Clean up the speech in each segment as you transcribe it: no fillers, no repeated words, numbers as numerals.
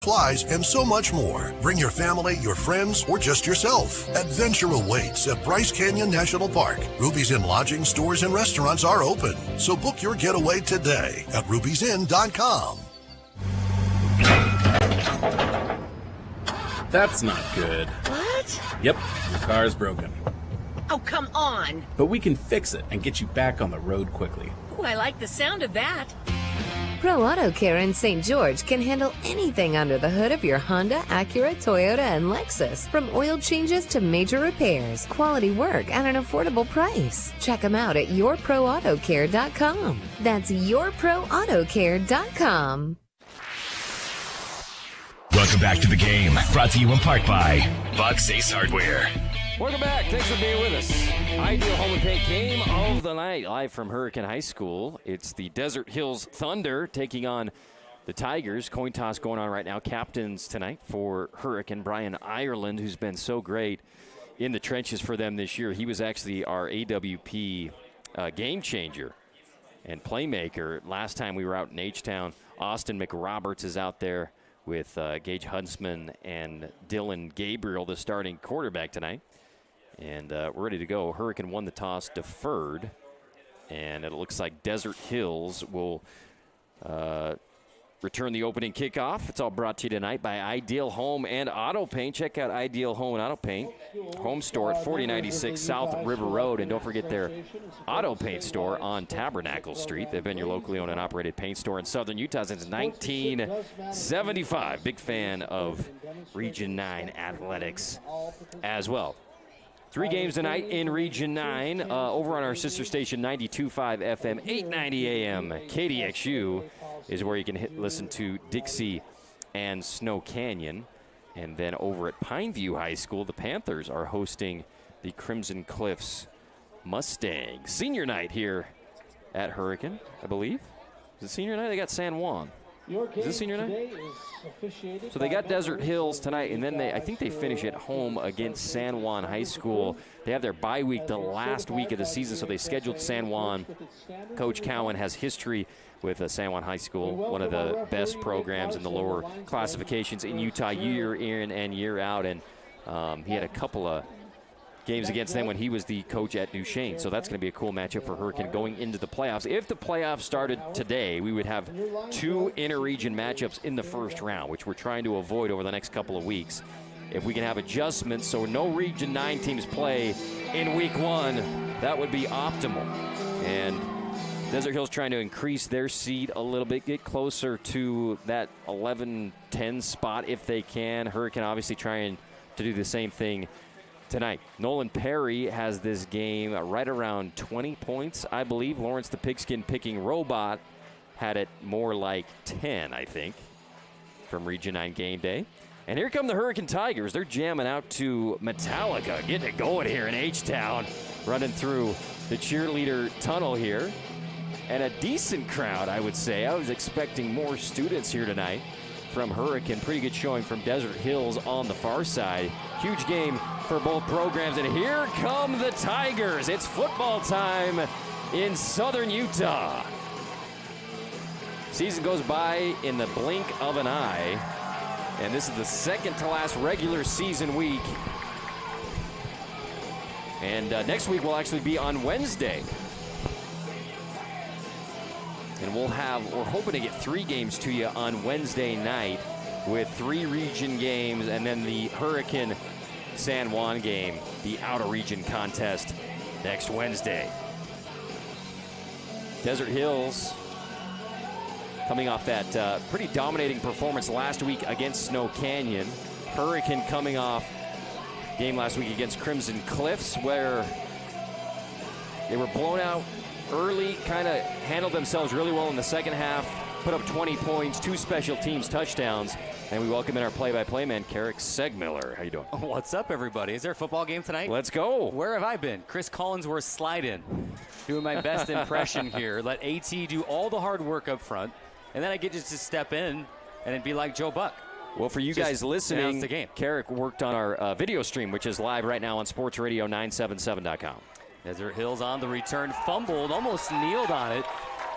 flies, and so much more. Bring your family, your friends, or just yourself. Adventure awaits at Bryce Canyon National Park. Ruby's Inn lodging, stores, and restaurants are open. So book your getaway today at ruby'sinn.com. That's not good. What? Yep, your car's broken. Oh, come on. But we can fix it and get you back on the road quickly. Oh, I like the sound of that. Pro Auto Care in St. George can handle anything under the hood of your Honda, Acura, Toyota, and Lexus. From oil changes to major repairs, quality work at an affordable price. Check them out at yourproautocare.com. That's yourproautocare.com. Welcome back to the game. Brought to you in part by Bucks Ace Hardware. Welcome back. Thanks for being with us. Ideal Home and Paint game of the night, live from Hurricane High School. It's the Desert Hills Thunder taking on the Tigers. Coin toss going on right now. Captains tonight for Hurricane, Brian Ireland, who's been so great in the trenches for them this year. He was actually our AWP game changer and playmaker last time we were out in H-Town. Austin McRoberts is out there with Gage Huntsman and Dylan Gabriel, the starting quarterback tonight. And we're ready to go. Hurricane won the toss, deferred. And it looks like Desert Hills will return the opening kickoff. It's all brought to you tonight by Ideal Home and Auto Paint. Check out Ideal Home and Auto Paint. Home store at 4096 South River Road. And don't forget their Auto Paint store on Tabernacle Street. They've been your locally owned and operated paint store in Southern Utah since 1975. Big fan of Region 9 athletics as well. 3 games tonight in Region 9 over on our sister station 92.5 FM, 890 AM. KDXU is where you can listen to Dixie and Snow Canyon. And then over at Pineview High School, the Panthers are hosting the Crimson Cliffs Mustangs. Senior night here at Hurricane, I believe. Is it senior night? They got San Juan. Is this senior night? So they got Desert Hills tonight, and then I think they finish at home against San Juan High School. They have their bye week the last week of the season, so they scheduled San Juan. Coach Cowan has history with San Juan High School, one of the best programs in the lower classifications in Utah year in and year out, and he had a couple of games against them when he was the coach at Duchesne. So that's going to be a cool matchup for Hurricane going into the playoffs. If the playoffs started today, we would have 2 inter-region matchups in the first round, which we're trying to avoid over the next couple of weeks. If we can have adjustments so no Region 9 teams play in Week 1, that would be optimal. And Desert Hills trying to increase their seed a little bit, get closer to that 11-10 spot if they can. Hurricane obviously trying to do the same thing tonight. Nolan Perry has this game right around 20 points, I believe. Lawrence the Pigskin Picking Robot had it more like 10, I think, from Region 9 game day. And here come the Hurricane Tigers. They're jamming out to Metallica, getting it going here in H-Town, running through the cheerleader tunnel here. And a decent crowd, I would say. I was expecting more students here tonight from Hurricane. Pretty good showing from Desert Hills on the far side. Huge game for both programs. And here come the Tigers. It's football time in Southern Utah. Season goes by in the blink of an eye. And this is the second to last regular season week. And next week will actually be on Wednesday. And we're hoping to get 3 games to you on Wednesday night with 3 region games and then the Hurricane San Juan game, the outer region contest next Wednesday. Desert Hills coming off that pretty dominating performance last week against Snow Canyon. Hurricane coming off game last week against Crimson Cliffs where they were blown out early, kind of handled themselves really well in the second half, put up 20 points, 2 special teams touchdowns, and we welcome in our play-by-play man, Carrick Segmiller. How you doing? What's up, everybody? Is there a football game tonight? Let's go. Where have I been? Chris Collinsworth slide-in, doing my best impression here. Let AT do all the hard work up front, and then I get just to step in and it'd be like Joe Buck. Well, for you Just guys listening, the game. Carrick worked on our video stream, which is live right now on sportsradio977.com. Desert Hills on the return, fumbled, almost kneeled on it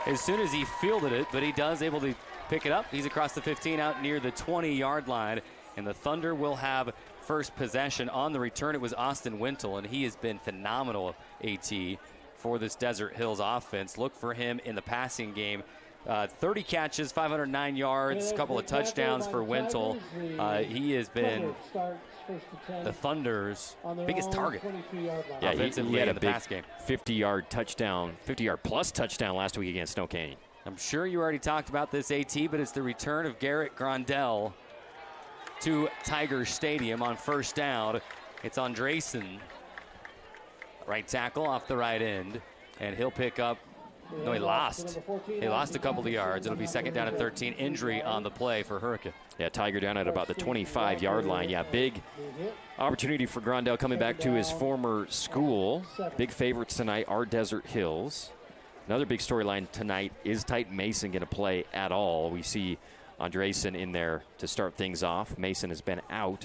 as soon as he fielded it, but he does able to pick it up. He's across the 15 out near the 20-yard line, and the Thunder will have first possession. On the return, it was Austin Wintle, and he has been phenomenal, AT, for this Desert Hills offense. Look for him in the passing game. 30 catches, 509 yards, a couple of touchdowns for Wintle. He has been the Thunder's biggest target. Yeah, he had a big pass game. 50-yard touchdown, 50-yard plus touchdown last week against Snow Canyon. I'm sure you already talked about this, AT, but it's the return of Garrett Grondell to Tiger Stadium on first down. It's Andresen, right tackle off the right end, and he'll pick up. No, he lost. He lost a couple of yards. It'll be second down and 13. Injury on the play for Hurricane. Yeah, Tiger down at about the 25-yard line. Yeah, big opportunity for Grondell coming back to his former school. Big favorites tonight are Desert Hills. Another big storyline tonight, is Tyton Mason going to play at all? We see Andresen in there to start things off. Mason has been out,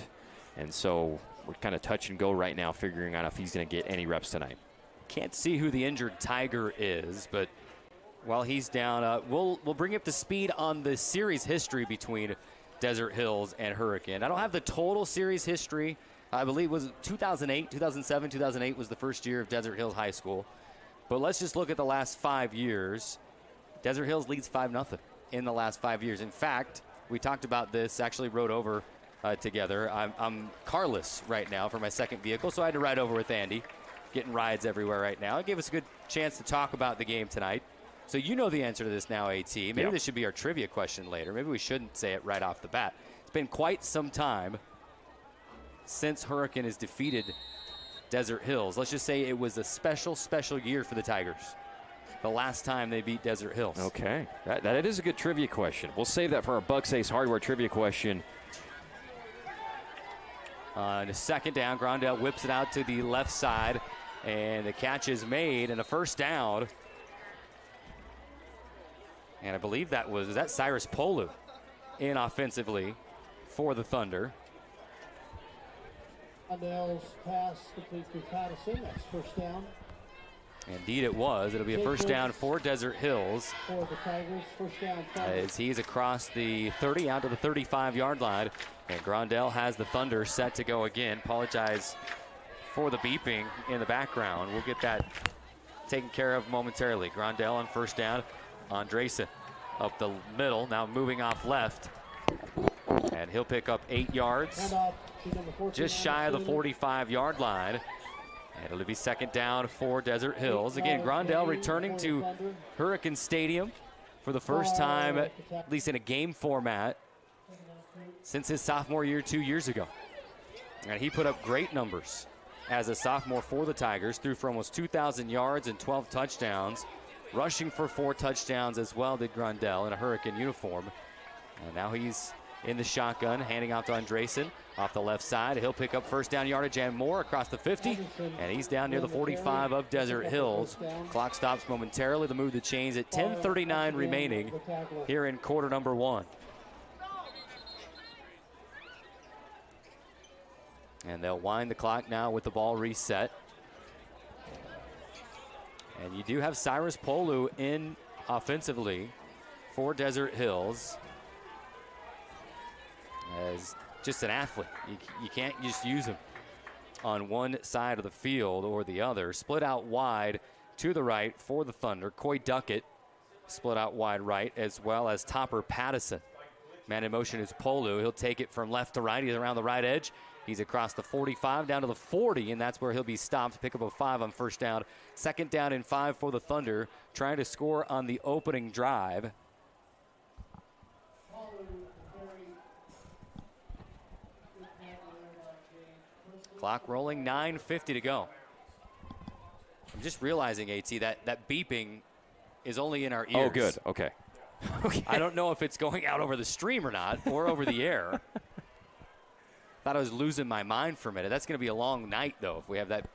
and so we're kind of touch and go right now, figuring out if he's going to get any reps tonight. Can't see who the injured Tiger is, but while he's down, we'll bring up the speed on the series history between Desert Hills and Hurricane. I don't have the total series history. I believe it was 2008, 2007, 2008 was the first year of Desert Hills High School. But let's just look at the last 5 years. Desert Hills leads 5-0 in the last 5 years. In fact, we talked about this, actually rode over together. I'm carless right now for my second vehicle, so I had to ride over with Andy. Getting rides everywhere right now. It gave us a good chance to talk about the game tonight. So you know the answer to this now, AT. Maybe this should be our trivia question later. Maybe we shouldn't say it right off the bat. It's been quite some time since Hurricane has defeated Desert Hills. Let's just say it was a special, special year for the Tigers. The last time they beat Desert Hills. Okay. That is a good trivia question. We'll save that for our Bucks Ace Hardware trivia question. On a second down, Grondell whips it out to the left side, and the catch is made, and a first down. And I believe was that Cyrus Polu in offensively for the Thunder. Grondell's pass complete to Patterson. That's first down. Indeed it was. It'll be a first down for Desert Hills. For the Tigers, first down. As he's across the 30 out to the 35-yard line. And Grondell has the Thunder set to go again. Apologize for the beeping in the background. We'll get that taken care of momentarily. Grondell on first down. Andresen up the middle, now moving off left. And he'll pick up 8 yards. Just shy of the 45-yard line. And it'll be second down for Desert Hills. Again, Grondell returning to Hurricane Stadium for the first time, at least in a game format, since his sophomore year 2 years ago. And he put up great numbers as a sophomore for the Tigers, threw for almost 2,000 yards and 12 touchdowns, rushing for 4 touchdowns as well did Grondell in a Hurricane uniform. And now he's in the shotgun, handing out to Andresen off the left side. He'll pick up first down yardage and more across the 50, and he's down near the 45 of Desert Hills. Clock stops momentarily to move the chains at 10:39 remaining here in quarter number 1. And they'll wind the clock now with the ball reset. And you do have Cyrus Polu in offensively for Desert Hills as just an athlete. You can't just use him on one side of the field or the other. Split out wide to the right for the Thunder. Coy Duckett split out wide right, as well as Topper Pattison. Man in motion is Polu. He'll take it from left to right. He's around the right edge. He's across the 45 down to the 40, and that's where he'll be stopped. Pick up a 5 on first down. Second down and 5 for the Thunder, trying to score on the opening drive. Clock rolling, 9:50 to go. I'm just realizing, AT, that beeping is only in our ears. Oh, good. Okay. Okay. I don't know if it's going out over the stream or not, or over the air. Thought I was losing my mind for a minute. That's going to be a long night, though, if we have that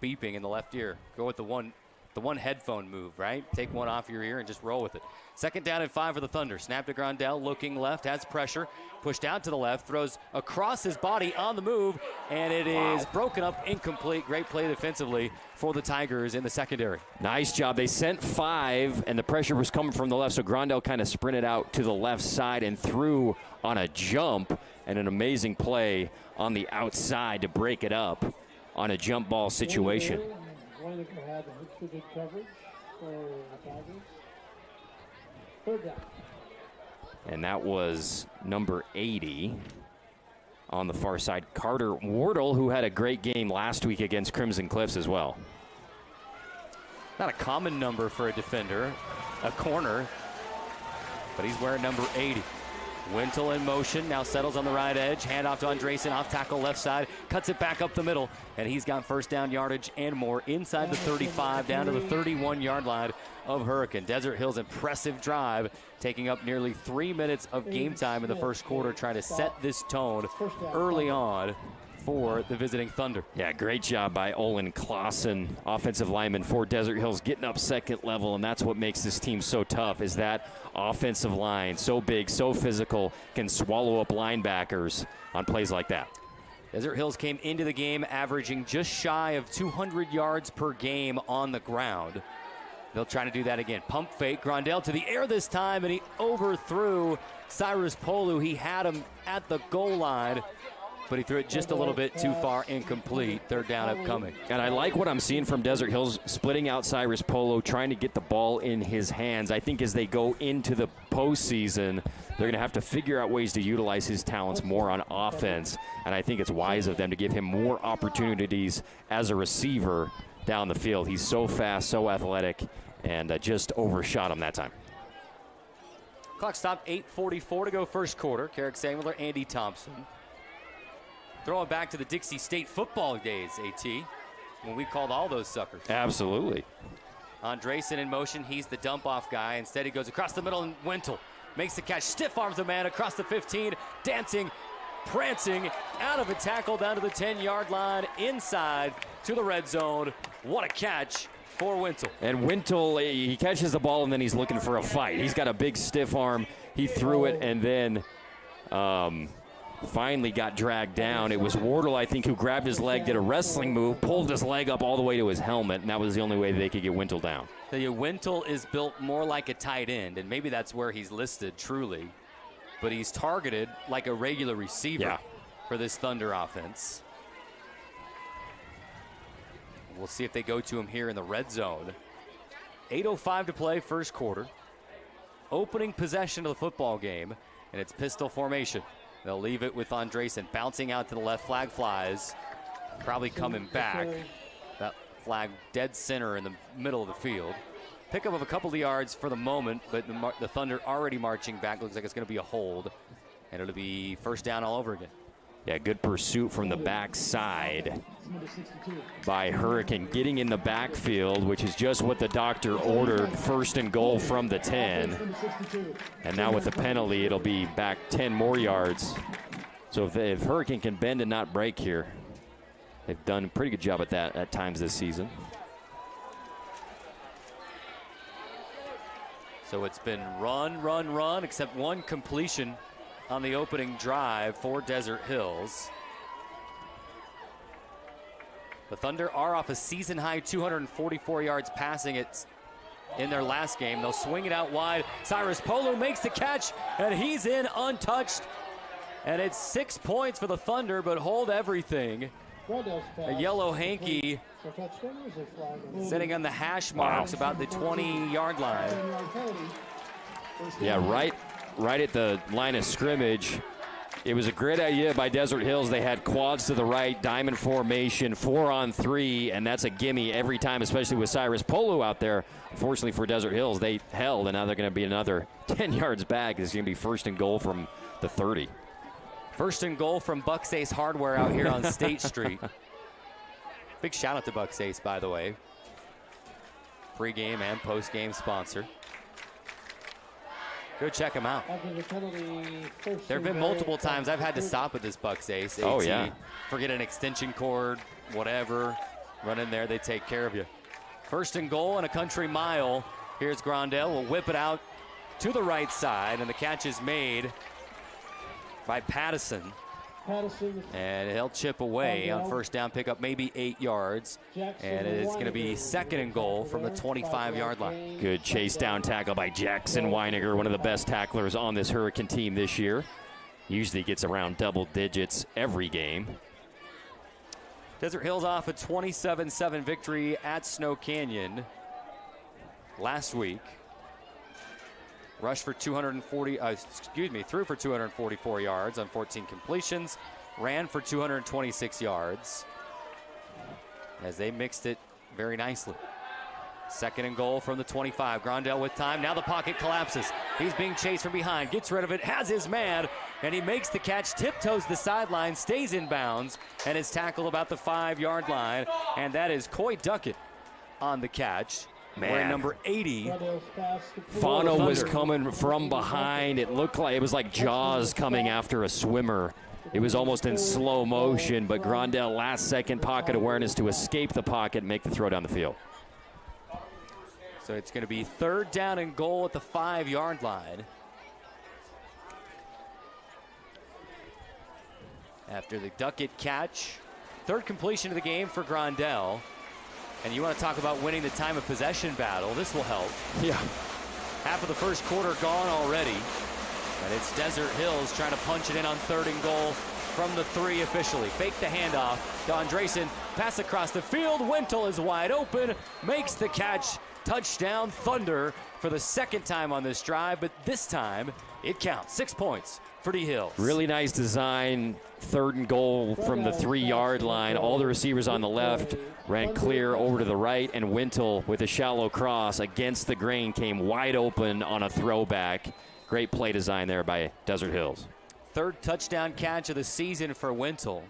beeping in the left ear. Go with the one the one headphone move, right? Take one off your ear and just roll with it. 2nd down and 5 for the Thunder. Snap to Grandel, looking left, has pressure, pushed out to the left, throws across his body on the move, and it is broken up, incomplete. Great play defensively for the Tigers in the secondary. Nice job. They sent 5, and the pressure was coming from the left, so Grandel kind of sprinted out to the left side and threw on a jump, and an amazing play on the outside to break it up on a jump ball situation. Had good coverage for the Tigers. 3rd down. And that was number 80 on the far side, Carter Wardle, who had a great game last week against Crimson Cliffs as well. Not a common number for a defender, a corner, but he's wearing number 80. Wintle in motion, now settles on the right edge, handoff to Andresen, off tackle left side, cuts it back up the middle, and he's got 1st down yardage and more inside the 35, down to the 31-yard line of Hurricane. Desert Hills' impressive drive, taking up nearly 3 minutes of game time in the 1st quarter, trying to set this tone early on for the visiting Thunder. Yeah, great job by Olin Clausen, offensive lineman for Desert Hills, getting up 2nd level, and that's what makes this team so tough, is that offensive line, so big, so physical, can swallow up linebackers on plays like that. Desert Hills came into the game averaging just shy of 200 yards per game on the ground. They'll try to do that again. Pump fake, Grandel to the air this time, and he overthrew Cyrus Polu. He had him at the goal line, but he threw it just a little bit too far, incomplete. 3rd down upcoming. And I like what I'm seeing from Desert Hills, splitting out Cyrus Polo, trying to get the ball in his hands. I think as they go into the postseason, they're going to have to figure out ways to utilize his talents more on offense, and I think it's wise of them to give him more opportunities as a receiver down the field. He's so fast, so athletic, and just overshot him that time. Clock stopped, 8:44 to go 1st quarter. Carrick Sangler, Andy Thompson. Throwing back to the Dixie State football days, AT, when we called all those suckers. Absolutely. Andresen in motion. He's the dump-off guy. Instead, he goes across the middle, and Wintle makes the catch. Stiff arms a man across the 15, dancing, prancing, out of a tackle down to the 10-yard line, inside to the red zone. What a catch for Wintle. And Wintle, he catches the ball, and then he's looking for a fight. He's got a big stiff arm. He threw it, and then finally got dragged down. It was Wardle, I think, who grabbed his leg, did a wrestling move, pulled his leg up all the way to his helmet, and that was the only way they could get Wintle down. Wintle is built more like a tight end, and maybe that's where he's listed truly, but he's targeted like a regular receiver for this Thunder offense. We'll see if they go to him here in the red zone. 8:05 to play, 1st quarter. Opening possession of the football game, and it's pistol formation. They'll leave it with Andresen bouncing out to the left. Flag flies, probably coming back. That flag dead center in the middle of the field. Pickup of a couple of yards for the moment, but the Thunder already marching back. Looks like it's going to be a hold, and it'll be 1st down all over again. Yeah, good pursuit from the backside by Hurricane, getting in the backfield, which is just what the doctor ordered. 1st and goal from the 10. And now with the penalty, it'll be back 10 more yards. So if Hurricane can bend and not break here, they've done a pretty good job at that at times this season. So it's been run, except one completion on the opening drive for Desert Hills. The Thunder are off a season-high 244 yards passing it in their last game. They'll swing it out wide. Cyrus Polo makes the catch, and he's in untouched. And it's 6 points for the Thunder, but hold everything. A yellow hanky sitting on the hash marks about the 20-yard line. Yeah, right at the line of scrimmage. It was a great idea by Desert Hills. They had quads to the right, diamond formation, 4-on-3, and that's a gimme every time, especially with Cyrus Polo out there. Unfortunately for Desert Hills, they held, and now they're going to be another 10 yards back. It's going to be 1st and goal from the 30. 1st and goal from Bucks Ace Hardware out here on State Street. Big shout out to Bucks Ace, by the way. Pre-game and post-game sponsor. Go check them out. There have been multiple times I've had to stop at this Bucks Ace. Oh, yeah. Forget an extension cord, whatever. Run in there, they take care of you. First and goal and a country mile. Here's Grondell. Will whip it out to the right side, and the catch is made by Pattison. And he'll chip away on first down, pick up maybe 8 yards. And it's going to be second and goal from the 25-yard line. Good chase down tackle by Jackson Weiniger, one of the best tacklers on this Hurricane team this year. Usually gets around double digits every game. Desert Hills off a 27-7 victory at Snow Canyon last week. Threw for 244 yards on 14 completions, ran for 226 yards as they mixed it very nicely. Second and goal from the 25. Grondell with time. Now the pocket collapses. He's being chased from behind. Gets rid of it. Has his man. And he makes the catch. Tiptoes the sideline. Stays in bounds. And is tackled about the 5-yard line. And that is Coy Duckett on the catch. Wearing number 80. Fano was coming from behind. It looked like it was like Jaws coming after a swimmer. It was almost in slow motion, but Grondell last second pocket awareness to escape the pocket and make the throw down the field. So it's going to be third down and goal at the 5-yard line. After the Duckett catch, third completion of the game for Grondell. And you want to talk about winning the time of possession battle. This will help. Yeah. Half of the first quarter gone already. And it's Desert Hills trying to punch it in on third and goal from the 3 officially. Fake the handoff. Don Drayson pass across the field. Wintle is wide open. Makes the catch. Touchdown Thunder for the second time on this drive. But this time it counts. 6 points for D Hills. Really nice design. Third and goal from the 3-yard line. All the receivers on the left ran clear over to the right, and Wintle with a shallow cross against the grain came wide open on a throwback. Great play design there by Desert Hills. Third touchdown catch of the season for Wintle.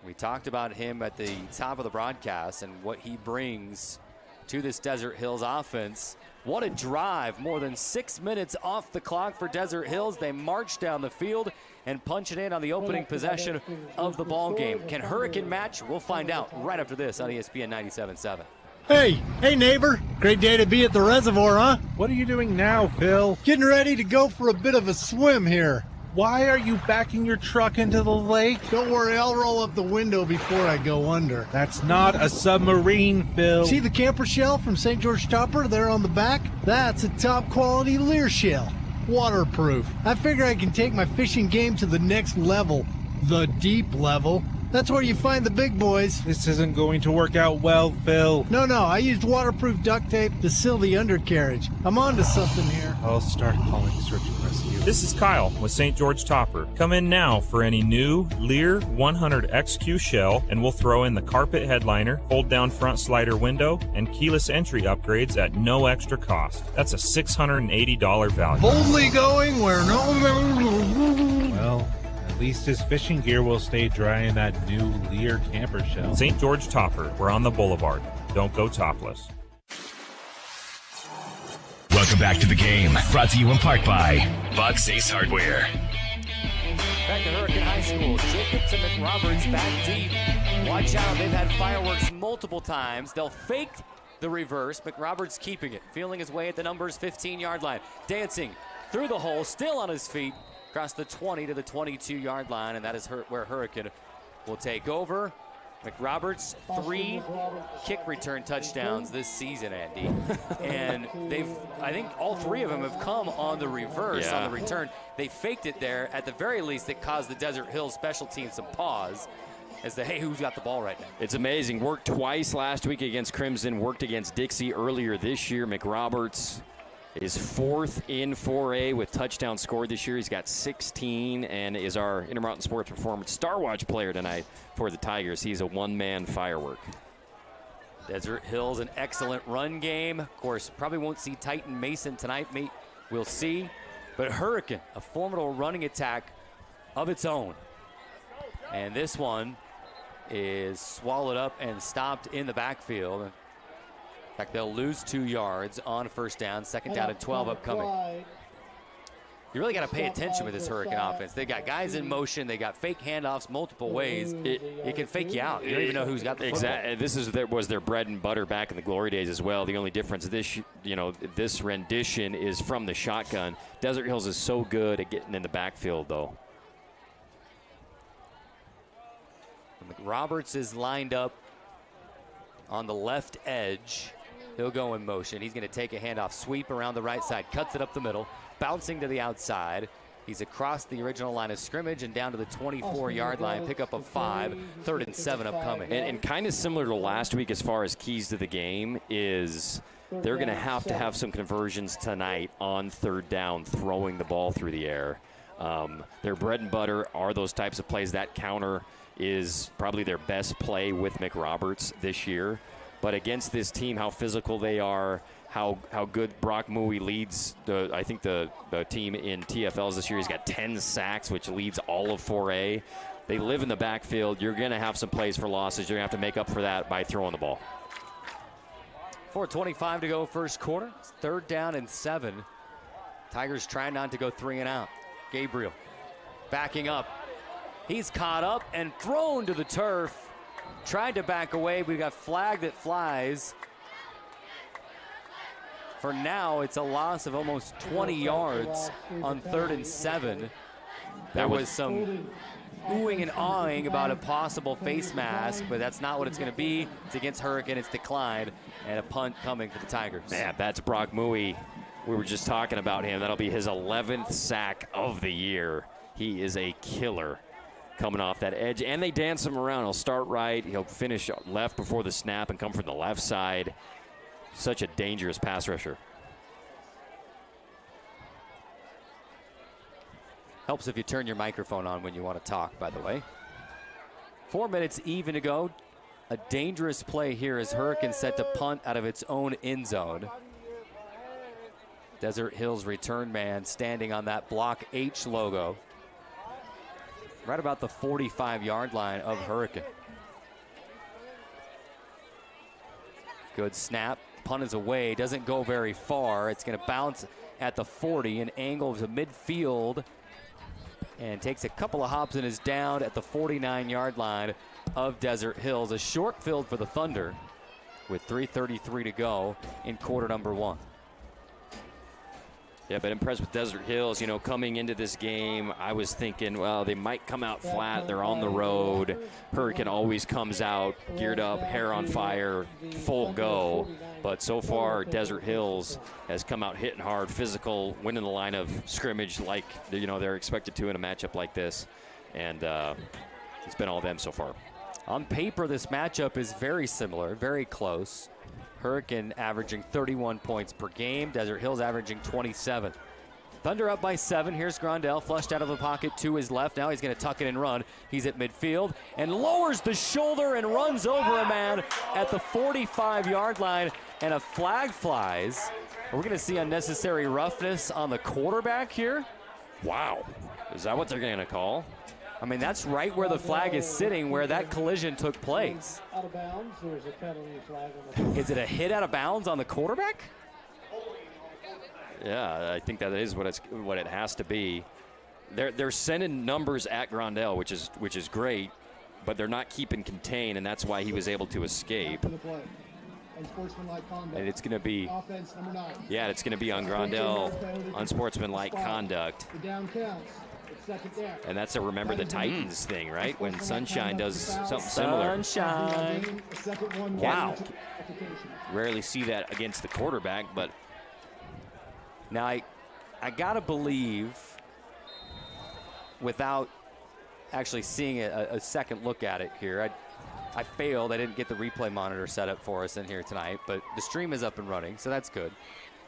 We talked about him at the top of the broadcast and what he brings to this Desert Hills offense. What a drive. More than 6 minutes off the clock for Desert Hills. They march down the field and punch it in on the opening possession of the ball game. Can Hurricane match? We'll find out right after this on ESPN 97.7. Hey neighbor. Great day to be at the reservoir, huh? What are you doing now, Phil? Getting ready to go for a bit of a swim here. Why are you backing your truck into the lake? Don't worry, I'll roll up the window before I go under. That's not a submarine, Phil. See the camper shell from St. George Topper there on the back? That's a top quality Lear shell. Waterproof. I figure I can take my fishing game to the next level. The deep level. That's where you find the big boys. This isn't going to work out well, Phil. No, I used waterproof duct tape to seal the undercarriage. I'm onto something here. I'll start calling search and rescue. This is Kyle with St. George Topper. Come in now for any new Lear 100XQ shell, and we'll throw in the carpet headliner, hold down front slider window, and keyless entry upgrades at no extra cost. That's a $680 value. Boldly going where no... Well, at least his fishing gear will stay dry in that new Lear camper shell. St. George Topper. We're on the boulevard. Don't go topless. Welcome back to the game. Brought to you in part by Bucks Ace Hardware. Back to Hurricane High School. Jacobs and McRoberts back deep. Watch out. They've had fireworks multiple times. They'll fake the reverse. McRoberts keeping it. Feeling his way at the numbers 15-yard line. Dancing through the hole. Still on his feet. Across the 20 to the 22-yard line. And that is where Hurricane will take over. McRoberts, 3 kick return touchdowns this season, Andy. And I think all 3 of them have come on the reverse, on the return. They faked it there. At the very least, it caused the Desert Hills special team some pause as hey, who's got the ball right now? It's amazing. Worked twice last week against Crimson, worked against Dixie earlier this year. McRoberts is 4th in 4A with touchdowns scored this year. He's got 16 and is our Intermountain Sports Performance Star Watch player tonight for the Tigers. He's a one-man firework. Desert Hills, an excellent run game. Of course, probably won't see Titan Mason tonight. We'll see. But Hurricane, a formidable running attack of its own. And this one is swallowed up and stopped in the backfield. In fact, they'll lose 2 yards on first down. Second down and 12 upcoming. You really got to pay attention with this Hurricane offense. They got guys in motion. They got fake handoffs multiple ways. It can fake you out. You don't even know who's got the football. Exactly. This was their bread and butter back in the glory days as well. The only difference this rendition is from the shotgun. Desert Hills is so good at getting in the backfield, though. Roberts is lined up on the left edge. He'll go in motion. He's going to take a handoff, sweep around the right side, cuts it up the middle, bouncing to the outside. He's across the original line of scrimmage and down to the 24-yard line. Pick up a 5, 3rd and 7 upcoming. And kind of similar to last week as far as keys to the game is they're going to have some conversions tonight on 3rd down, throwing the ball through the air. Their bread and butter are those types of plays. That counter is probably their best play with McRoberts this year. But against this team, how physical they are, how good Brock Mui leads the team in TFLs this year. He's got 10 sacks, which leads all of 4A. They live in the backfield. You're going to have some plays for losses. You're going to have to make up for that by throwing the ball. 4:25 to go first quarter. It's 3rd down and 7. Tigers trying not to go 3 and out. Gabriel backing up. He's caught up and thrown to the turf. Tried to back away. We got flag that flies. For now, it's a loss of almost 20 yards on 3rd and 7. There was some oohing and awing about a possible face mask, but that's not what it's going to be. It's against Hurricane. It's declined, and a punt coming for the Tigers. Yeah, that's Brock Mui. We were just talking about him. That'll be his 11th sack of the year. He is a killer coming off that edge, and they dance him around. He'll start right. He'll finish left before the snap and come from the left side. Such a dangerous pass rusher. Helps if you turn your microphone on when you want to talk, by the way. 4 minutes even to go. A dangerous play here as Hurricane set to punt out of its own end zone. Desert Hills return man standing on that block H logo. Right about the 45-yard line of Hurricane. Good snap. Punt is away. Doesn't go very far. It's going to bounce at the 40 and angle to midfield. And takes a couple of hops and is down at the 49-yard line of Desert Hills. A short field for the Thunder with 3:33 to go in quarter number 1. Yeah, but impressed with Desert Hills. You know, coming into this game, I was thinking, well, they might come out flat. They're on the road. Hurricane always comes out, geared up, hair on fire, full go. But so far, Desert Hills has come out hitting hard, physical, winning the line of scrimmage like, you know, they're expected to in a matchup like this. And it's been all them so far. On paper, this matchup is very similar, very close. Hurricane averaging 31 points per game. Desert Hills averaging 27. Thunder up by 7. Here's Grandel flushed out of the pocket to his left. Now he's going to tuck it and run. He's at midfield and lowers the shoulder and runs over a man at the 45-yard line. And a flag flies. We're going to see unnecessary roughness on the quarterback here. Wow. Is that what they're going to call? I mean, that's right where the flag is sitting, where that collision took place. Out of bounds, there's a penalty flag on the Is it a hit out of bounds on the quarterback? Yeah, I think that is what it has to be. They're sending numbers at Grandel, which is great, but they're not keeping contain, and that's why he was able to escape. And it's going to be, yeah, it's going to be on Grandel, unsportsmanlike conduct. The down counts. And that's a Remember the Titans thing, right? When Sunshine does something similar. Sunshine. Wow. Rarely see that against the quarterback, but. Now, I got to believe, without actually seeing a second look at it here, I failed. I didn't get the replay monitor set up for us in here tonight, but the stream is up and running, so that's good.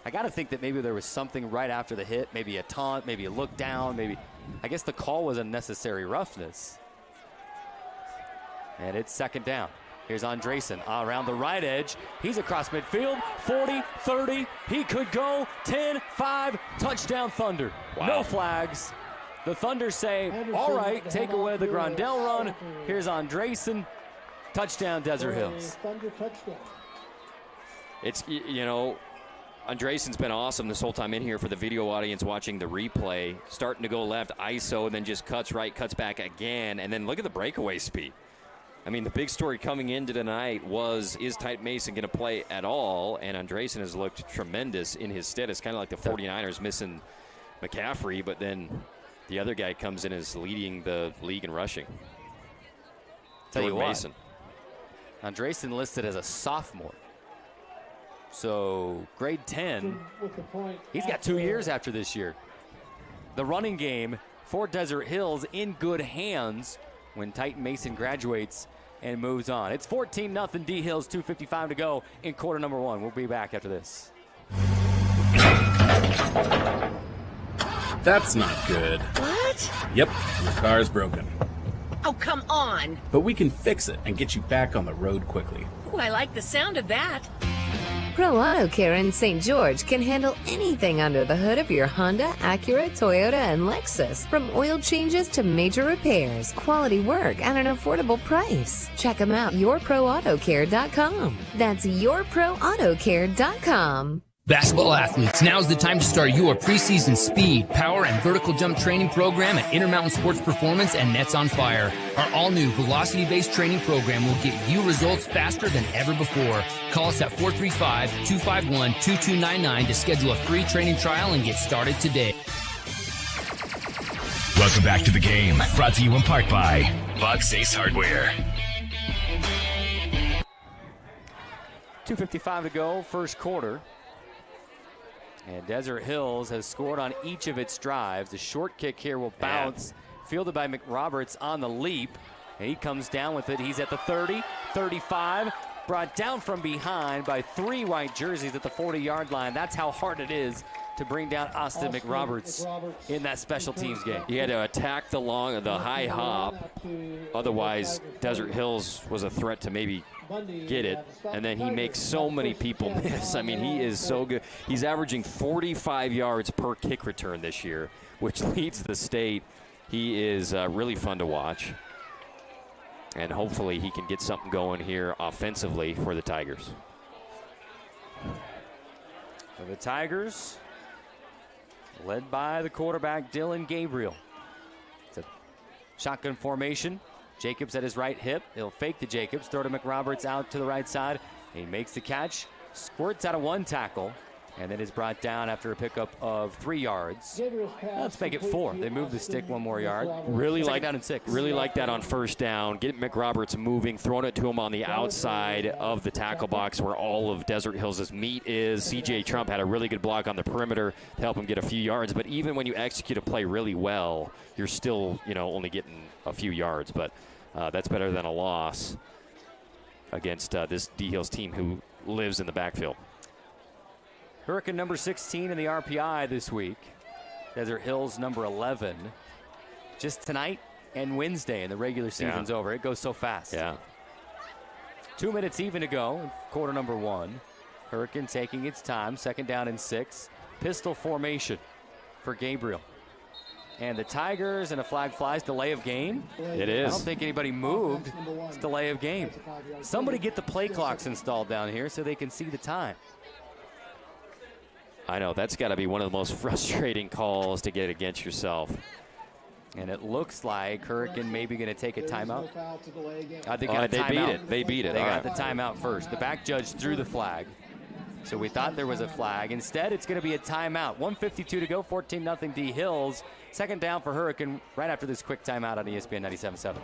I got to think that maybe there was something right after the hit, maybe a taunt, maybe a look down, maybe. I guess the call was unnecessary roughness. And it's 2nd down. Here's Andresen around the right edge. He's across midfield, 40, 30. He could go 10, 5, touchdown Thunder. Wow. No flags. The Thunder say, all right, take away the Grandel run. Here's Andresen. Touchdown Desert Hills. Thunder touchdown. It's, you know, Andreessen's been awesome this whole time in here for the video audience watching the replay. Starting to go left, ISO, and then just cuts right, cuts back again. And then look at the breakaway speed. I mean, the big story coming into tonight was, is Tyte Mason going to play at all? And Andreessen has looked tremendous in his stead. It's kind of like the 49ers missing McCaffrey, but then the other guy comes in as leading the league in rushing. Tell you what, Mason. Andreessen listed as a sophomore. So grade 10, he's got 2 years after this year. The running game for Desert Hills in good hands when Tyte Mason graduates and moves on. It's 14-0 D Hills, 2:55 to go in quarter number 1. We'll be back after this. That's not good. What? Yep, your car's broken. Oh, come on. But we can fix it and get you back on the road quickly. Oh, I like the sound of that. Pro Auto Care in St. George can handle anything under the hood of your Honda, Acura, Toyota, and Lexus. From oil changes to major repairs, quality work at an affordable price. Check them out, yourproautocare.com. That's yourproautocare.com. Basketball athletes, now's the time to start your preseason speed, power, and vertical jump training program at Intermountain Sports Performance and Nets on Fire. Our all-new velocity-based training program will get you results faster than ever before. Call us at 435-251-2299 to schedule a free training trial and get started today. Welcome back to the game, brought to you in part by Bucks Ace Hardware. 2:55 to go, first quarter. And Desert Hills has scored on each of its drives. The short kick here will bounce, fielded by McRoberts on the leap. And he comes down with it. He's at the 30, 35, brought down from behind by 3 white jerseys at the 40-yard line. That's how hard it is to bring down Austin McRoberts in that special teams game. He had to attack the high hop. Otherwise, Desert Hills was a threat to maybe get it, and then he makes so many people miss. I mean, he is so good. He's averaging 45 yards per kick return this year, which leads the state. He is really fun to watch, and hopefully he can get something going here offensively for the Tigers. For the Tigers, led by the quarterback, Dylan Gabriel. It's a shotgun formation. Jacobs at his right hip. He'll fake to Jacobs, throw to McRoberts out to the right side. He makes the catch, squirts out of 1 tackle, and then is brought down after a pickup of 3 yards. Let's make it 4. They move the stick 1 more yard. Really like down and 6. Really like that on first down. Get McRoberts moving, throwing it to him on the outside of the tackle box where all of Desert Hills' meat is. C.J. Trump had a really good block on the perimeter to help him get a few yards. But even when you execute a play really well, you're still, only getting a few yards. But that's better than a loss against this D Hills team who lives in the backfield. Hurricane number 16 in the RPI this week. Desert Hills number 11. Just tonight and Wednesday, and the regular season's over. It goes so fast. Yeah. 2 minutes even to go in quarter number 1. Hurricane taking its time. 2nd down and 6. Pistol formation for Gabriel. And the Tigers, and a flag flies, delay of game. It is. I don't think anybody moved. It's delay of game. Somebody get the play clocks installed down here so they can see the time. I know, that's got to be one of the most frustrating calls to get against yourself. And it looks like Hurricane maybe going to take a timeout. They beat it. They beat it. They got the timeout first. The back judge threw the flag. So we thought there was a flag. Instead, it's going to be a timeout. 1:52 to go, 14-0 D Hills. 2nd down for Hurricane right after this quick timeout on ESPN 97.7.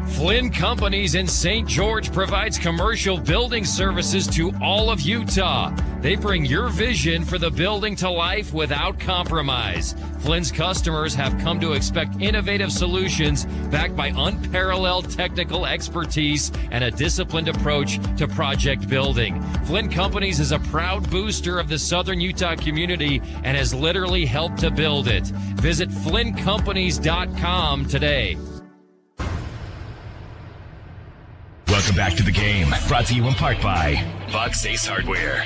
Flynn Companies in St. George provides commercial building services to all of Utah. They bring your vision for the building to life without compromise. Flynn's customers have come to expect innovative solutions backed by unparalleled technical expertise and a disciplined approach to project building. Flynn Companies is a proud booster of the Southern Utah community and has literally helped to build it. Visit FlynnCompanies.com today. Welcome back to the game, brought to you in part by Bucks Ace Hardware.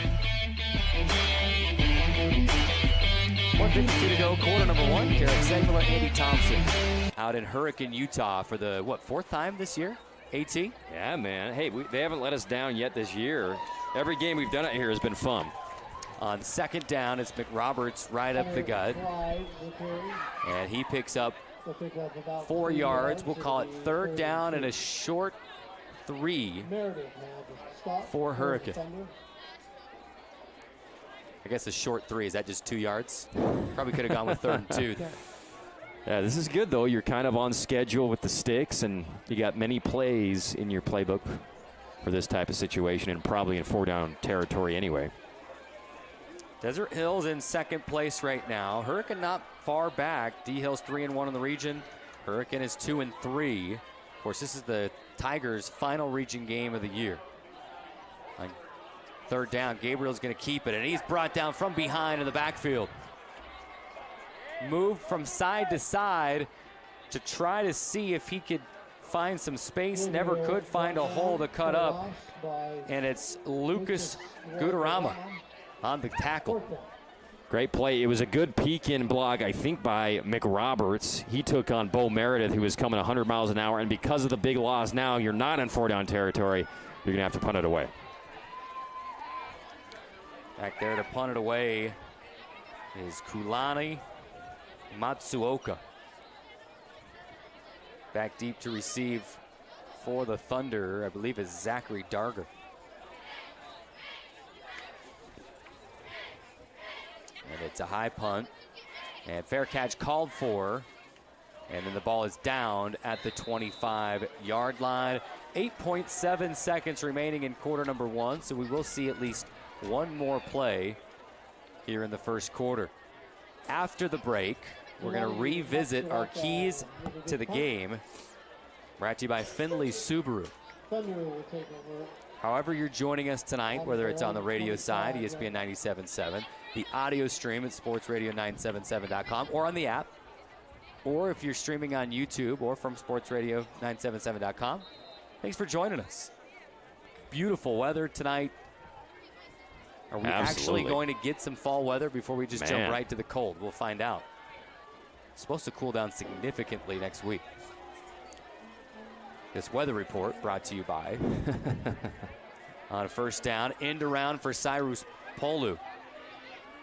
1:52 to go, quarter number 1. Derek Segler, Andy Thompson out in Hurricane, Utah for the, 4th time this year? AT? Yeah, man. Hey, they haven't let us down yet this year. Every game we've done it here has been fun. On second down, it's McRoberts right up the gut. And he picks up 4 yards. We'll call it third down and a short 3 for Hurricane. I guess a short 3, is that just 2 yards? Probably could have gone with 3rd and 2. Yeah, this is good, though. You're kind of on schedule with the sticks, and you got many plays in your playbook for this type of situation, and probably in 4-down territory anyway. Desert Hills in second place right now. Hurricane not far back. D Hills 3-1 in the region. Hurricane is 2-3. Of course, this is the Tigers' final region game of the year. On third down, Gabriel's going to keep it, and he's brought down from behind in the backfield. Moved from side to side to try to see if he could find some space. Never could find a hole to cut up. And it's Lucas Gudarama on the tackle. Great play. It was a good peek-in block, I think, by McRoberts. He took on Bo Meredith, who was coming 100 miles an hour. And because of the big loss now, you're not in 4-down territory. You're going to have to punt it away. Back there to punt it away is Kulani Matsuoka. Back deep to receive for the Thunder, I believe, is Zachary Darger. And it's a high punt. And fair catch called for. And then the ball is down at the 25-yard line. 8.7 seconds remaining in quarter number 1, so we will see at least one more play here in the first quarter. After the break, we're going to revisit our keys to the game. Brought to you by Findlay Subaru. However you're joining us tonight, whether it's on the radio side, ESPN 97.7, the audio stream at sportsradio977.com, or on the app, or if you're streaming on YouTube or from sportsradio977.com, thanks for joining us. Beautiful weather tonight. Are we actually going to get some fall weather before we just jump right to the cold? We'll find out. It's supposed to cool down significantly next week. This weather report brought to you by on a first down, end around for Cyrus Polu.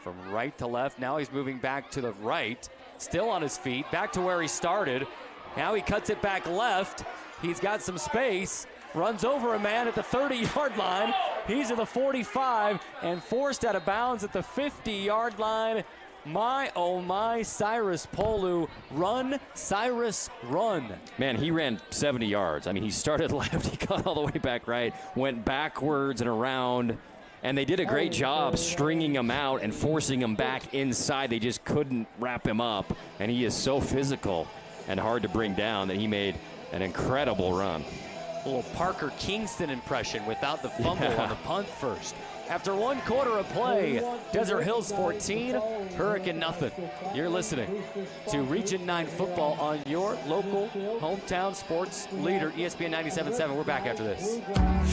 From right to left, now he's moving back to the right, still on his feet, back to where he started. Now he cuts it back left. He's got some space, runs over a man at the 30-yard line. He's at the 45 and forced out of bounds at the 50-yard line. My, oh my, Cyrus Polu. Run, Cyrus, run. Man, he ran 70 yards. I mean, he started left, he got all the way back right, went backwards and around, and they did a great job stringing him out and forcing him back inside. They just couldn't wrap him up, and he is so physical and hard to bring down that he made an incredible run. A little Parker Kingston impression without the fumble on the punt first. After 1 quarter of play, Desert Hills 14, Hurricane nothing. You're listening to Region 9 football on your local hometown sports leader, ESPN 97.7. We're back after this.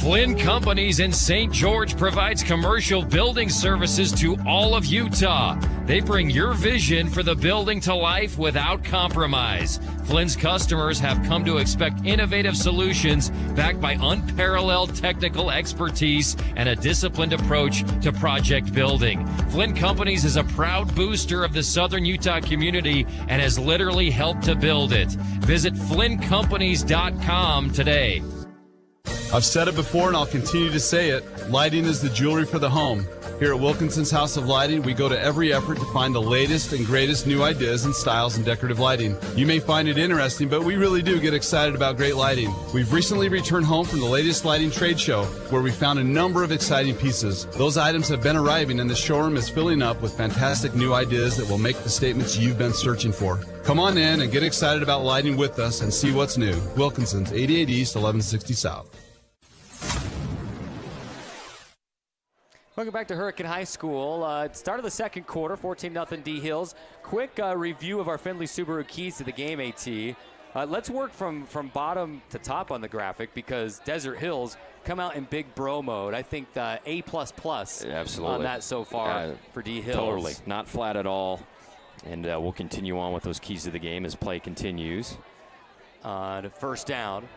Flynn Companies in St. George provides commercial building services to all of Utah. They bring your vision for the building to life without compromise. Flynn's customers have come to expect innovative solutions backed by unparalleled technical expertise and a disciplined approach to project building. Flynn Companies is a proud booster of the Southern Utah community and has literally helped to build it. Visit flynncompanies.com today. I've said it before and I'll continue to say it. Lighting is the jewelry for the home. Here at Wilkinson's House of Lighting, we go to every effort to find the latest and greatest new ideas and styles in decorative lighting. You may find it interesting, but we really do get excited about great lighting. We've recently returned home from the latest lighting trade show, where we found a number of exciting pieces. Those items have been arriving, and the showroom is filling up with fantastic new ideas that will make the statements you've been searching for. Come on in and get excited about lighting with us and see what's new. Wilkinson's, 88 East, 1160 South. Welcome back to Hurricane High School. Start of the second quarter, 14-0 D Hills. Quick review of our Findlay Subaru keys to the game, AT. Let's work from bottom to top on the graphic, because Desert Hills come out in big bro mode. I think the A++ Absolutely. On that so far for D Hills. Totally. Not flat at all. And we'll continue on with those keys to the game as play continues. On first down,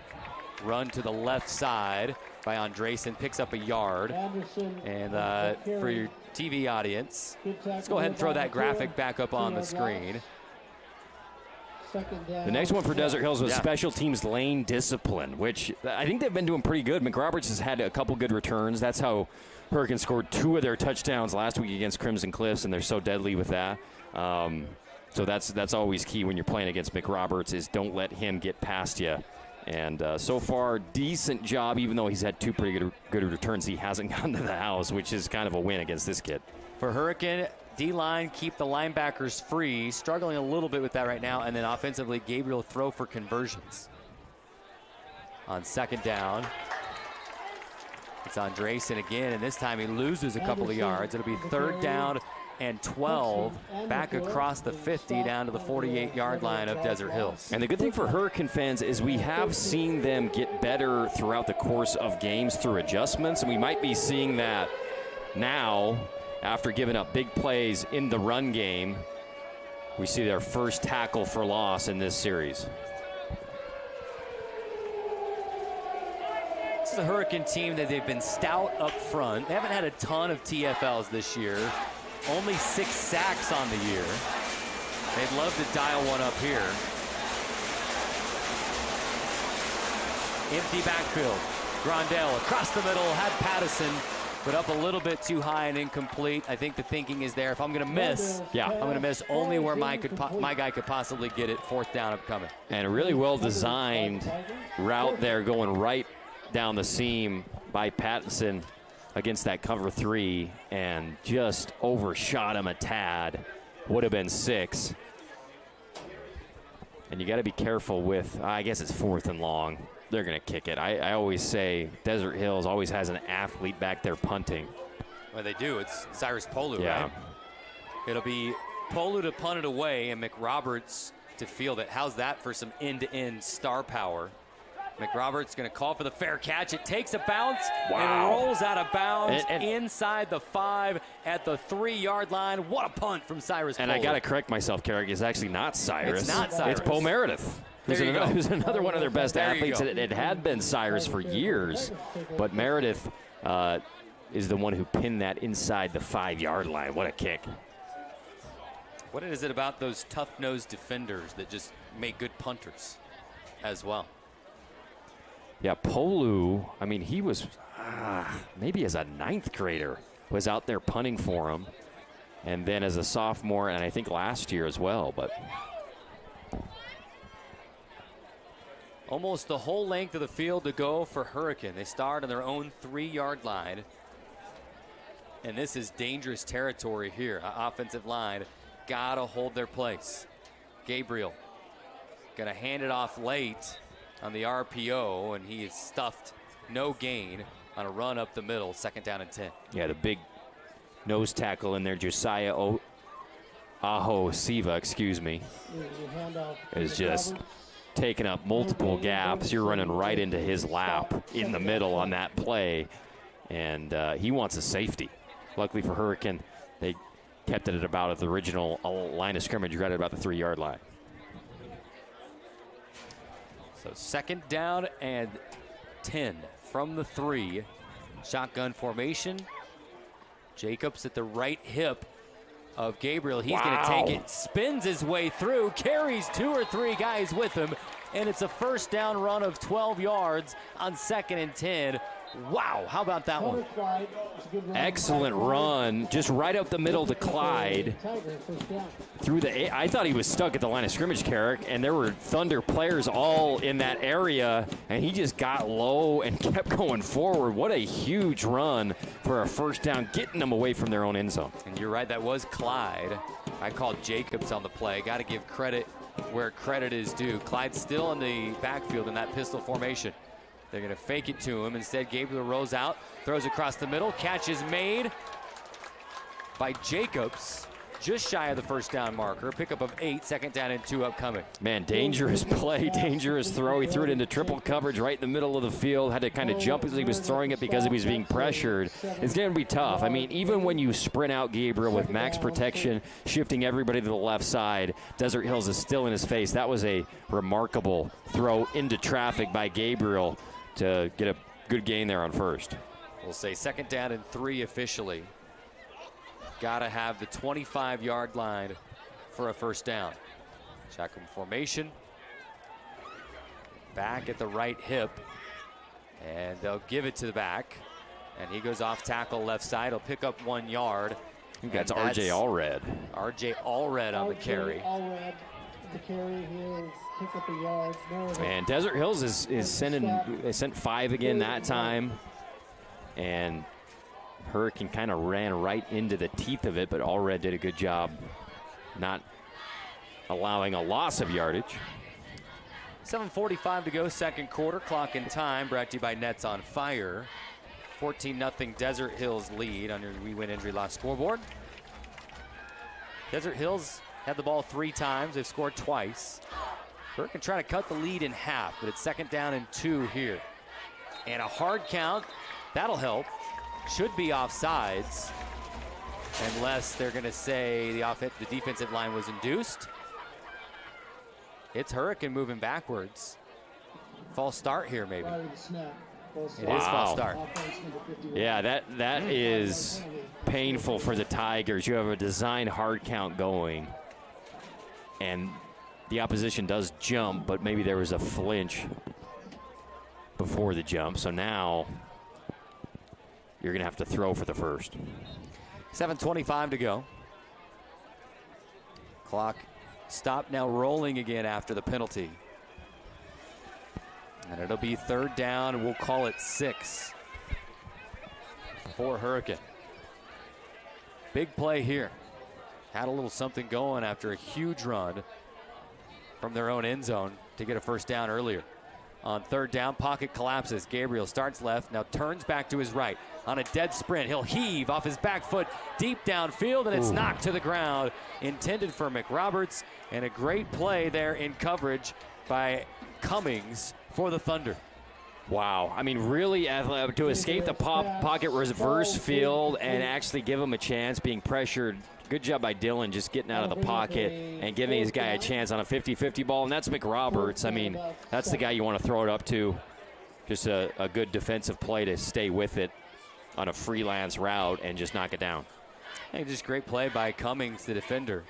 Run to the left side by Andresen, picks up a yard. And for your TV audience, let's go ahead and throw that graphic back up on the screen. The next one for Desert Hills was special teams lane discipline, which I think they've been doing pretty good. McRoberts has had a couple good returns. That's how Hurricanes scored 2 of their touchdowns last week against Crimson Cliffs, and they're so deadly with that. So that's always key when you're playing against McRoberts, is don't let him get past you. And so far, decent job, even though he's had 2 pretty good returns. He hasn't gotten to the house, which is kind of a win against this kid. For Hurricane, D-line keep the linebackers free, struggling a little bit with that right now, and then offensively, Gabriel throw for conversions. On second down, it's Andresen again, and this time he loses a couple of yards. It'll be 3rd down and 12, back across the 50 down to the 48-yard line of Desert Hills. And the good thing for Hurricane fans is we have seen them get better throughout the course of games through adjustments, and we might be seeing that now after giving up big plays in the run game. We see their first tackle for loss in this series. This is a Hurricane team that they've been stout up front. They haven't had a ton of TFLs this year. Only 6 sacks on the year. They'd love to dial one up here. Empty backfield. Grandel across the middle, had Pattison, but up a little bit too high and incomplete. I think the thinking is there. If I'm going to miss, I'm going to miss only where my guy could possibly get it. 4th down upcoming. And a really well-designed route there, going right down the seam by Pattison against that cover 3, and just overshot him a tad. Would have been 6. And you got to be careful with, I guess it's 4th and long. They're going to kick it. I always say Desert Hills always has an athlete back there punting. Well, they do. It's Cyrus Polu, yeah. Right? It'll be Polu to punt it away and McRoberts to field it. How's that for some end-to-end star power? McRoberts going to call for the fair catch. It takes a bounce and rolls out of bounds inside the 5 at the 3-yard line. What a punt from Cyrus And Polu. I got to correct myself, Carrick. It's actually not Cyrus. It's not Cyrus. It's Poe Meredith. Who's another one of their best athletes. It had been Cyrus for years, but Meredith is the one who pinned that inside the 5-yard line. What a kick. What is it about those tough-nosed defenders that just make good punters as well? Yeah, Polu, I mean, he was maybe as a 9th grader, was out there punting for him. And then as a sophomore, and I think last year as well, but almost the whole length of the field to go for Hurricane. They start on their own 3-yard line. And this is dangerous territory here. Offensive line gotta hold their place. Gabriel gonna hand it off late on the RPO, and he is stuffed, no gain on a run up the middle, 2nd down and 10. Yeah, the big nose tackle in there, Josiah Aho Siva, excuse me, is just taking up multiple gaps. You're running right into his lap in the middle on that play, and he wants a safety. Luckily for Hurricane, they kept it at about the original line of scrimmage, right at about the 3-yard line. So 2nd down and 10 from the 3. Shotgun formation. Jacobs at the right hip of Gabriel. He's going to take it, spins his way through, carries 2 or 3 guys with him, and it's a 1st down run of 12 yards on 2nd and 10. Wow, how about that one? Excellent run, just right up the middle to Clyde. I thought he was stuck at the line of scrimmage, Carrick, and there were Thunder players all in that area, and he just got low and kept going forward. What a huge run for a 1st down, getting them away from their own end zone. And you're right, that was Clyde. I called Jacobs on the play. Got to give credit where credit is due. Clyde's still in the backfield in that pistol formation. They're going to fake it to him. Instead, Gabriel rolls out, throws across the middle. Catch is made by Jacobs. just shy of the first down marker. Pickup of 8, second down and 2 upcoming. Man, dangerous play, dangerous throw. He threw it into triple coverage right in the middle of the field. Had to kind of jump as he was throwing it because he was being pressured. It's going to be tough. I mean, even when you sprint out Gabriel with max protection, shifting everybody to the left side, Desert Hills is still in his face. That was a remarkable throw into traffic by Gabriel to get a good gain there on first. We'll say second down and 3 officially. Got to have the 25-yard line for a first down. Shotgun formation. Back at the right hip. And they'll give it to the back. And he goes off tackle left side. He'll pick up 1 yard. I think that's R.J. Allred. R.J. Allred on the carry. Allred, the carry here, pick up a yard. And Desert Hills is sent 5 again that time. And Hurricane kind of ran right into the teeth of it, but Allred did a good job not allowing a loss of yardage. 7:45 to go, second quarter. Clock and time brought to you by Nets on Fire. 14-0 Desert Hills lead on your We Win Injury Loss scoreboard. Desert Hills had the ball 3 times. They've scored twice. Hurricane trying to cut the lead in half, but it's second down and 2 here. And a hard count. That'll help. Should be offsides, unless they're going to say the defensive line was induced. It's Hurricane moving backwards. False start here, maybe. It is false start. Yeah, that is painful for the Tigers. You have a design hard count going, and the opposition does jump, but maybe there was a flinch before the jump. So now you're going to have to throw for the first. 7:25 to go. Clock stopped, now rolling again after the penalty. And it'll be third down, and we'll call it 6 for Hurricane. Big play here. Had a little something going after a huge run from their own end zone to get a first down earlier. On third down, pocket collapses. Gabriel starts left, now turns back to his right. On a dead sprint, he'll heave off his back foot deep downfield, and it's knocked to the ground. Intended for McRoberts, and a great play there in coverage by Cummings for the Thunder. Wow, I mean, really athletic to escape the pocket reverse field and actually give him a chance being pressured. Good job by Dylan just getting out of the pocket and giving his guy a chance on a 50-50 ball, and that's McRoberts. I mean, that's the guy you want to throw it up to. Just a good defensive play to stay with it on a freelance route and just knock it down. Hey, just great play by Cummings, the defender.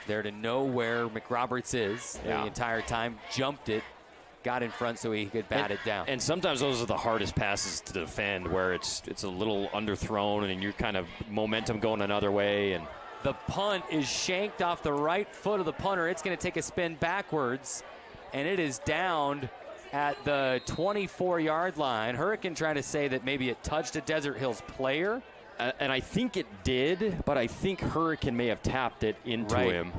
There to know where McRoberts is the entire time, jumped it, got in front so he could bat it down. And sometimes those are the hardest passes to defend, where it's a little underthrown and you're kind of momentum going another way. And the punt is shanked off the right foot of the punter. It's going to take a spin backwards, and it is downed at the 24-yard line. Hurricane trying to say that maybe it touched a Desert Hills player. And I think it did, but I think Hurricane may have tapped it into him.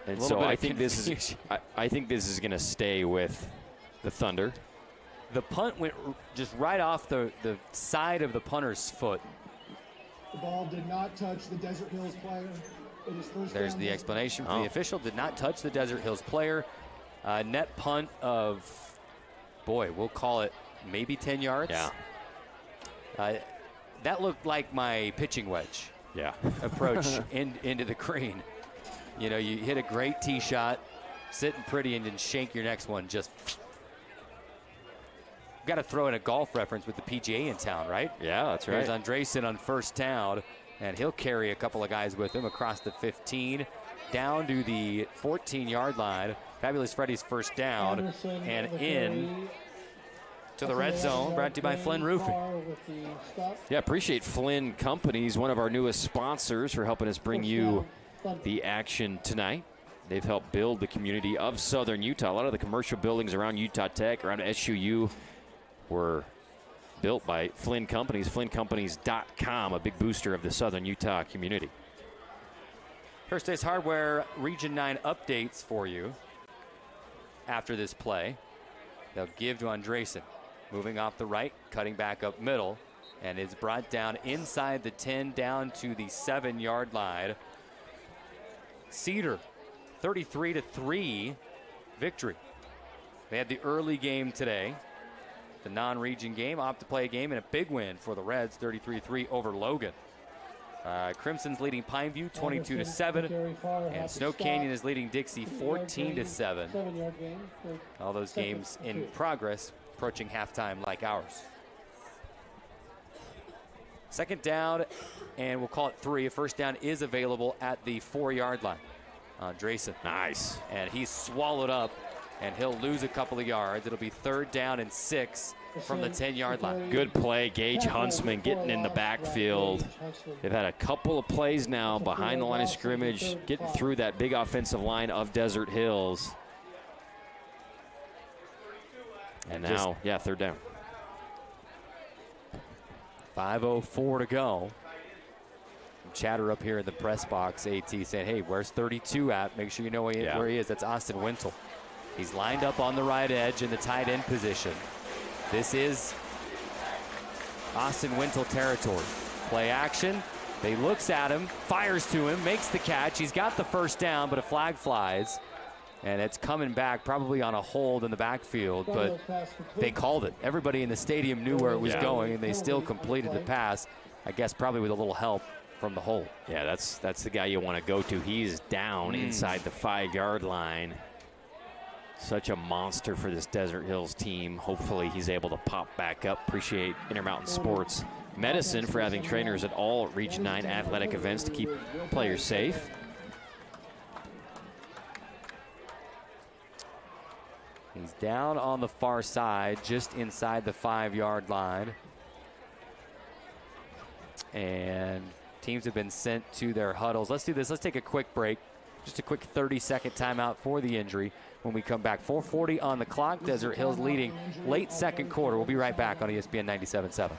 And so I think this is going to stay with the Thunder. The punt went just right off the side of the punter's foot. The ball did not touch the Desert Hills player. It is first There's down. the explanation from the official. Did not touch the Desert Hills player. Net punt of, we'll call it maybe 10 yards. Yeah. That looked like my pitching wedge. Yeah. Approach into the green. You know, you hit a great tee shot, sitting pretty, and then shank your next one. Just got to throw in a golf reference with the PGA in town, right? Yeah, that's right. Here's Andresen on first down, and he'll carry a couple of guys with him across the 15, down to the 14-yard line. Fabulous Freddy's first down, and in to the red zone, brought to you by Flynn Roofing. Yeah, appreciate Flynn Companies, one of our newest sponsors, for helping us bring you the action tonight. They've helped build the community of Southern Utah. A lot of the commercial buildings around Utah Tech, around SUU, were built by Flynn Companies. FlynnCompanies.com, a big booster of the Southern Utah community. First Days Hardware Region 9 updates for you after this play. They'll give to Andresen. Moving off the right, cutting back up middle. And it's brought down inside the 10, down to the 7-yard line. Cedar, 33-3 victory. They had the early game today, the non-region game, opt to play game, and a big win for the Reds, 33-3 over Logan. Crimson's leading Pineview 22-7, and Snow Canyon is leading Dixie 14-7. All those games in progress, approaching halftime like ours. Second down, and we'll call it 3. A first down is available at the 4-yard line. Drayson. Nice. And he's swallowed up, and he'll lose a couple of yards. It'll be 3rd down and 6 from the 10-yard line. Good play. Gage Huntsman getting in the backfield. They've had a couple of plays now behind the line of scrimmage, getting through that big offensive line of Desert Hills. And now, 3rd down. 5:04 to go. Chatter up here in the press box, AT saying, hey, where's 32 at? Make sure you know where he is. That's Austin Wintle. He's lined up on the right edge in the tight end position. This is Austin Wintle territory. Play action. They looks at him, fires to him, makes the catch. He's got the first down, but a flag flies. And it's coming back probably on a hold in the backfield, but they called it. Everybody in the stadium knew where it was going, and they still completed the pass, I guess probably with a little help from the hold. Yeah, that's the guy you want to go to. He's down inside the 5-yard line. Such a monster for this Desert Hills team. Hopefully he's able to pop back up. Appreciate Intermountain Sports Medicine for having trainers at all Region 9 athletic events to keep players safe. He's down on the far side, just inside the 5-yard line. And teams have been sent to their huddles. Let's do this. Let's take a quick break. Just a quick 30-second timeout for the injury. When we come back, 4:40 on the clock. Desert Hills leading late second quarter. We'll be right back on ESPN 97.7.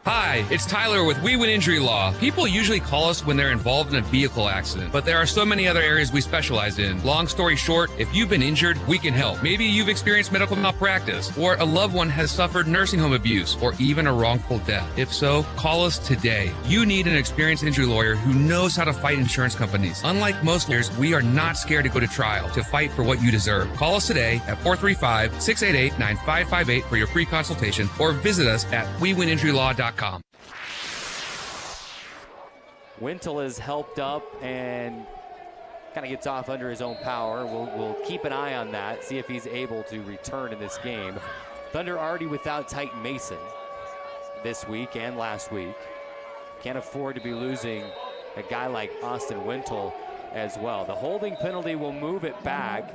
Hi, it's Tyler with We Win Injury Law. People usually call us when they're involved in a vehicle accident, but there are so many other areas we specialize in. Long story short, if you've been injured, we can help. Maybe you've experienced medical malpractice, or a loved one has suffered nursing home abuse, or even a wrongful death. If so, call us today. You need an experienced injury lawyer who knows how to fight insurance companies. Unlike most lawyers, we are not scared to go to trial to fight for what you deserve. Call us today at 435-688-9558 for your free consultation, or visit us at wewininjurylaw.com. Wintle is helped up and kind of gets off under his own power. We'll keep an eye on that, see if he's able to return in this game. Thunder already without Titan Mason this week and last week. Can't afford to be losing a guy like Austin Wintle as well. The holding penalty will move it back,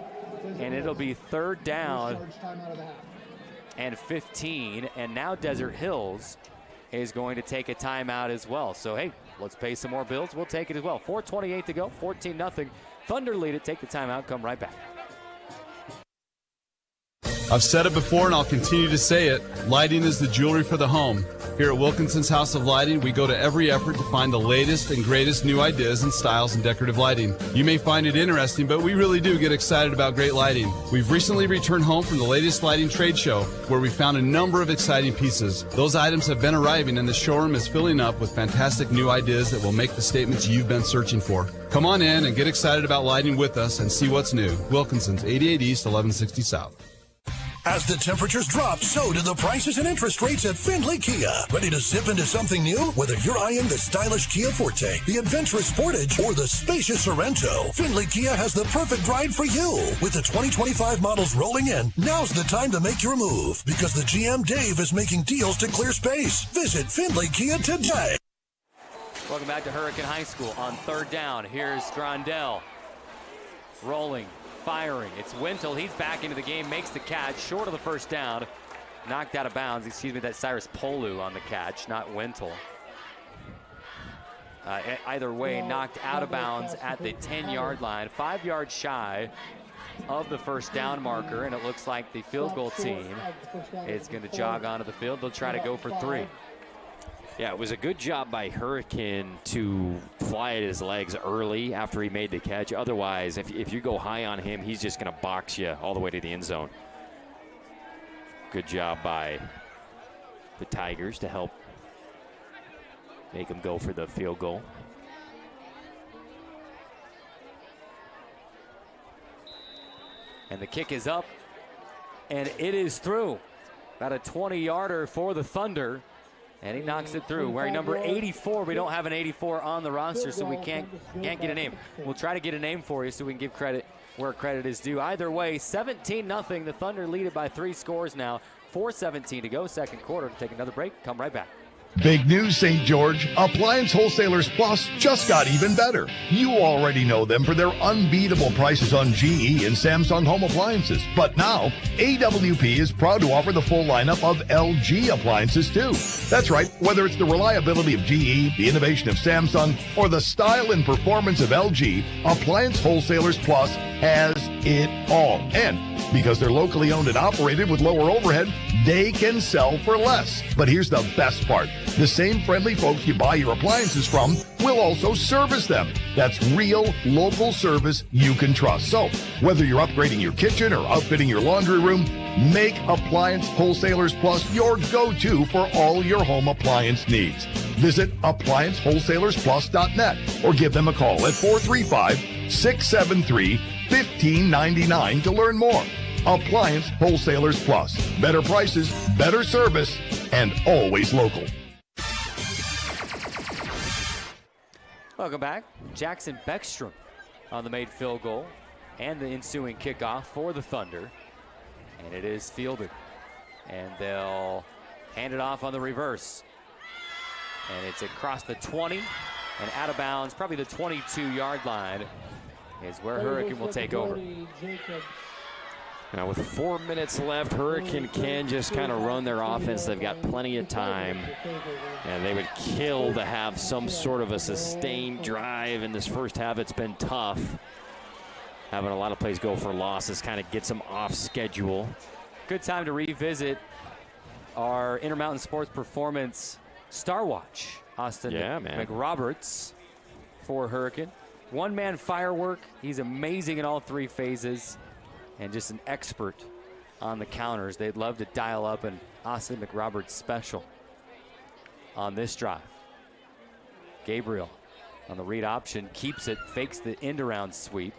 and it'll be 3rd down and 15. And now Desert Hills is going to take a timeout as well. So, hey, let's pay some more bills. We'll take it as well. 4:28 to go, 14-0. Thunder lead it. Take the timeout. Come right back. I've said it before and I'll continue to say it. Lighting is the jewelry for the home. Here at Wilkinson's House of Lighting, we go to every effort to find the latest and greatest new ideas and styles in decorative lighting. You may find it interesting, but we really do get excited about great lighting. We've recently returned home from the latest lighting trade show, where we found a number of exciting pieces. Those items have been arriving, and the showroom is filling up with fantastic new ideas that will make the statements you've been searching for. Come on in and get excited about lighting with us and see what's new. Wilkinson's, 88 East, 1160 South. As the temperatures drop, so do the prices and interest rates at Findlay Kia. Ready to zip into something new? Whether you're eyeing the stylish Kia Forte, the adventurous Sportage, or the spacious Sorento, Findlay Kia has the perfect ride for you. With the 2025 models rolling in, now's the time to make your move, because the GM Dave is making deals to clear space. Visit Findlay Kia today. Welcome back to Hurricane High School on 3rd down. Here's Grondell rolling. Firing. It's Wintle. He's back into the game, makes the catch, short of the first down. Knocked out of bounds. Excuse me, that's Cyrus Polu on the catch, not Wintle. Either way, knocked out of bounds at the 10-yard line, 5 yards shy of the first down marker, and it looks like the field goal team is going to jog onto the field. They'll try to go for 3. Yeah, it was a good job by Hurricane to fly at his legs early after he made the catch. Otherwise, if you go high on him, he's just going to box you all the way to the end zone. Good job by the Tigers to help make him go for the field goal. And the kick is up, and it is through. About a 20-yarder for the Thunder, and he knocks it through. Wearing number 84, we don't have an 84 on the roster, so we can't get a name. We'll try to get a name for you so we can give credit where credit is due. Either way, 17-0. The Thunder lead it by 3 scores now. 4:17 to go, second quarter. Take another break. Come right back. Big news, St. George. Appliance Wholesalers Plus just got even better. You already know them for their unbeatable prices on GE and Samsung home appliances. But now, AWP is proud to offer the full lineup of LG appliances, too. That's right. Whether it's the reliability of GE, the innovation of Samsung, or the style and performance of LG, Appliance Wholesalers Plus has it all. And because they're locally owned and operated with lower overhead, they can sell for less. But here's the best part. The same friendly folks you buy your appliances from will also service them. That's real local service you can trust. So whether you're upgrading your kitchen or outfitting your laundry room, make Appliance Wholesalers Plus your go-to for all your home appliance needs. Visit ApplianceWholesalersPlus.net or give them a call at 435-673-1599 to learn more. Appliance Wholesalers Plus. Better prices, better service, and always local. Welcome back. Jackson Beckstrom on the made field goal and the ensuing kickoff for the Thunder. And it is fielded. And they'll hand it off on the reverse. And it's across the 20 and out of bounds, probably the 22-yard line is where Hurricane will take over. Now with 4 minutes left, Hurricane can just kind of run their offense. They've got plenty of time, and they would kill to have some sort of a sustained drive in this first half. It's been tough. Having a lot of plays go for losses kind of gets them off schedule. Good time to revisit our Intermountain Sports Performance Star Watch. Austin McRoberts for Hurricane. One-man firework. He's amazing in all 3 phases. And just an expert on the counters. They'd love to dial up an Austin McRoberts special on this drive. Gabriel on the read option, keeps it, fakes the end-around sweep,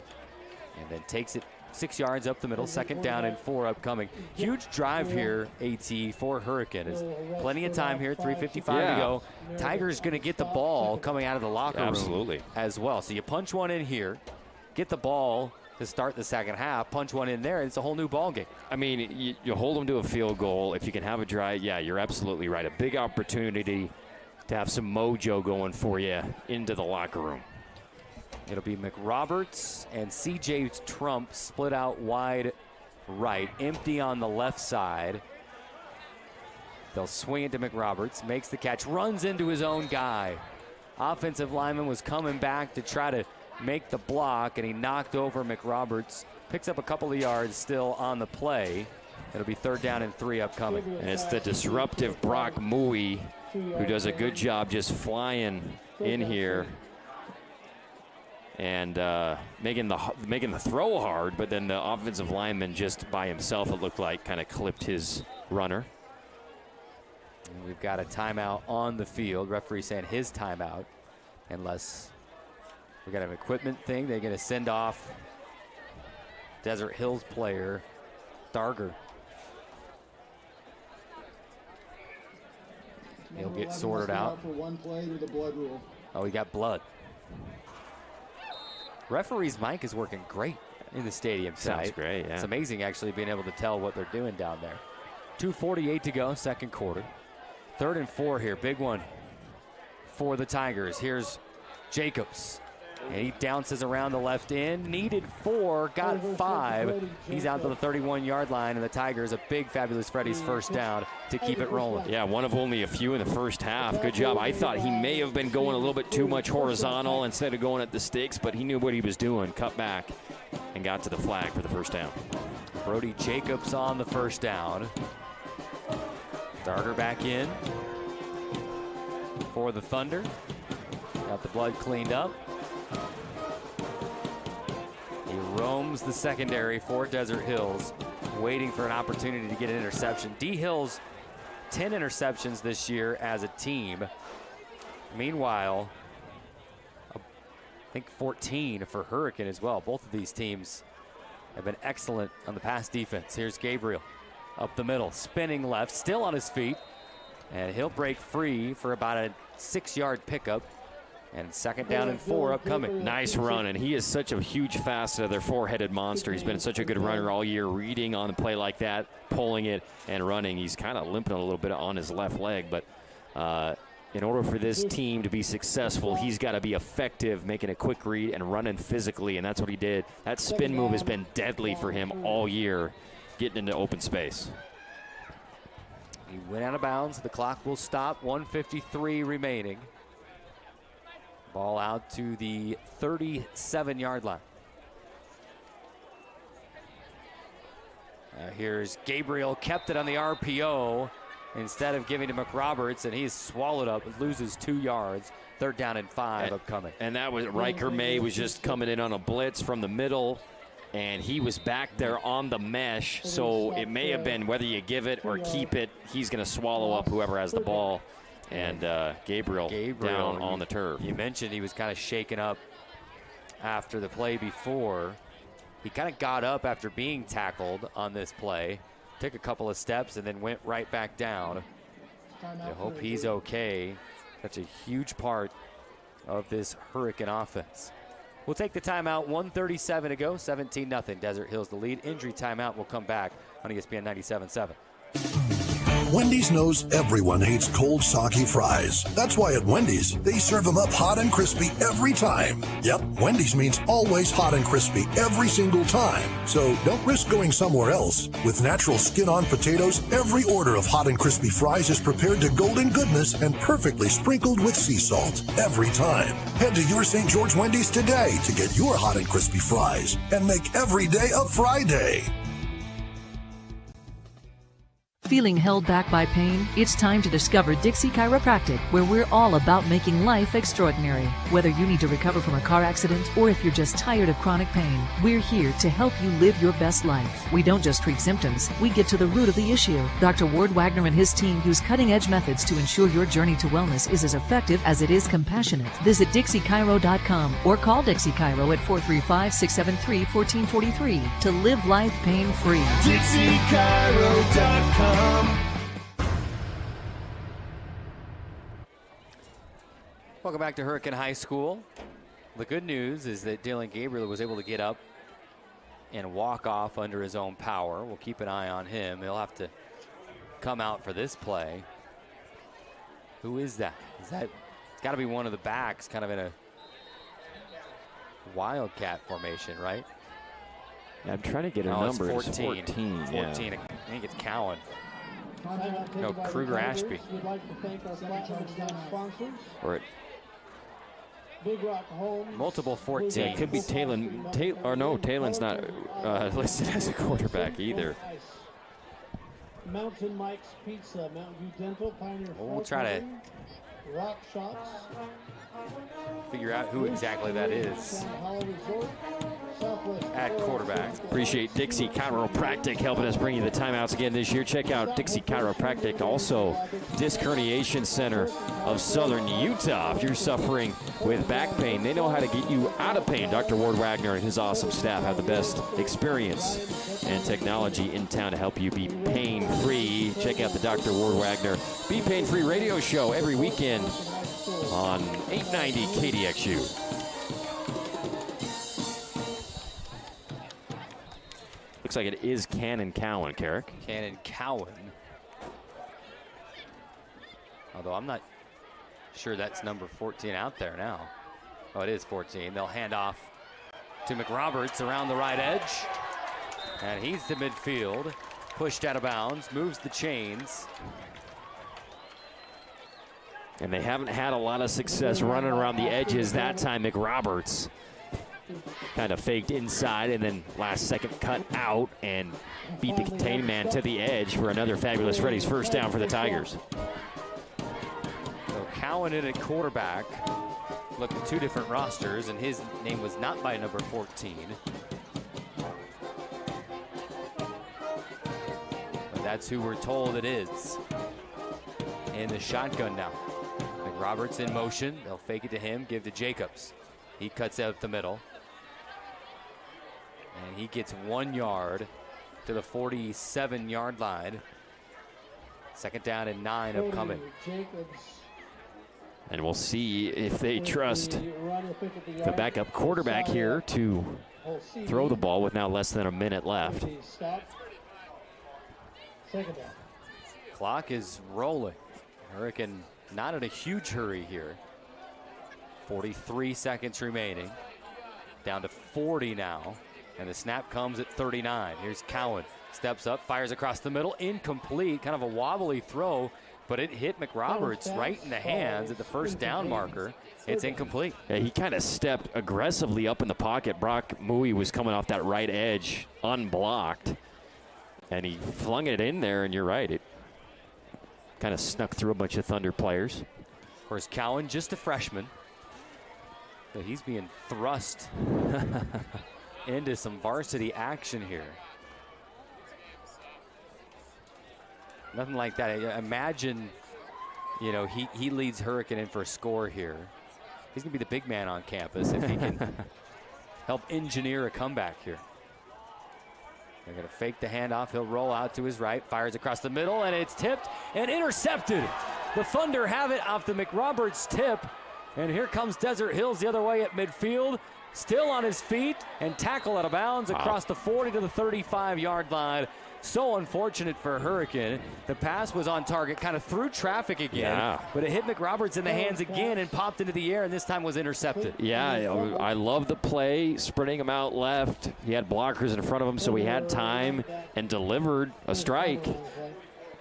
and then takes it 6 yards up the middle. Second down and 4 upcoming. Huge drive here, AT, for Hurricane. There's plenty of time here, 3:55 to go. Tiger's going to get the ball coming out of the locker room as well. So you punch one in here, get the ball to start the second half, punch one in there, and it's a whole new ball game. I mean, you hold them to a field goal. If you can have a drive, you're absolutely right. A big opportunity to have some mojo going for you into the locker room. It'll be McRoberts and C.J. Trump split out wide right, empty on the left side. They'll swing it to McRoberts, makes the catch, runs into his own guy. Offensive lineman was coming back to try to make the block, and he knocked over McRoberts. Picks up a couple of yards still on the play. It'll be 3rd down and 3 upcoming. And it's the disruptive Brock Mui who does a good job just flying in here and making the throw hard, but then the offensive lineman just by himself, it looked like, kind of clipped his runner. And we've got a timeout on the field. Referee saying his timeout, unless we got an equipment thing. They're going to send off Desert Hills player Darger. He'll get sorted out. For one play to the blood rule. Oh, he got blood. Referee's mic is working great in the stadium tonight. Sounds great, yeah. It's amazing actually being able to tell what they're doing down there. 2:48 to go, second quarter. 3rd and 4 here, big one for the Tigers. Here's Jacobs. And he bounces around the left end. Needed 4, got 5. He's out to the 31-yard line, and the Tigers, a big Fabulous Freddy's first down to keep it rolling. Yeah, one of only a few in the first half. Good job. I thought he may have been going a little bit too much horizontal instead of going at the sticks, but he knew what he was doing. Cut back and got to the flag for the first down. Brody Jacobs on the first down. Darter back in for the Thunder. Got the blood cleaned up. He roams the secondary for Desert Hills, waiting for an opportunity to get an interception. D Hills, 10 interceptions this year as a team. Meanwhile, I think 14 for Hurricane as well. Both of these teams have been excellent on the pass defense. Here's Gabriel up the middle, spinning left, still on his feet. And he'll break free for about a 6-yard pickup. And 2nd down and 4 upcoming. Nice run, and he is such a huge facet of their four-headed monster. He's been such a good runner all year, reading on a play like that, pulling it and running. He's kind of limping a little bit on his left leg, but in order for this team to be successful, he's got to be effective, making a quick read and running physically, and that's what he did. That spin move has been deadly for him all year, getting into open space. He went out of bounds. The clock will stop. 1:53 remaining. Ball out to the 37-yard line. Here's Gabriel, kept it on the RPO instead of giving to McRoberts, and he's swallowed up, loses 2 yards. 3rd down and 5 upcoming. And that was Riker May was just coming in on a blitz from the middle, and he was back there on the mesh, so it may have been whether you give it or keep it, he's going to swallow up whoever has the ball. And Gabriel down on the turf. You mentioned he was kind of shaken up after the play before. He kind of got up after being tackled on this play, took a couple of steps, and then went right back down. I hope he's okay. That's a huge part of this Hurricane offense. We'll take the timeout. 1:37 to go. 17-0. Desert Hills the lead. Injury timeout. Will come back on ESPN 97.7. Wendy's knows everyone hates cold, soggy fries. That's why at Wendy's, they serve them up hot and crispy every time. Yep, Wendy's means always hot and crispy every single time. So don't risk going somewhere else. With natural skin-on potatoes, every order of hot and crispy fries is prepared to golden goodness and perfectly sprinkled with sea salt every time. Head to your St. George Wendy's today to get your hot and crispy fries and make every day a fry day. Feeling held back by pain? It's time to discover Dixie Chiropractic, where we're all about making life extraordinary. Whether you need to recover from a car accident or if you're just tired of chronic pain, we're here to help you live your best life. We don't just treat symptoms, we get to the root of the issue. Dr. Ward Wagner and his team use cutting-edge methods to ensure your journey to wellness is as effective as it is compassionate. Visit DixieChiro.com or call Dixie Chiro at 435-673-1443 to live life pain-free. DixieChiro.com. Welcome back to Hurricane High School. The good news is that Dillon Gabriel was able to get up and walk off under his own power. We'll keep an eye on him. He'll have to come out for this play. Who is that? Is that? It's got to be one of the backs, kind of in a wildcat formation, right? Yeah, I'm trying to get a number. It's 14. 14. 14. I think it's Cowan. No, Kruger Ashby. We'd like to thank our sponsors. Or it, Big Rock Homes. multiple 14. yeah, it could be Talon. Or no, Talon's not listed as a quarterback either. Mountain Mike's Pizza, Mountain View Dental, Pioneer. We'll try to Rock Shops. Figure out who exactly that is at quarterback. Appreciate Dixie Chiropractic helping us bring you the timeouts again this year. Check out Dixie Chiropractic, also Disc Herniation Center of Southern Utah. If you're suffering with back pain, they know how to get you out of pain. Dr. Ward Wagner and his awesome staff have the best experience and technology in town to help you be pain-free. Check out the Dr. Ward Wagner Be Pain-Free radio show every weekend on 890 KDXU. Looks like it is Cannon Cowan, Carrick. Cannon Cowan. Although I'm not sure that's number 14 out there now. Oh, it is 14. They'll hand off to McRoberts around the right edge. And he's to midfield. Pushed out of bounds. Moves the chains. And they haven't had a lot of success running around the edges that time. McRoberts kind of faked inside and then last second cut out and beat the contained man to the edge for another fabulous Freddy's first down for the Tigers. So Cowan in at quarterback. Looked at two different rosters, and his name was not by number 14. But that's who we're told it is. In the shotgun now. McRoberts in motion. They'll fake it to him, give to Jacobs. He cuts out the middle. And he gets 1 yard to the 47-yard line. Second down and 9 upcoming. And we'll see if they trust the backup quarterback here to throw the ball with now less than a minute left. Clock is rolling. Hurricane not in a huge hurry here. 43 seconds remaining. Down to 40 now. And the snap comes at 39. Here's Cowan. Steps up, fires across the middle. Incomplete. Kind of a wobbly throw, but it hit McRoberts right in the hands at the first down marker. It's incomplete. Yeah, he kind of stepped aggressively up in the pocket. Brock Mui was coming off that right edge unblocked. And he flung it in there, and you're right. It kind of snuck through a bunch of Thunder players. Of course, Cowan, just a freshman. But he's being thrust into some varsity action here. Nothing like that. Imagine, he leads Hurricane in for a score here. He's going to be the big man on campus if he can help engineer a comeback here. They're going to fake the handoff. He'll roll out to his right, fires across the middle, and it's tipped and intercepted. The Thunder have it off the McRoberts tip. And here comes Desert Hills the other way at midfield. Still on his feet and tackle out of bounds across the 40 to the 35-yard line. So unfortunate for Hurricane. The pass was on target, kind of through traffic again, but it hit McRoberts in the hands again and popped into the air, and this time was intercepted. Yeah, I love the play, spreading him out left. He had blockers in front of him, so he had time and delivered a strike.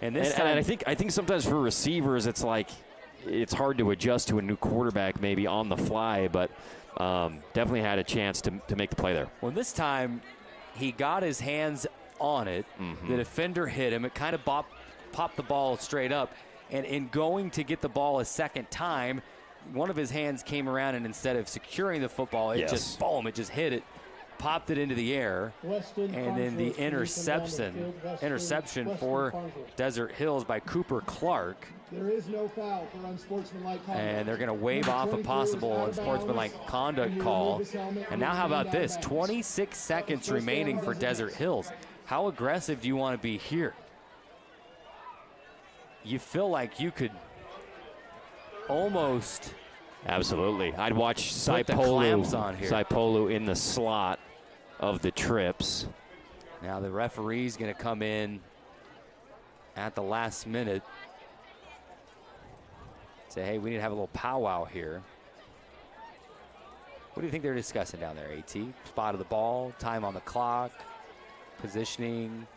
And this time, I think sometimes for receivers, it's like it's hard to adjust to a new quarterback maybe on the fly, but definitely had a chance to make the play there. Well, this time he got his hands on it. The defender hit him. It kind of popped the ball straight up. And in going to get the ball a second time, one of his hands came around, and instead of securing the football, it just hit it, popped it into the air. And then the interception for Desert Hills by Cooper Clark. There is no foul for unsportsmanlike conduct. And they're going to wave off a possible unsportsmanlike conduct call. And now how about this? 26 seconds remaining for Desert Hills. How aggressive do you want to be here? You feel like you could almost... Absolutely. I'd watch Put the clamps on here. Saipolu in the slot of the trips. Now the referee's going to come in at the last minute. Say, hey, we need to have a little powwow here. What do you think they're discussing down there, AT? Spot of the ball, time on the clock, positioning.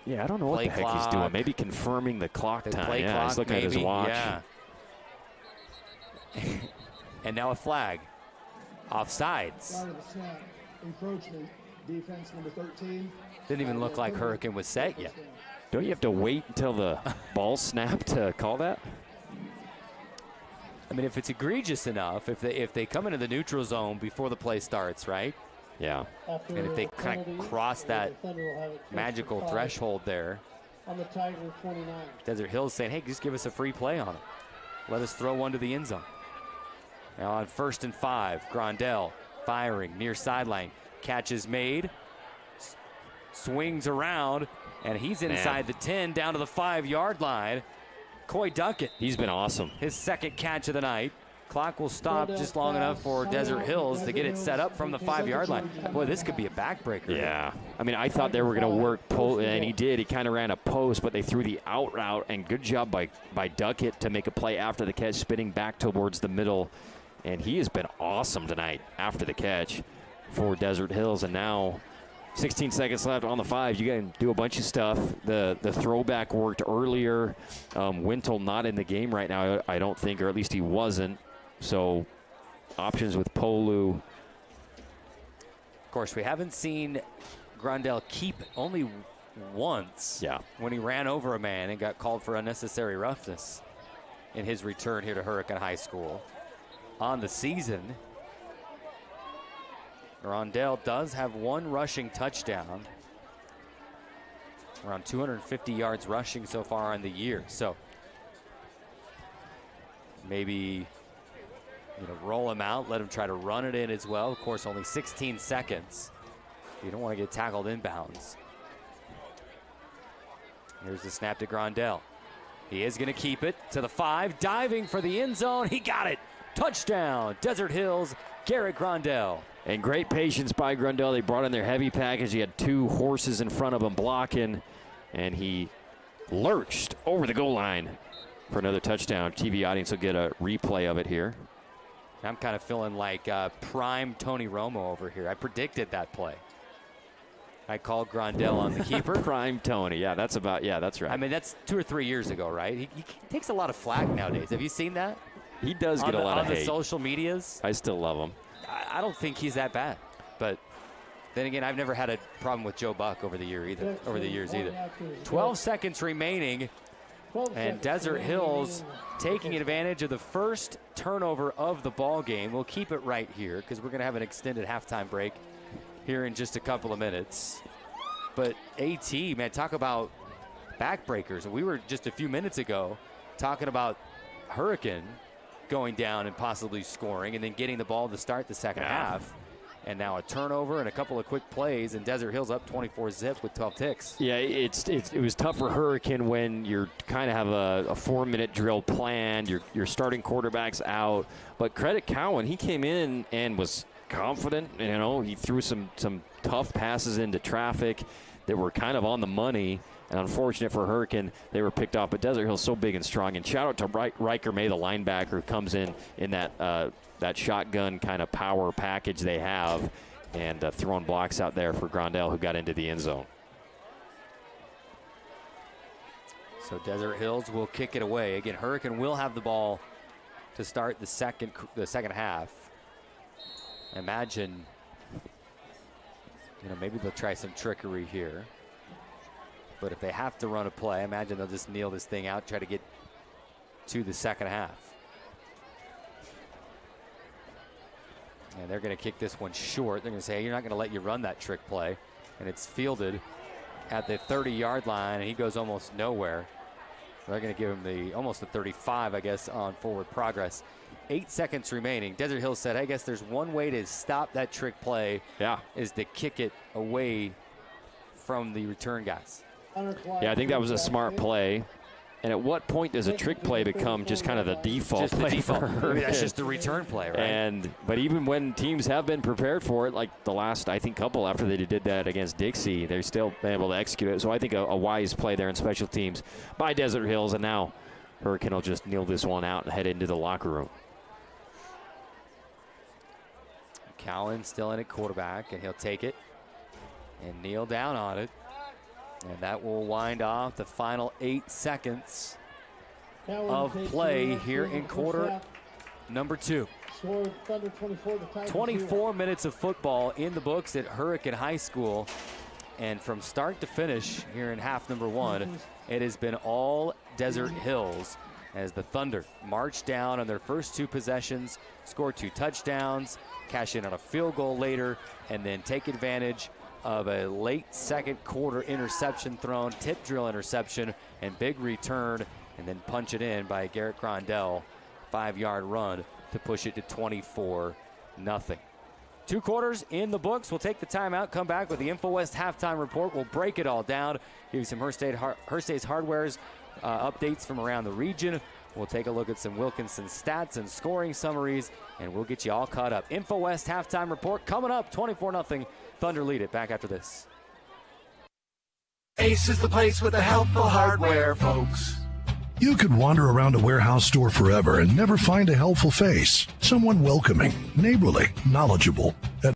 Yeah, I don't know what the heck he's doing. Maybe confirming the clock time. Yeah, he's looking at his watch. Yeah. And now a flag. Offsides. Encroachment, defense number 13. Didn't even look like Hurricane was set yet. Don't you have to wait until the ball snapped to call that? I mean, if it's egregious enough, if they come into the neutral zone before the play starts, right? Yeah. And if they kind of cross that magical threshold there, on the Tiger 29. Desert Hills saying, hey, just give us a free play on it. Let us throw one to the end zone. Now on 1st and 5, Grandel firing near sideline. Catch is made. Swings around, and he's inside the 10 down to the 5-yard line. Coy Duckett. He's been awesome. His second catch of the night. Clock will stop just long enough for Desert Hills to get it set up from the 5-yard line. Boy, this could be a backbreaker. Yeah. I mean, I thought they were going to work, and he did. He kind of ran a post, but they threw the out route, and good job by Duckett to make a play after the catch, spinning back towards the middle. And he has been awesome tonight after the catch for Desert Hills. And now 16 seconds left on the 5. You got to do a bunch of stuff. The throwback worked earlier. Wintle not in the game right now, I don't think, or at least he wasn't. So options with Polu. Of course, we haven't seen Grandel keep only once when he ran over a man and got called for unnecessary roughness in his return here to Hurricane High School. On the season, Grandel does have one rushing touchdown. Around 250 yards rushing so far on the year. So maybe roll him out, let him try to run it in as well. Of course, only 16 seconds. You don't want to get tackled inbounds. Here's the snap to Grandel. He is going to keep it to the 5, diving for the end zone. He got it. Touchdown, Desert Hills, Garrett Grandel. And great patience by Grandel. They brought in their heavy package. He had 2 horses in front of him blocking, and he lurched over the goal line for another touchdown. TV audience will get a replay of it here. I'm kind of feeling like prime Tony Romo over here. I predicted that play. I called Grandel on the keeper. Prime Tony. Yeah, that's right. I mean, that's 2 or 3 years ago, right? He takes a lot of flack nowadays. Have you seen that? He does get a lot of hate. On the social medias. I still love him. I don't think he's that bad. But then again, I've never had a problem with Joe Buck over the years either. 12 seconds remaining. And Desert Hills taking advantage of the first turnover of the ball game. We'll keep it right here because we're going to have an extended halftime break here in just a couple of minutes. But AT, man, talk about backbreakers. We were just a few minutes ago talking about Hurricane going down and possibly scoring and then getting the ball to start the second half. And now a turnover and a couple of quick plays, and Desert Hills up 24-zip with 12 ticks. Yeah, it was tough for Hurricane when you're kind of have a 4-minute drill planned. Your starting quarterback's out. But credit Cowan, he came in and was confident. He threw some tough passes into traffic that were kind of on the money. And unfortunate for Hurricane, they were picked off. But Desert Hill's so big and strong. And shout out to Riker May, the linebacker, who comes in that shotgun kind of power package they have, and throwing blocks out there for Grandel, who got into the end zone. So Desert Hills will kick it away. Again, Hurricane will have the ball to start the second half. Imagine, maybe they'll try some trickery here. But if they have to run a play, I imagine they'll just kneel this thing out, try to get to the second half. And they're going to kick this one short. They're going to say, hey, you're not going to let you run that trick play. And it's fielded at the 30-yard line, and he goes almost nowhere. They're going to give him almost the 35, I guess, on forward progress. 8 seconds remaining. Desert Hills said, I guess there's one way to stop that trick play. Yeah. Is to kick it away from the return guys. Yeah, I think that was a smart play. And at what point does a trick play become just kind of the default play? That's just the return play, right? But even when teams have been prepared for it, like the last, I think, couple after they did that against Dixie, they're still been able to execute it. So I think a wise play there in special teams by Desert Hills. And now Hurricane will just kneel this one out and head into the locker room. Cowan still in at quarterback, and he'll take it and kneel down on it. And that will wind off the final 8 seconds of play here in quarter number 2. 24 minutes of football in the books at Hurricane High School. And from start to finish here in half number 1, it has been all Desert Hills as the Thunder march down on their first 2 possessions, score 2 touchdowns, cash in on a field goal later, and then take advantage of a late second quarter interception thrown, tip drill interception, and big return, and then punch it in by Garrett Grandel. 5-yard run to push it to 24-0. 2 quarters in the books. We'll take the timeout, come back with the InfoWest halftime report. We'll break it all down, give you some Herstays Hardware's updates from around the region. We'll take a look at some Wilkinson stats and scoring summaries, and we'll get you all caught up. InfoWest halftime report coming up, 24-0. Thunder lead it. Back after this. Ace is the place with the helpful hardware, folks. You could wander around a warehouse store forever and never find a helpful face. Someone welcoming, neighborly, knowledgeable. At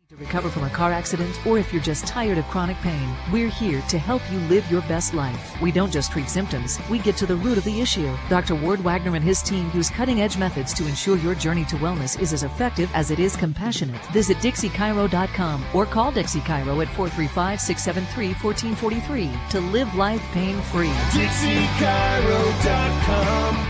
To recover from a car accident, or if you're just tired of chronic pain, we're here to help you live your best life. We don't just treat symptoms, we get to the root of the issue. Dr. Ward Wagner and his team use cutting-edge methods to ensure your journey to wellness is as effective as it is compassionate. Visit DixieChiro.com or call Dixie Chiro at 435-673-1443 to live life pain-free. DixieChiro.com.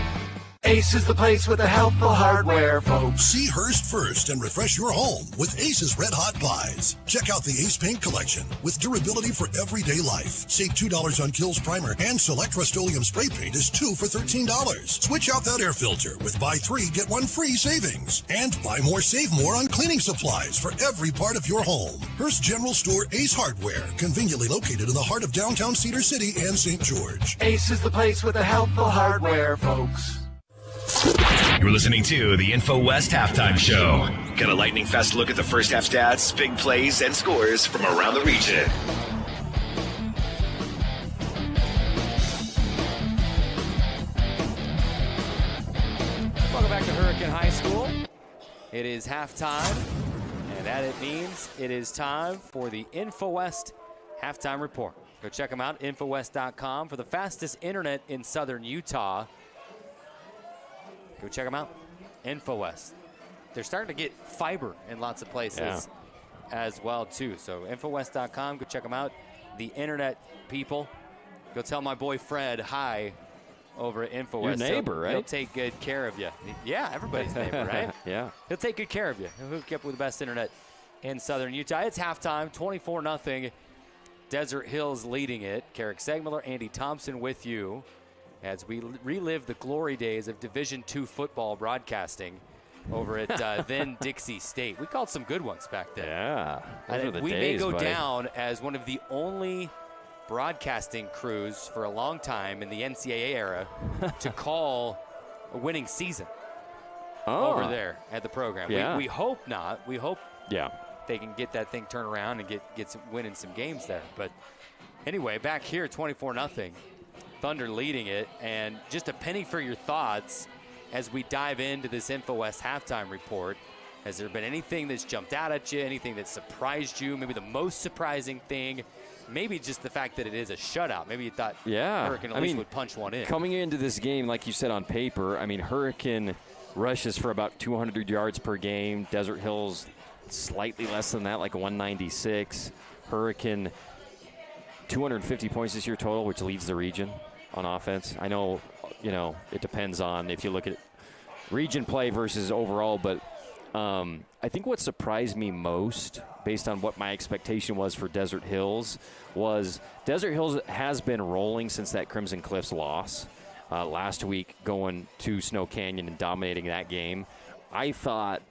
Ace is the place with the helpful hardware, folks. See Hearst first and refresh your home with Ace's Red Hot Buys. Check out the Ace Paint Collection with durability for everyday life. Save $2 on Kills Primer and select Rust-Oleum Spray Paint is 2 for $13. Switch out that air filter with buy 3, get 1 free savings. And buy more, save more on cleaning supplies for every part of your home. Hearst General Store Ace Hardware, conveniently located in the heart of downtown Cedar City and St. George. Ace is the place with the helpful hardware, folks. You're listening to the InfoWest Halftime Show. Get a lightning fast look at the first half stats, big plays, and scores from around the region. Welcome back to Hurricane High School. It is halftime, and that it means it is time for the InfoWest Halftime Report. Go check them out, InfoWest.com, for the fastest internet in southern Utah. Go check them out, InfoWest. They're starting to get fiber in lots of places as well, too. So InfoWest.com, go check them out. The internet people, go tell my boy Fred hi over at InfoWest. Your neighbor, right? He'll take good care of you. Yeah, everybody's neighbor, right? Yeah. He'll take good care of you. He'll hook you up with the best internet in southern Utah. It's halftime, 24-0. Desert Hills leading it. Carrick Segmiller, Andy Thompson with you as we relive the glory days of Division II football broadcasting over at then Dixie State. We called some good ones back then. Yeah. We may go down as one of the only broadcasting crews for a long time in the NCAA era to call a winning season over there at the program. Yeah. We hope not. We hope they can get that thing turned around and get some winning some games there. But anyway, back here, 24-0. Thunder leading it, and just a penny for your thoughts as we dive into this InfoWest halftime report. Has there been anything that's jumped out at you, anything that surprised you, maybe the most surprising thing, maybe just the fact that it is a shutout? Maybe you thought Hurricane at least would punch one in. Coming into this game, like you said on paper, I mean, Hurricane rushes for about 200 yards per game. Desert Hills slightly less than that, like 196. Hurricane 250 points this year total, which leads the region on offense. I know, it depends on if you look at region play versus overall, but I think what surprised me most, based on what my expectation was for Desert Hills, was Desert Hills has been rolling since that Crimson Cliffs loss last week, going to Snow Canyon and dominating that game. I thought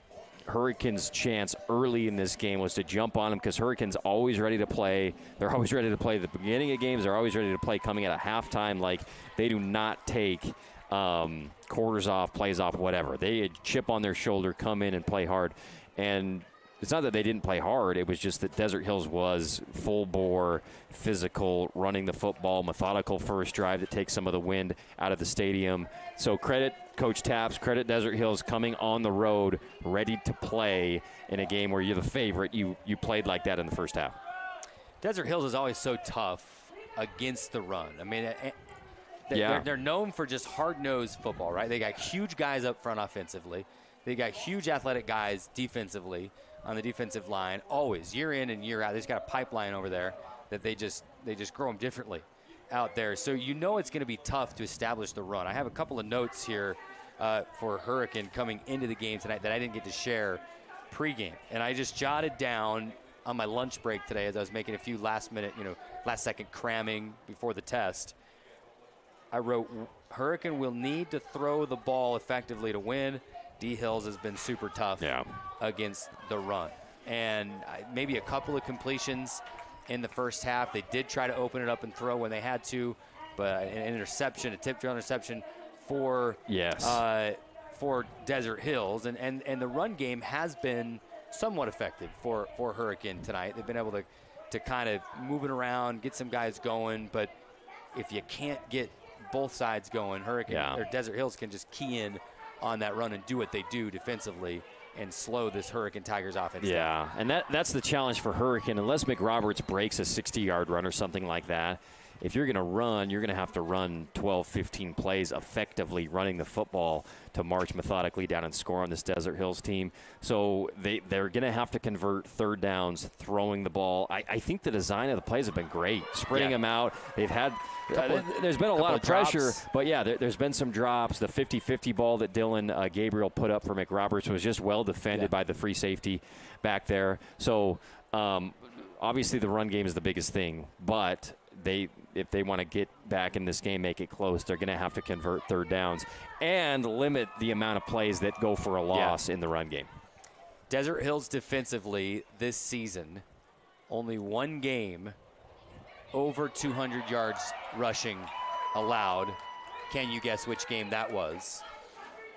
Hurricanes' chance early in this game was to jump on them because Hurricanes always ready to play. They're always ready to play at the beginning of games. They're always ready to play coming at a halftime. Like, they do not take quarters off, plays off, whatever. They chip on their shoulder, come in and play hard. And it's not that they didn't play hard. It was just that Desert Hills was full bore, physical, running the football, methodical first drive that takes some of the wind out of the stadium. So credit Coach Taps, credit Desert Hills coming on the road, ready to play in a game where you're the favorite. You played like that in the first half. Desert Hills is always so tough against the run. I mean, they're known for just hard-nosed football, right? They got huge guys up front offensively. They got huge athletic guys defensively on the defensive line, always, year in and year out. They just got a pipeline over there that they just grow them differently out there. So it's going to be tough to establish the run. I have a couple of notes here for Hurricane coming into the game tonight that I didn't get to share pregame. And I just jotted down on my lunch break today as I was making a few last-second cramming before the test. I wrote, Hurricane will need to throw the ball effectively to win. D. Hills has been super tough against the run. And maybe a couple of completions in the first half. They did try to open it up and throw when they had to, but an interception, a tip drill interception for Desert Hills. And the run game has been somewhat effective for Hurricane tonight. They've been able to kind of move it around, get some guys going, but if you can't get both sides going, Hurricane or Desert Hills can just key in on that run and do what they do defensively and slow this Hurricane Tigers offense down. Yeah, and that's the challenge for Hurricane. Unless McRoberts breaks a 60-yard run or something like that, if you're going to run, you're going to have to run 12, 15 plays effectively running the football to march methodically down and score on this Desert Hills team. So they're going to have to convert third downs throwing the ball. I think the design of the plays have been great. Spreading them out. They've had there's been a lot of pressure, drops. but yeah, there's been some drops. The 50-50 ball that Dylan Gabriel put up for McRoberts was just well defended by the free safety back there. So obviously the run game is the biggest thing, but if they want to get back in this game, make it close, they're going to have to convert third downs and limit the amount of plays that go for a loss in the run game. Desert Hills defensively this season, only one game over 200 yards rushing allowed. Can you guess which game that was?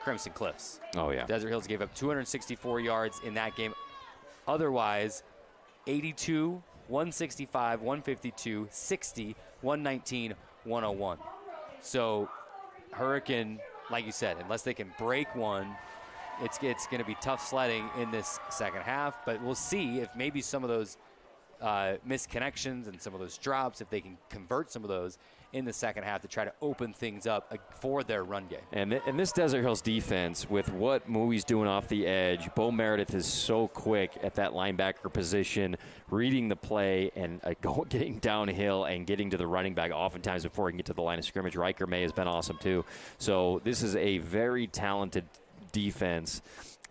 Crimson Cliffs. Oh, yeah. Desert Hills gave up 264 yards in that game. Otherwise, 82, 165, 152, 60, 119, 101. So Hurricane, like you said, unless they can break one, it's going to be tough sledding in this second half. But we'll see if maybe some of those misconnections and some of those drops, if they can convert some of those in the second half to try to open things up for their run game. And this Desert Hills defense, with what Mowie's doing off the edge, Bo Meredith is so quick at that linebacker position, reading the play and getting downhill and getting to the running back oftentimes before he can get to the line of scrimmage. Riker May has been awesome too. So this is a very talented defense.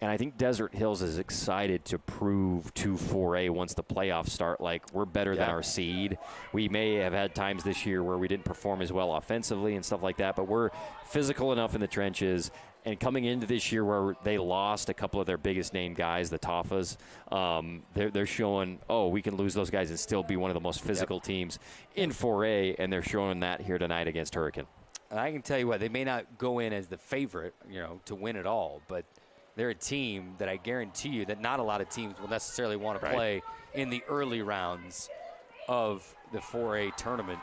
And I think Desert Hills is excited to prove to 4A once the playoffs start, like, we're better than our seed. We may have had times this year where we didn't perform as well offensively and stuff like that, but we're physical enough in the trenches. And coming into this year where they lost a couple of their biggest name guys, the Toffas, they're showing, we can lose those guys and still be one of the most physical teams in 4A, and they're showing that here tonight against Hurricane. And I can tell you what, they may not go in as the favorite, to win it all, but they're a team that I guarantee you that not a lot of teams will necessarily want to play in the early rounds of the 4A tournament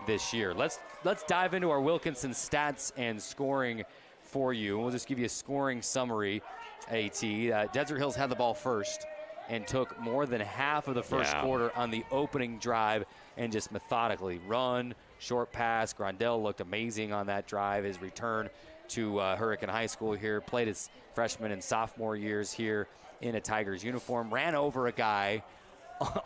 this year. Let's dive into our Wilkinson stats and scoring for you. We'll just give you a scoring summary, AT. Desert Hills had the ball first and took more than half of the first quarter on the opening drive and just methodically run, short pass. Grondell looked amazing on that drive. His return to Hurricane High School here, played his freshman and sophomore years here in a Tigers uniform, ran over a guy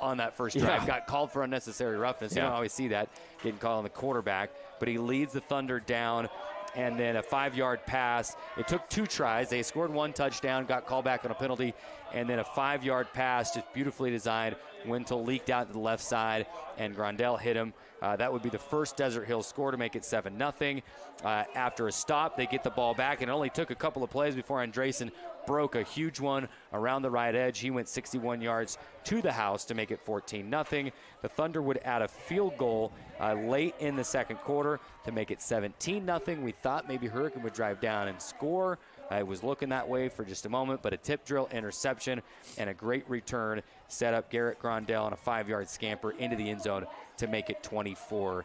on that first drive, got called for unnecessary roughness. You don't always see that, getting called on the quarterback, but he leads the Thunder down, and then a 5-yard pass. It took 2 tries. They scored 1 touchdown, got called back on a penalty, and then a 5-yard pass, just beautifully designed. Wintle leaked out to the left side, and Grondell hit him. That would be the first Desert Hills score to make it 7-0. After a stop, they get the ball back, and it only took a couple of plays before Andresen broke a huge one around the right edge. He went 61 yards to the house to make it 14-0. The Thunder would add a field goal late in the second quarter to make it 17-0. We thought maybe Hurricane would drive down and score. It was looking that way for just a moment, but a tip drill interception and a great return set up Garrett Grondell on a 5-yard scamper into the end zone to make it 24-0.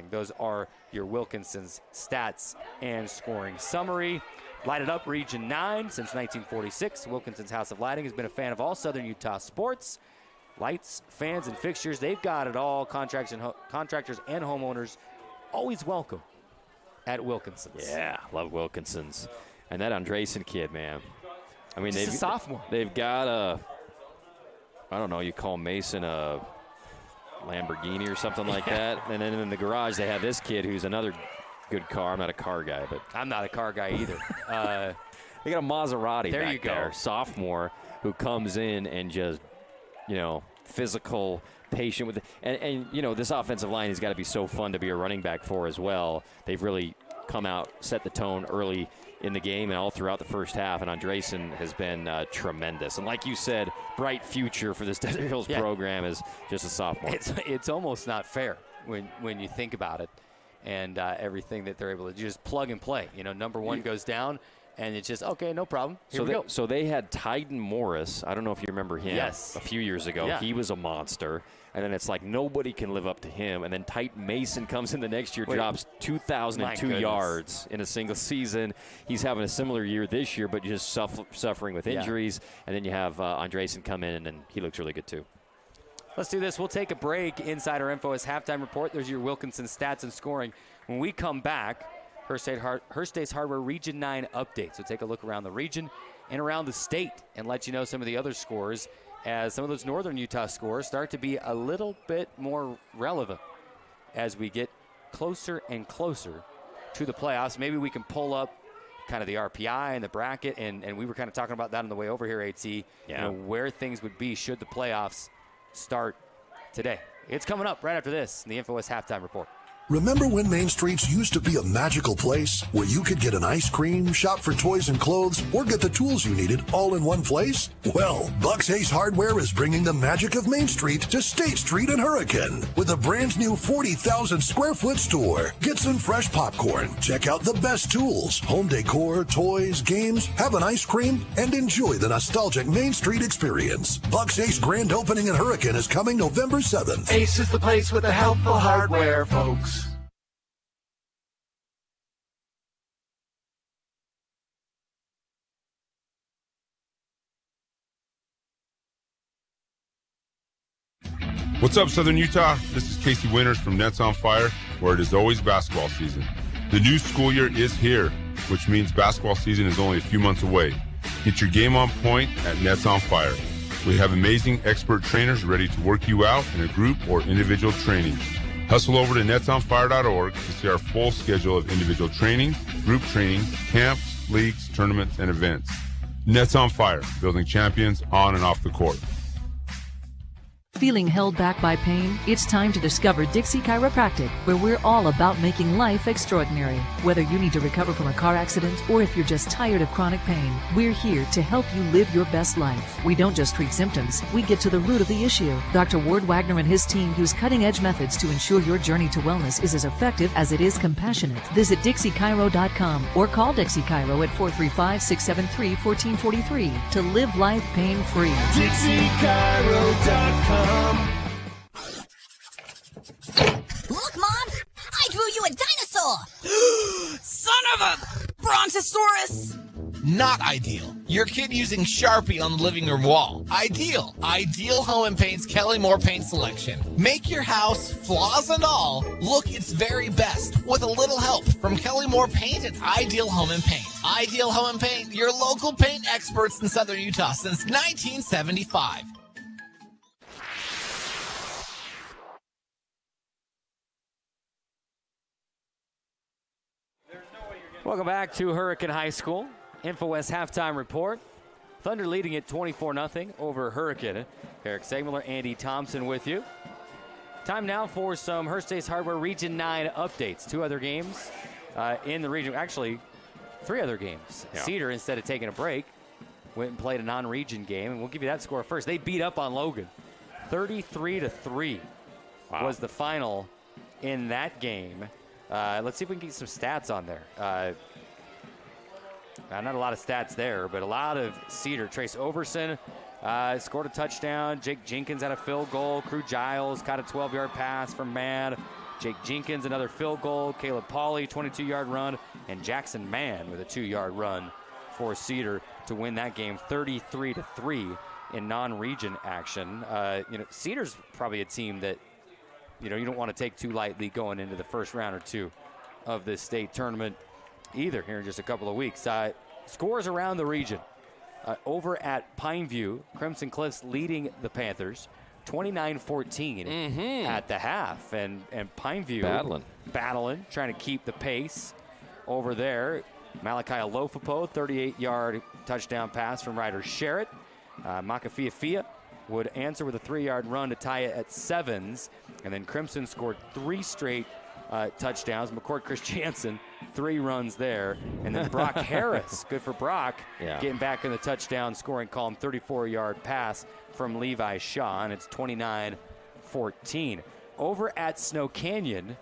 Those are your Wilkinson's stats and scoring summary. Lighted up Region 9 since 1946. Wilkinson's House of Lighting has been a fan of all Southern Utah sports. Lights, fans, and fixtures, they've got it all. Contractors and homeowners always welcome at Wilkinson's. Yeah, love Wilkinson's. And that Andresen kid, man. I mean, He's a sophomore. They've got I don't know, you call Mason a Lamborghini or something like that. And then in the garage, they have this kid who's another good car. I'm not a car guy, but I'm not a car guy either. They got a Maserati there back you go. there, sophomore, who comes in and just, physical, patient with it. And this offensive line has got to be so fun to be a running back for as well. They've really come out, set the tone early in the game and all throughout the first half, and Andresen has been tremendous. And like you said, bright future for this Desert Hills program as just a sophomore. It's almost not fair when you think about it, and everything that they're able to just plug and play. Number one goes down, and it's just, okay, no problem. Here we go. So they had Tyden Morris. I don't know if you remember him. Yes. A few years ago. Yeah. He was a monster. And then it's like nobody can live up to him. And then Titan Mason comes in the next year, drops 2,002 yards in a single season. He's having a similar year this year, but just suffering with injuries. And then you have Andresen come in, and he looks really good too. Let's do this. We'll take a break. Insider Info is halftime report. There's your Wilkinson stats and scoring. When we come back, Hearst-Dace Hardware Region 9 update. So take a look around the region and around the state and let you know some of the other scores, as some of those northern Utah scores start to be a little bit more relevant as we get closer and closer to the playoffs. Maybe we can pull up kind of the RPI and the bracket, and we were kind of talking about that on the way over here, AT, you know, where things would be should the playoffs start today. It's coming up right after this in the InfoWest Halftime Report. Remember when Main Streets used to be a magical place where you could get an ice cream, shop for toys and clothes, or get the tools you needed all in one place? Well, Buck's Ace Hardware is bringing the magic of Main Street to State Street and Hurricane with a brand new 40,000 square foot store. Get some fresh popcorn, check out the best tools, home decor, toys, games, have an ice cream, and enjoy the nostalgic Main Street experience. Buck's Ace grand opening in Hurricane is coming November 7th. Ace is the place with the helpful hardware, folks. What's up, Southern Utah? This is Casey Winters from Nets on Fire, where it is always basketball season. The new school year is here, which means basketball season is only a few months away. Get your game on point at Nets on Fire. We have amazing expert trainers ready to work you out in a group or individual training. Hustle over to netsonfire.org to see our full schedule of individual training, group training, camps, leagues, tournaments, and events. Nets on Fire, building champions on and off the court. Feeling held back by pain? It's time to discover Dixie Chiropractic, where we're all about making life extraordinary. Whether you need to recover from a car accident or if you're just tired of chronic pain, we're here to help you live your best life. We don't just treat symptoms, we get to the root of the issue. Dr. Ward Wagner and his team use cutting-edge methods to ensure your journey to wellness is as effective as it is compassionate. Visit DixieChiro.com or call Dixie Chiro at 435-673-1443 to live life pain-free. DixieChiro.com. Look, Mom! I drew you a dinosaur! Son of a Brontosaurus! Not ideal. Your kid using Sharpie on the living room wall. Ideal. Ideal Home and Paint's Kelly Moore paint selection. Make your house, flaws and all, look its very best with a little help from Kelly Moore Paint and Ideal Home and Paint. Ideal Home and Paint, your local paint experts in Southern Utah since 1975. Welcome back to Hurricane High School. InfoWest Halftime Report. Thunder leading it 24-0 over Hurricane. Eric Segmuller, Andy Thompson with you. Time now for some Hearst-Dace Hardware Region 9 updates. 2 other games in the region. Actually, 3 other games. Yeah. Cedar, instead of taking a break, went and played a non-region game, and we'll give you that score first. They beat up on Logan. 33-3 was the final in that game. Let's see if we can get some stats on there. Not a lot of stats there, but a lot of Cedar. Trace Overson scored a touchdown. Jake Jenkins had a field goal. Crew Giles caught a 12-yard pass from Mann. Jake Jenkins, another field goal. Caleb Pauly, 22-yard run. And Jackson Mann with a 2-yard run for Cedar to win that game 33-3 in non-region action. Cedar's probably a team that you don't want to take too lightly going into the first round or 2 of this state tournament either here in just a couple of weeks. Scores around the region. Over at Pineview, Crimson Cliffs leading the Panthers 29-14 at the half. And Pineview battling, trying to keep the pace over there. Malachi Alofapo, 38-yard touchdown pass from Ryder Sherritt. Makafiafia would answer with a 3-yard run to tie it at 7s. And then Crimson scored 3 straight touchdowns. McCourt Christiansen, 3 runs there. And then Brock Harris, good for Brock, getting back in the touchdown scoring column, 34-yard pass from Levi Shaw, and it's 29-14. Over at Snow Canyon,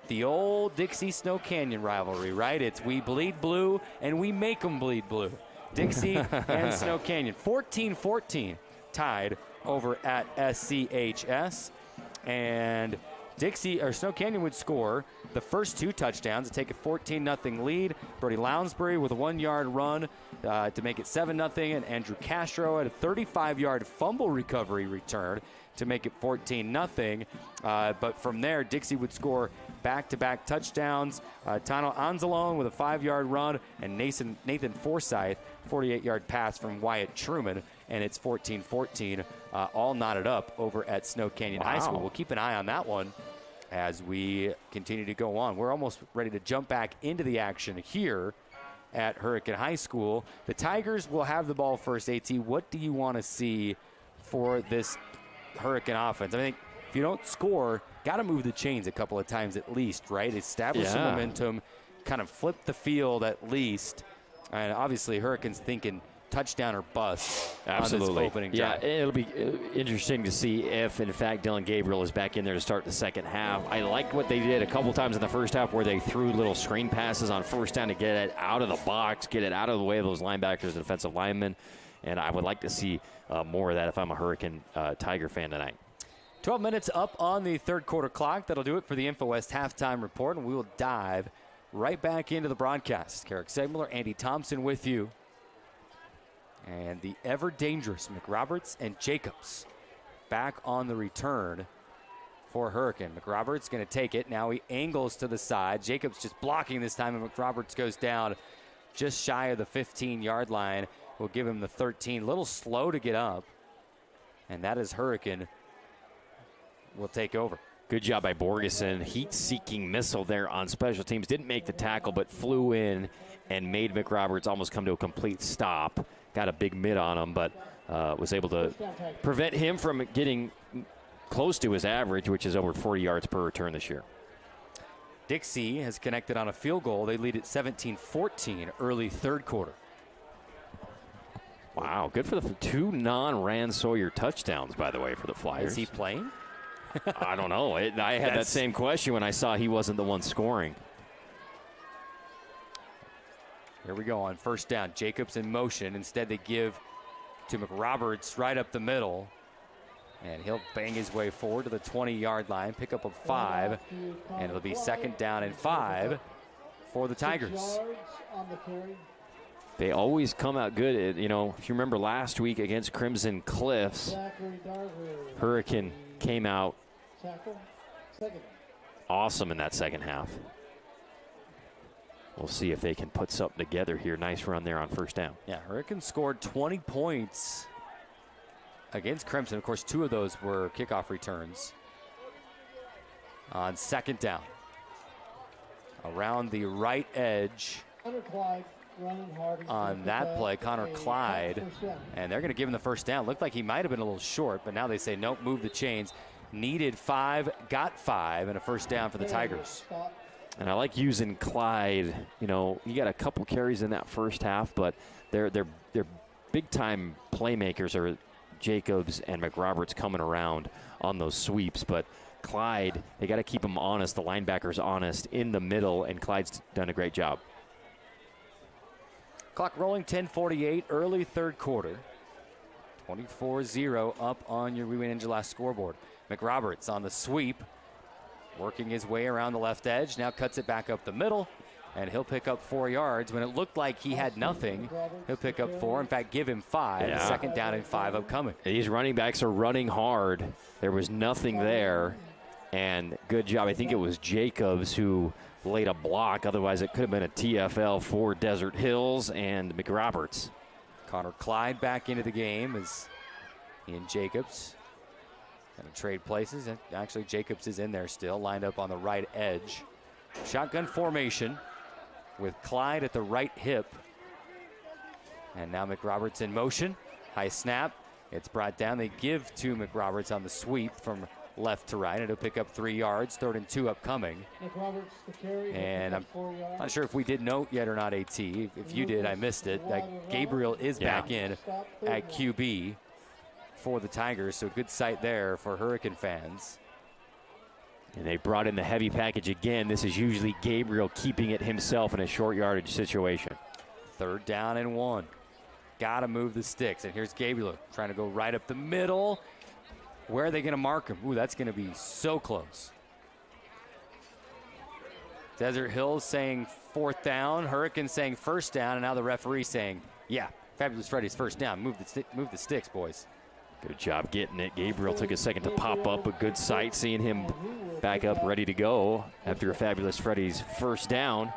the old Dixie Snow Canyon rivalry, right? It's we bleed blue and we make them bleed blue. Dixie and Snow Canyon, 14-14. Tied over at SCHS. And Snow Canyon would score the first 2 touchdowns to take a 14-0 lead. Brody Lounsbury with a 1-yard run to make it 7-0, and Andrew Castro had a 35-yard fumble recovery return to make it 14-0. But from there, Dixie would score back-to-back touchdowns. Tano Anzalone with a 5-yard run, and Nathan Forsyth, 48-yard pass from Wyatt Truman, and it's 14-14, all knotted up over at Snow Canyon High School. We'll keep an eye on that one as we continue to go on. We're almost ready to jump back into the action here at Hurricane High School. The Tigers will have the ball first. AT, what do you want to see for this Hurricane offense? I think if you don't score, got to move the chains a couple of times at least, right? Establish some momentum, kind of flip the field at least. And obviously, Hurricanes thinking touchdown or bust. Absolutely. On this opening drive. Yeah, it'll be interesting to see if, in fact, Dylan Gabriel is back in there to start the second half. I like what they did a couple times in the first half where they threw little screen passes on first down to get it out of the box, get it out of the way of those linebackers and defensive linemen. And I would like to see more of that if I'm a Hurricane Tiger fan tonight. 12 minutes up on the third quarter clock. That'll do it for the InfoWest halftime report, and we will dive right back into the broadcast. Carrick Segmuller, Andy Thompson with you. And the ever-dangerous McRoberts and Jacobs back on the return for Hurricane. McRoberts going to take it. Now he angles to the side. Jacobs just blocking this time, and McRoberts goes down just shy of the 15-yard line. We'll give him the 13. A little slow to get up. And that is Hurricane will take over. Good job by Borgeson. Heat-seeking missile there on special teams. Didn't make the tackle, but flew in and made McRoberts almost come to a complete stop. Got a big mid on him, but was able to prevent him from getting close to his average, which is over 40 yards per return this year. Dixie has connected on a field goal. They lead at 17-14 early third quarter. Wow, good for the 2 non-Rand Sawyer touchdowns, by the way, for the Flyers. Is he playing? I don't know. I had that same question when I saw he wasn't the one scoring. Here we go on first down. Jacobs in motion. Instead, they give to McRoberts right up the middle. And he'll bang his way forward to the 20-yard line, pick up a 5, and it'll be second down and 5 for the Tigers. They always come out good. If you remember last week against Crimson Cliffs, Hurricane came out awesome in that second half. We'll see if they can put something together here. Nice run there on first down. Yeah, Hurricane scored 20 points against Crimson. Of course, 2 of those were kickoff returns on second down. Around the right edge on that play, Connor Clyde. And they're going to give him the first down. Looked like he might have been a little short, but now they say, nope, move the chains. Needed 5, got 5, and a first down for the Tigers. And I like using Clyde. He got a couple carries in that first half, but they're big-time playmakers are Jacobs and McRoberts coming around on those sweeps. But Clyde, they got to keep him honest, the linebackers honest in the middle, and Clyde's done a great job. Clock rolling, 10:48, early third quarter. 24-0 up on your We Win Ninja scoreboard. McRoberts on the sweep, working his way around the left edge. Now cuts it back up the middle, and he'll pick up 4 yards. When it looked like he had nothing, he'll pick up 4. In fact, give him 5. Yeah. Second down and 5 upcoming. These running backs are running hard. There was nothing there, and good job. I think it was Jacobs who laid a block. Otherwise, it could have been a TFL for Desert Hills and McRoberts. Connor Clyde back into the game as he and Jacobs going to trade places. And actually, Jacobs is in there still, lined up on the right edge. Shotgun formation with Clyde at the right hip. And now McRoberts in motion. High snap. It's brought down. They give to McRoberts on the sweep from left to right. It'll pick up 3 yards. 3rd and 2 upcoming. And I'm not sure if we did note yet or not, AT. If you did, I missed it. Gabriel is back in at QB for the Tigers. So good sight there for Hurricane fans. And they brought in the heavy package again. This is usually Gabriel keeping it himself in a short yardage situation. 3rd down and 1. Got to move the sticks. And here's Gabriel trying to go right up the middle. Where are they going to mark him? Ooh, that's going to be so close. Desert Hills saying 4th down. Hurricanes saying 1st down. And now the referee saying, yeah, Fabulous Freddy's 1st down. Move the sticks, boys. Good job getting it. Gabriel took a second to pop up. A good sight seeing him back up ready to go after a Fabulous Freddy's 1st down.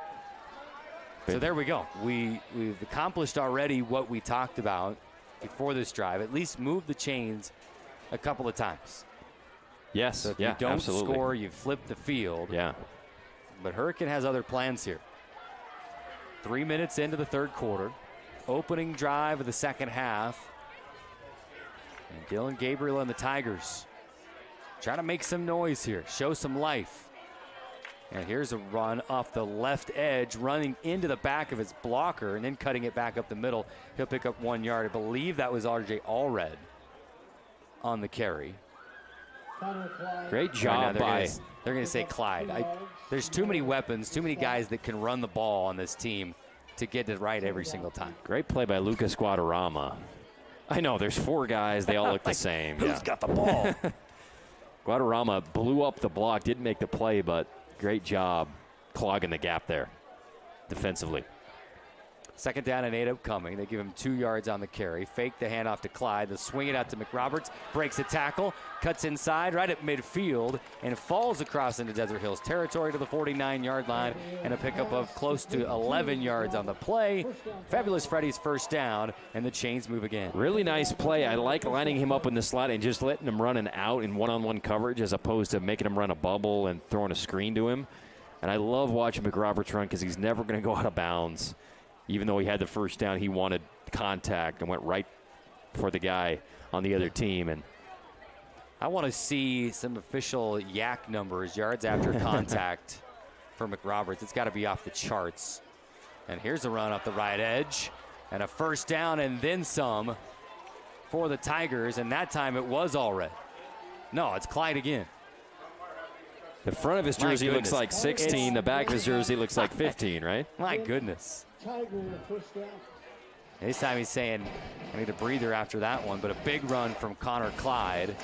So there we go. We've accomplished already what we talked about before this drive. At least move the chains a couple of times. Yes, so if yeah, you don't absolutely. score, you flip the field. Yeah. But Hurricane has other plans here. 3 minutes into the 3rd quarter. Opening drive of the 2nd half. And Dylan Gabriel and the Tigers trying to make some noise here, show some life. And here's a run off the left edge, running into the back of his blocker and then cutting it back up the middle. He'll pick up 1 yard. I believe that was RJ Allred on the carry. Great job by... They're going to say Clyde. There's too many weapons, too many guys that can run the ball on this team to get it right every single time. Great play by Lucas Guadarrama. I know, there's 4 guys. They all look the same. Who's got the ball? Guadarrama blew up the block, didn't make the play, but great job clogging the gap there defensively. 2nd down and 8 upcoming. They give him 2 yards on the carry. Fake the handoff to Clyde. They'll swing it out to McRoberts. Breaks a tackle. Cuts inside right at midfield and falls across into Desert Hills territory to the 49-yard line. And a pickup of close to 11 yards on the play. Fabulous Freddy's 1st down, and the chains move again. Really nice play. I like lining him up in the slot and just letting him run an out in one-on-one coverage as opposed to making him run a bubble and throwing a screen to him. And I love watching McRoberts run because he's never going to go out of bounds. Even though he had the 1st down, he wanted contact and went right for the guy on the other team. And I want to see some official yak numbers, yards after contact for McRoberts. It's got to be off the charts. And here's a run up the right edge. And a 1st down and then some for the Tigers. And that time it was Allred. No, it's Clyde again. The front of his jersey looks like 16. The back of his jersey looks like 15, right? My goodness. This time he's saying, I need a breather after that one, but a big run from Connor Clyde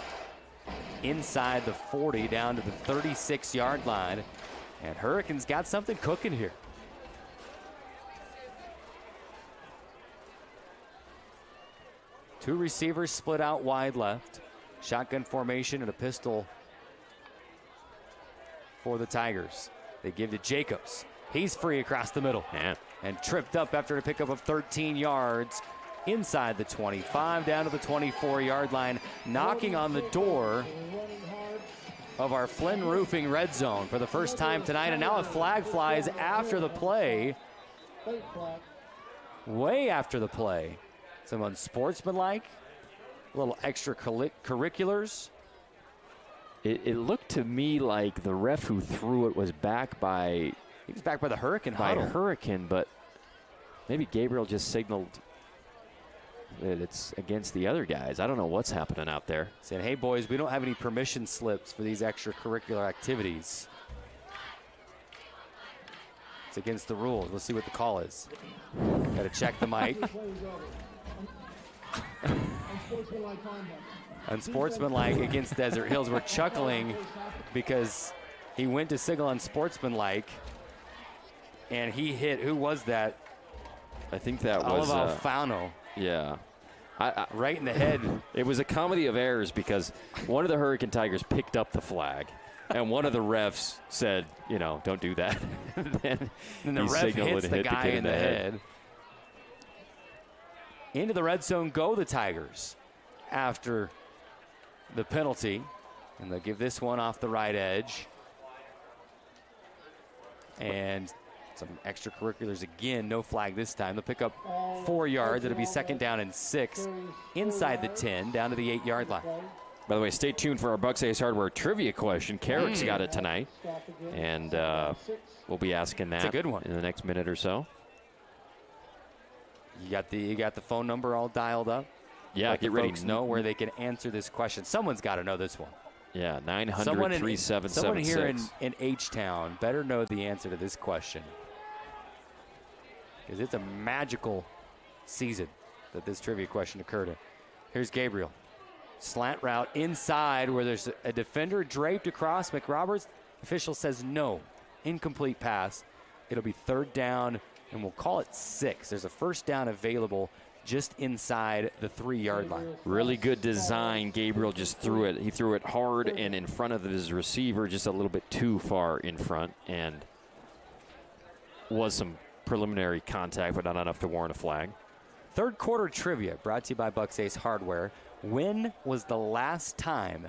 inside the 40 down to the 36-yard line. And Hurricanes got something cooking here. Two receivers split out wide left. Shotgun formation and a pistol for the Tigers. They give to Jacobs. He's free across the middle. Yeah. And tripped up after a pickup of 13 yards inside the 25 down to the 24-yard line, knocking on the door of our Flynn Roofing red zone for the first time tonight. And now a flag flies after the play. Way after the play. Some unsportsmanlike, a little extracurriculars. It looked to me like the ref who threw it was back by... He was back by the Hurricane huddle. huddle. Hurricane, but maybe Gabriel just signaled that it's against the other guys. I don't know what's happening out there. Saying, hey, boys, we don't have any permission slips for these extracurricular activities. It's against the rules. Let's see what the call is. Got to check the mic. Unsportsmanlike against Desert Hills. We're chuckling because he went to signal unsportsmanlike, and he hit, who was that? I think that was Alfano. Yeah. Right in the head. It was a comedy of errors because one of the Hurricane Tigers picked up the flag, and one of the refs said, you know, don't do that. and the ref hits the guy in the head. Into the red zone go the Tigers after the penalty. And they'll give this one off the right edge. And some extracurriculars again. No flag this time. They'll pick up 4 yards. It'll be 2nd down and 6 inside the 10 down to the 8-yard line. By the way, stay tuned for our Bucks Ace Hardware trivia question. Carrick's got it tonight. And we'll be asking that a good one in the next minute or so. You got the phone number all dialed up? Yeah, Let get the ready. Folks know where they can answer this question. Someone's got to know this one. Yeah, 900-3776. Someone here in H-Town better know the answer to this question. Because it's a magical season that this trivia question occurred in. Here's Gabriel. Slant route inside where there's a defender draped across McRoberts. Official says no. Incomplete pass. It'll be 3rd down, and we'll call it 6. There's a first down available just inside the 3-yard line. Really good design. Gabriel just threw it. He threw it hard and in front of his receiver, just a little bit too far in front, and was some preliminary contact, but not enough to warrant a flag. Third quarter trivia brought to you by Bucks Ace Hardware. When was the last time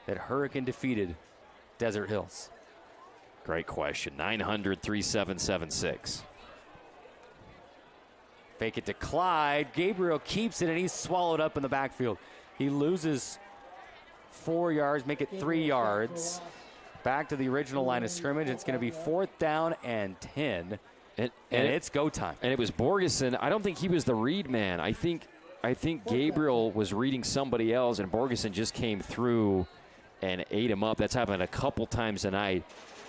that Hurricane defeated Desert Hills? Great question. 900-3776. Fake it to Clyde. Gabriel keeps it, and he's swallowed up in the backfield. He loses 4 yards, make it 3 yards. Back to the original line of scrimmage. It's going to be 4th down and 10. And it's go time. And it was Borgeson. I don't think he was the read man. I think Gabriel was reading somebody else, and Borgeson just came through and ate him up. That's happened a couple times tonight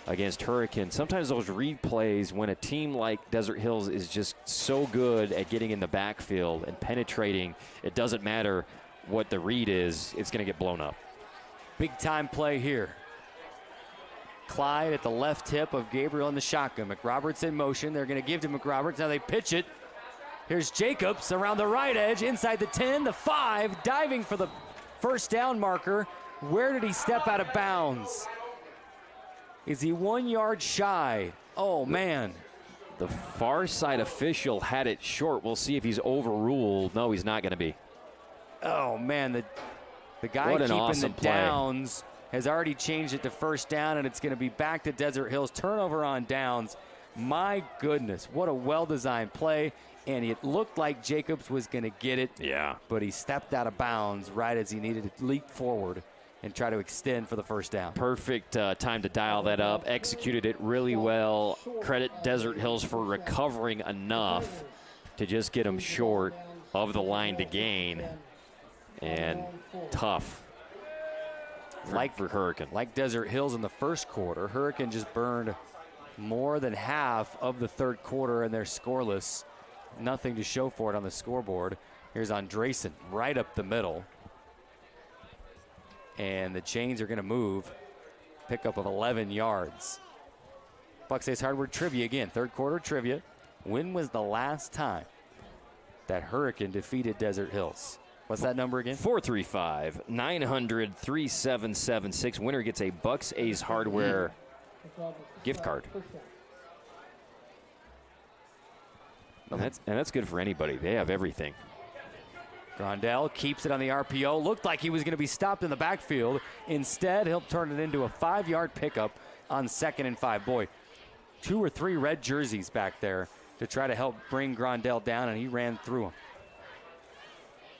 against Hurricane. Sometimes those read plays, when a team like Desert Hills is just so good at getting in the backfield and penetrating, it doesn't matter what the read is, it's going to get blown up. Big time play here. Clyde at the left hip of Gabriel in the shotgun. McRoberts in motion. They're going to give to McRoberts. Now they pitch it. Here's Jacobs around the right edge, inside the 10, the 5, diving for the first down marker. Where did he step out of bounds? Is he 1 yard shy? Oh, man. The far side official had it short. We'll see if he's overruled. No, he's not going to be. Oh, man. The guy what an keeping awesome the play. downs has already changed it to first down, and it's going to be back to Desert Hills. Turnover on downs. My goodness, what a well-designed play. And it looked like Jacobs was going to get it. Yeah. But he stepped out of bounds right as he needed to leap forward and try to extend for the first down. Perfect time to dial that up. Executed it really well. Credit Desert Hills for recovering enough to just get him short of the line to gain. And tough for Hurricane. Like Desert Hills in the first quarter, Hurricane just burned more than half of the third quarter, and they're scoreless. Nothing to show for it on the scoreboard. Here's Andresen right up the middle. And the chains are going to move. Pickup of 11 yards. Bucks Ace Hardware trivia again. Third quarter trivia. When was the last time that Hurricane defeated Desert Hills? What's that number again? 435-900-3776. Winner gets a Bucks Ace Hardware gift card. And that's good for anybody. They have everything. Grandel keeps it on the RPO. Looked like he was going to be stopped in the backfield. Instead, he'll turn it into a 5-yard pickup on 2nd and 5. Boy, 2 or 3 red jerseys back there to try to help bring Grandel down, and he ran through him.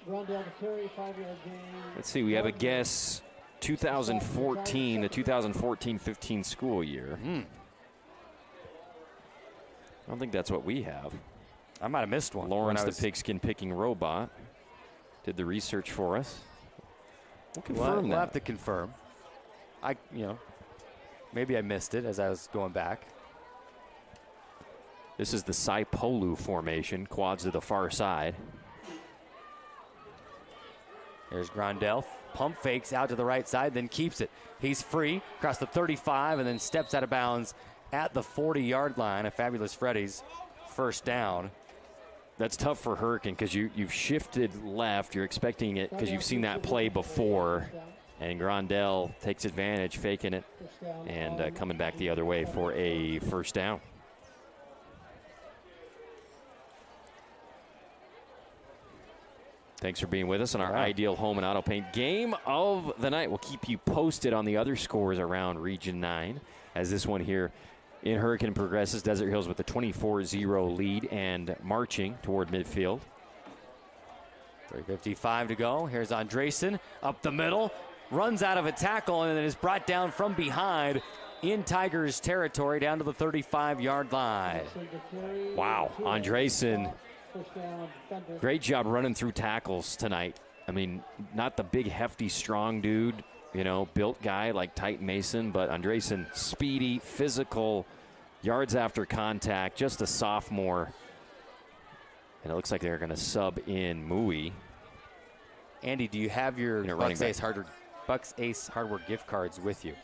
Grandel to carry, 5-yard gain. Let's see, we have a guess. 2014, the 2014-15 school year. I don't think that's what we have. I might have missed one. Lawrence, the pigskin picking robot, did the research for us. We'll confirm We'll that. have to confirm. Maybe I missed it as I was going back. This is the Saipolu formation, quads to the far side. There's Grandel. Pump fakes out to the right side, then keeps it. He's free across the 35 and then steps out of bounds at the 40-yard line. A Fabulous Freddy's first down. That's tough for Hurricane because you've shifted left. You're expecting it because you've seen that play before. And Grandel takes advantage, faking it, and coming back the other way for a first down. Thanks for being with us on our Ideal Home and Auto Paint game of the night. We'll keep you posted on the other scores around Region 9 as this one here in Hurricane progresses. Desert Hills with a 24-0 lead and marching toward midfield. 3:55 to go. Here's Andresen up the middle. Runs out of a tackle and then is brought down from behind in Tigers territory down to the 35-yard line. Wow, Andresen. Great job running through tackles tonight. I mean, not the big, hefty, strong dude, built guy like Titan Mason, but Andresen, speedy, physical, yards after contact, just a sophomore. And it looks like they're going to sub in Mui. Andy, do you have your Bucks Ace Hardware gift cards with you?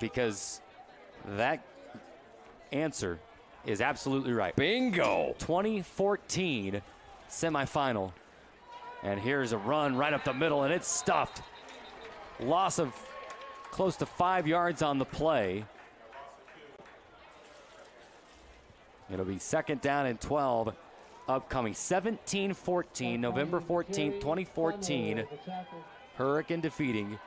Because that answer is absolutely right. Bingo! 2014 semifinal. And here's a run right up the middle, and it's stuffed. Loss of close to 5 yards on the play. It'll be 2nd down and 12. Upcoming 17-14, November 14th, 2014. Hurricane defeating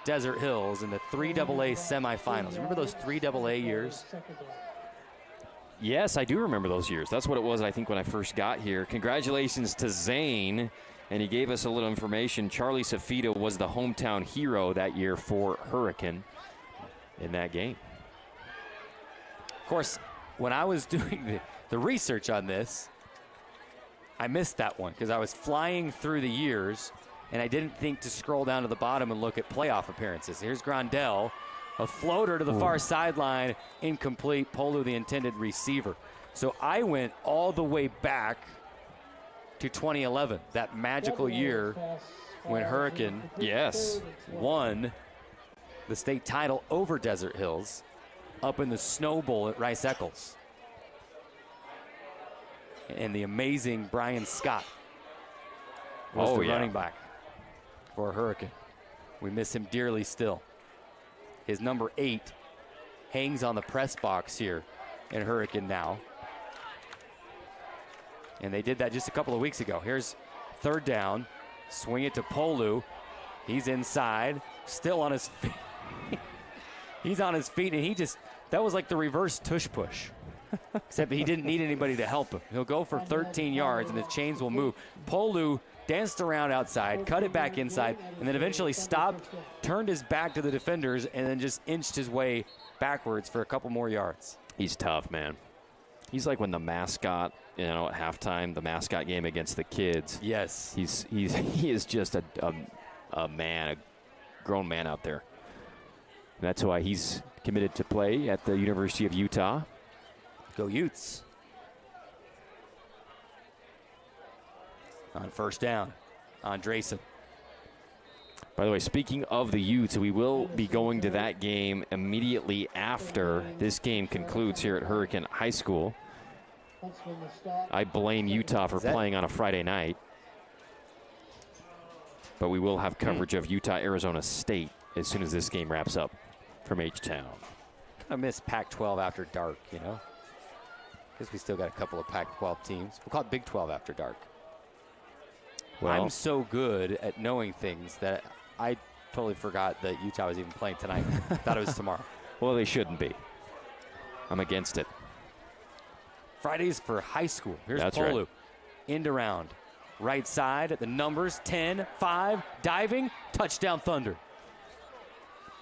Desert Hills in the 3AA semifinals. Remember those 3AA years? Yes, I do remember those years. That's what it was, I think, when I first got here. Congratulations to Zane. And he gave us a little information. Charlie Safito was the hometown hero that year for Hurricane in that game. Of course, when I was doing the research on this, I missed that one because I was flying through the years, and I didn't think to scroll down to the bottom and look at playoff appearances. Here's Grandel, a floater to the far sideline, incomplete. Polu, the intended receiver. So I went all the way back to 2011, that magical year when Hurricane won the state title over Desert Hills up in the Snow Bowl at Rice Eccles. And the amazing Brian Scott was the running back for Hurricane. We miss him dearly still. His number 8 hangs on the press box here in Hurricane now. And they did that just a couple of weeks ago. Here's 3rd down. Swing it to Polu. He's inside, still on his feet. He's on his feet, and that was like the reverse tush push. Except he didn't need anybody to help him. He'll go for 13 yards, and the chains will move. Polu danced around outside, cut it back inside, and then eventually stopped, turned his back to the defenders, and then just inched his way backwards for a couple more yards. He's tough, man. He's like when the mascot, at halftime, the mascot game against the kids. Yes. He is just a man, a grown man out there. And that's why he's committed to play at the University of Utah. Go Utes. On 1st down, Andresen. By the way, speaking of the Utes, we will be going to that game immediately after this game concludes here at Hurricane High School. I blame Utah for playing on a Friday night. But we will have coverage of Utah-Arizona State as soon as this game wraps up from H-Town. I miss Pac-12 after dark, Because we still got a couple of Pac-12 teams. We'll call it Big 12 after dark. Well, I'm so good at knowing things that I totally forgot that Utah was even playing tonight. Thought it was tomorrow. Well, they shouldn't be. I'm against it. Fridays for high school. Here's That's Polu. Right. End around. Right side at the numbers. 10, 5, diving. Touchdown Thunder.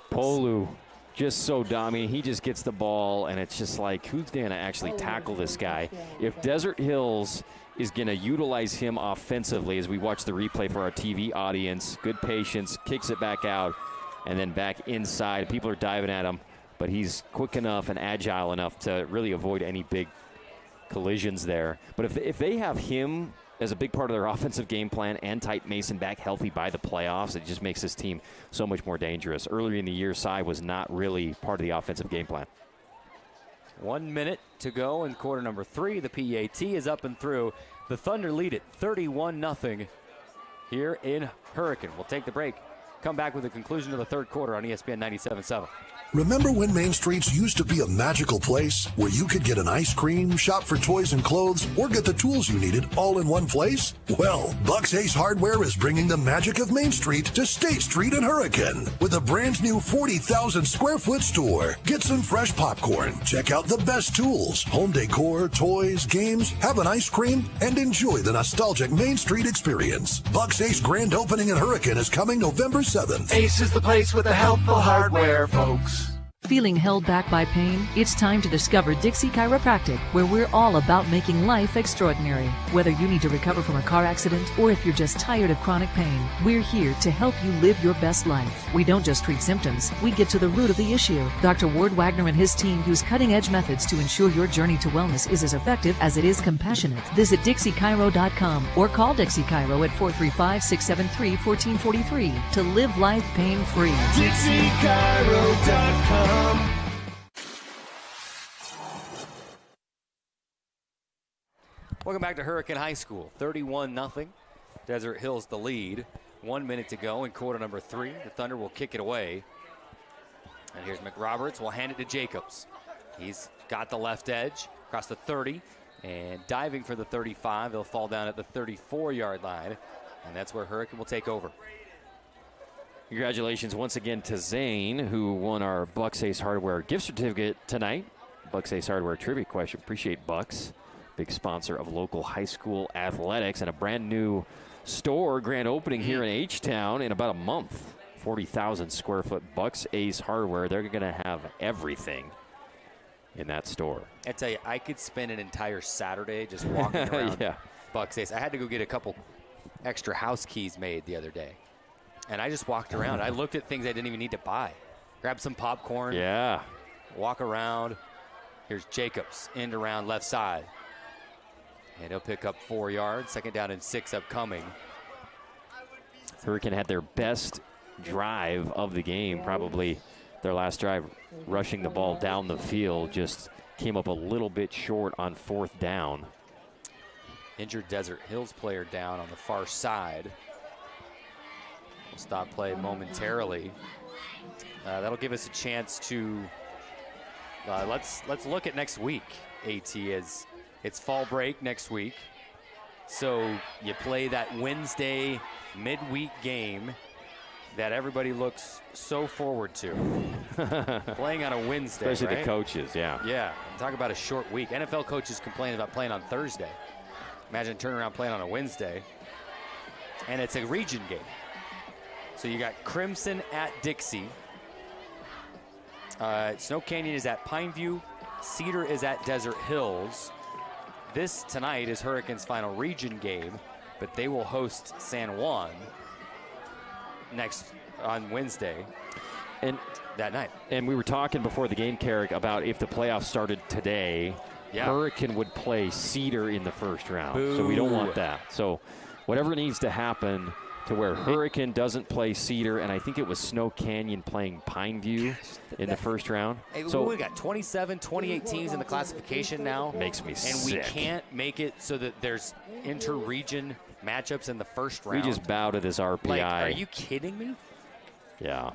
Polu, just so dummy. He just gets the ball, and it's just like, who's going to actually tackle this guy? If Desert Hills is going to utilize him offensively as we watch the replay for our TV audience, good patience, kicks it back out, and then back inside. People are diving at him, but he's quick enough and agile enough to really avoid any big collisions there. But if they have him as a big part of their offensive game plan and Type Mason back healthy by the playoffs, it just makes this team so much more dangerous. Earlier in the year, Cy was not really part of the offensive game plan. 1 minute to go in quarter number 3. The PAT is up and through. The Thunder lead it 31-0 here in Hurricane. We'll take the break. Come back with the conclusion of the 3rd quarter on ESPN 97.7. Remember when Main Streets used to be a magical place where you could get an ice cream, shop for toys and clothes, or get the tools you needed all in one place? Well, Bucks Ace Hardware is bringing the magic of Main Street to State Street in Hurricane with a brand new 40,000 square foot store. Get some fresh popcorn, check out the best tools, home decor, toys, games, have an ice cream, and enjoy the nostalgic Main Street experience. Bucks Ace grand opening in Hurricane is coming November 7th. Ace is the place with the helpful hardware, folks. Feeling held back by pain? It's time to discover Dixie Chiropractic, where we're all about making life extraordinary. Whether you need to recover from a car accident or if you're just tired of chronic pain, we're here to help you live your best life. We don't just treat symptoms, we get to the root of the issue. Dr. Ward Wagner and his team use cutting-edge methods to ensure your journey to wellness is as effective as it is compassionate. Visit DixieChiro.com or call Dixie Chiro at 435-673-1443 to live life pain-free. DixieChiro.com. Welcome back to Hurricane High School. 31-0. Desert Hills the lead. 1 minute to go in quarter number 3. The Thunder will kick it away. And here's McRoberts. Will hand it to Jacobs. He's got the left edge across the 30 and diving for the 35. They'll fall down at the 34-yard line. And that's where Hurricane will take over. Congratulations once again to Zane, who won our Bucks Ace Hardware gift certificate tonight. Bucks Ace Hardware trivia question. Appreciate Bucks, big sponsor of local high school athletics, and a brand new store grand opening here in H-Town in about a month. 40,000 square foot Bucks Ace Hardware. They're going to have everything in that store. I tell you, I could spend an entire Saturday just walking around Bucks Ace. I had to go get a couple extra house keys made the other day. And I just walked around. I looked at things I didn't even need to buy. Grab some popcorn. Yeah. Walk around. Here's Jacobs, end around left side. And he'll pick up 4 yards. 2nd down and 6 upcoming. Hurricane had their best drive of the game, probably their last drive, rushing the ball down the field. Just came up a little bit short on 4th down. Injured Desert Hills player down on the far side. We'll stop play momentarily. That'll give us a chance to let's look at next week. AT, as it's fall break next week, so you play that Wednesday midweek game that everybody looks so forward to. Playing on a Wednesday, especially right? the coaches. Yeah, talk about a short week. NFL coaches complain about playing on Thursday. Imagine turning around playing on a Wednesday. And it's a region game. So you got Crimson at Dixie. Snow Canyon is at Pineview. Cedar is at Desert Hills. This tonight is Hurricane's final region game, but they will host San Juan on Wednesday and that night. And we were talking before the game, Carrick, about if the playoffs started today, Hurricane would play Cedar in the first round. Boo. So we don't want that. So whatever needs to happen to where Hurricane doesn't play Cedar, and I think it was Snow Canyon playing Pineview in the first round. Hey, so we got 27, 28 teams in the classification now. Makes me sick. And we can't make it so that there's inter-region matchups in the first round. We just bow to this RPI. Like, are you kidding me? Yeah.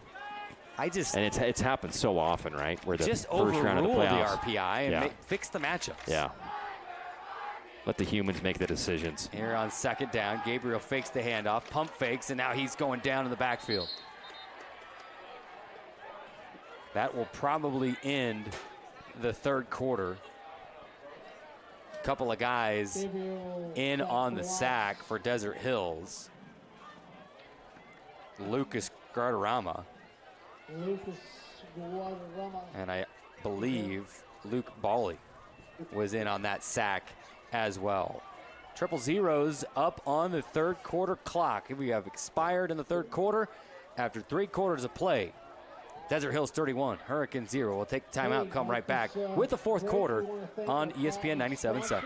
And it's happened so often, right? Where the just first round of the overrule playoffs. the RPI and fix the matchups. Yeah. Let the humans make the decisions. Here on 2nd down, Gabriel fakes the handoff, pump fakes, and now he's going down in the backfield. That will probably end the 3rd quarter. A couple of guys in on the sack for Desert Hills. Lucas Guardarama. And I believe Luke Bawley was in on that sack as well. 0-0s up on the 3rd quarter clock. We have expired in the 3rd quarter after 3 quarters of play. Desert Hills 31, Hurricane 0. We'll take the timeout, come right back with the 4th quarter on ESPN 97.7.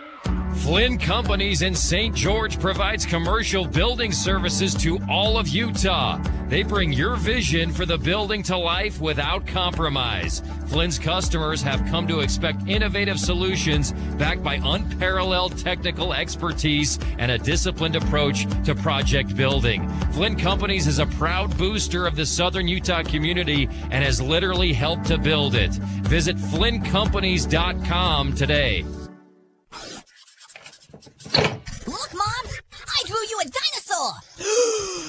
Flynn Companies in St. George provides commercial building services to all of Utah. They bring your vision for the building to life without compromise. Flynn's customers have come to expect innovative solutions backed by unparalleled technical expertise and a disciplined approach to project building. Flynn Companies is a proud booster of the Southern Utah community and has literally helped to build it. Visit FlynnCompanies.com today. Look, Mom! I drew you a dinosaur!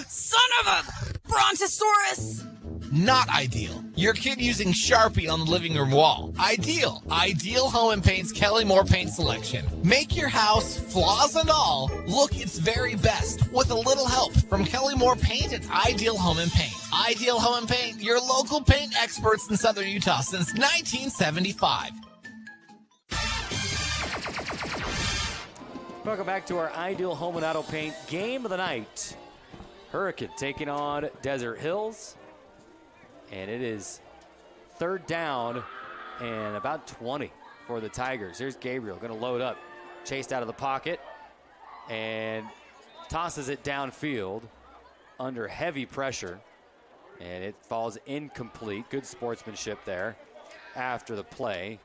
Son of a Brontosaurus! Not ideal. Your kid using Sharpie on the living room wall. Ideal. Ideal Home and Paint's Kelly Moore paint selection. Make your house, flaws and all, look its very best with a little help from Kelly Moore Paint at Ideal Home and Paint. Ideal Home and Paint, your local paint experts in Southern Utah since 1975. Welcome back to our Ideal Home and Auto Paint game of the night. Hurricane taking on Desert Hills. And it is 3rd down and about 20 for the Tigers. Here's Gabriel going to load up. Chased out of the pocket and tosses it downfield under heavy pressure. And it falls incomplete. Good sportsmanship there after the play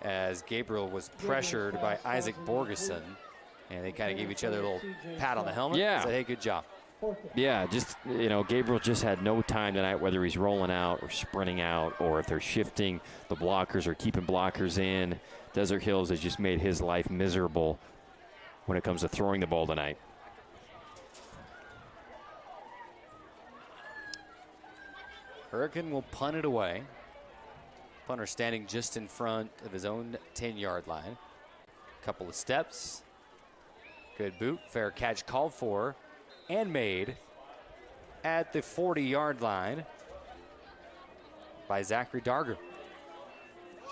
as Gabriel was pressured by Isaac Borgeson. And they kind of gave each other a little pat on the helmet. Yeah. Said, hey, good job. Yeah, just, Gabriel just had no time tonight, whether he's rolling out or sprinting out or if they're shifting the blockers or keeping blockers in. Desert Hills has just made his life miserable when it comes to throwing the ball tonight. Hurricane will punt it away. Punter standing just in front of his own 10-yard line. Couple of steps. Good boot. Fair catch called for and made at the 40-yard line by Zachary Darger.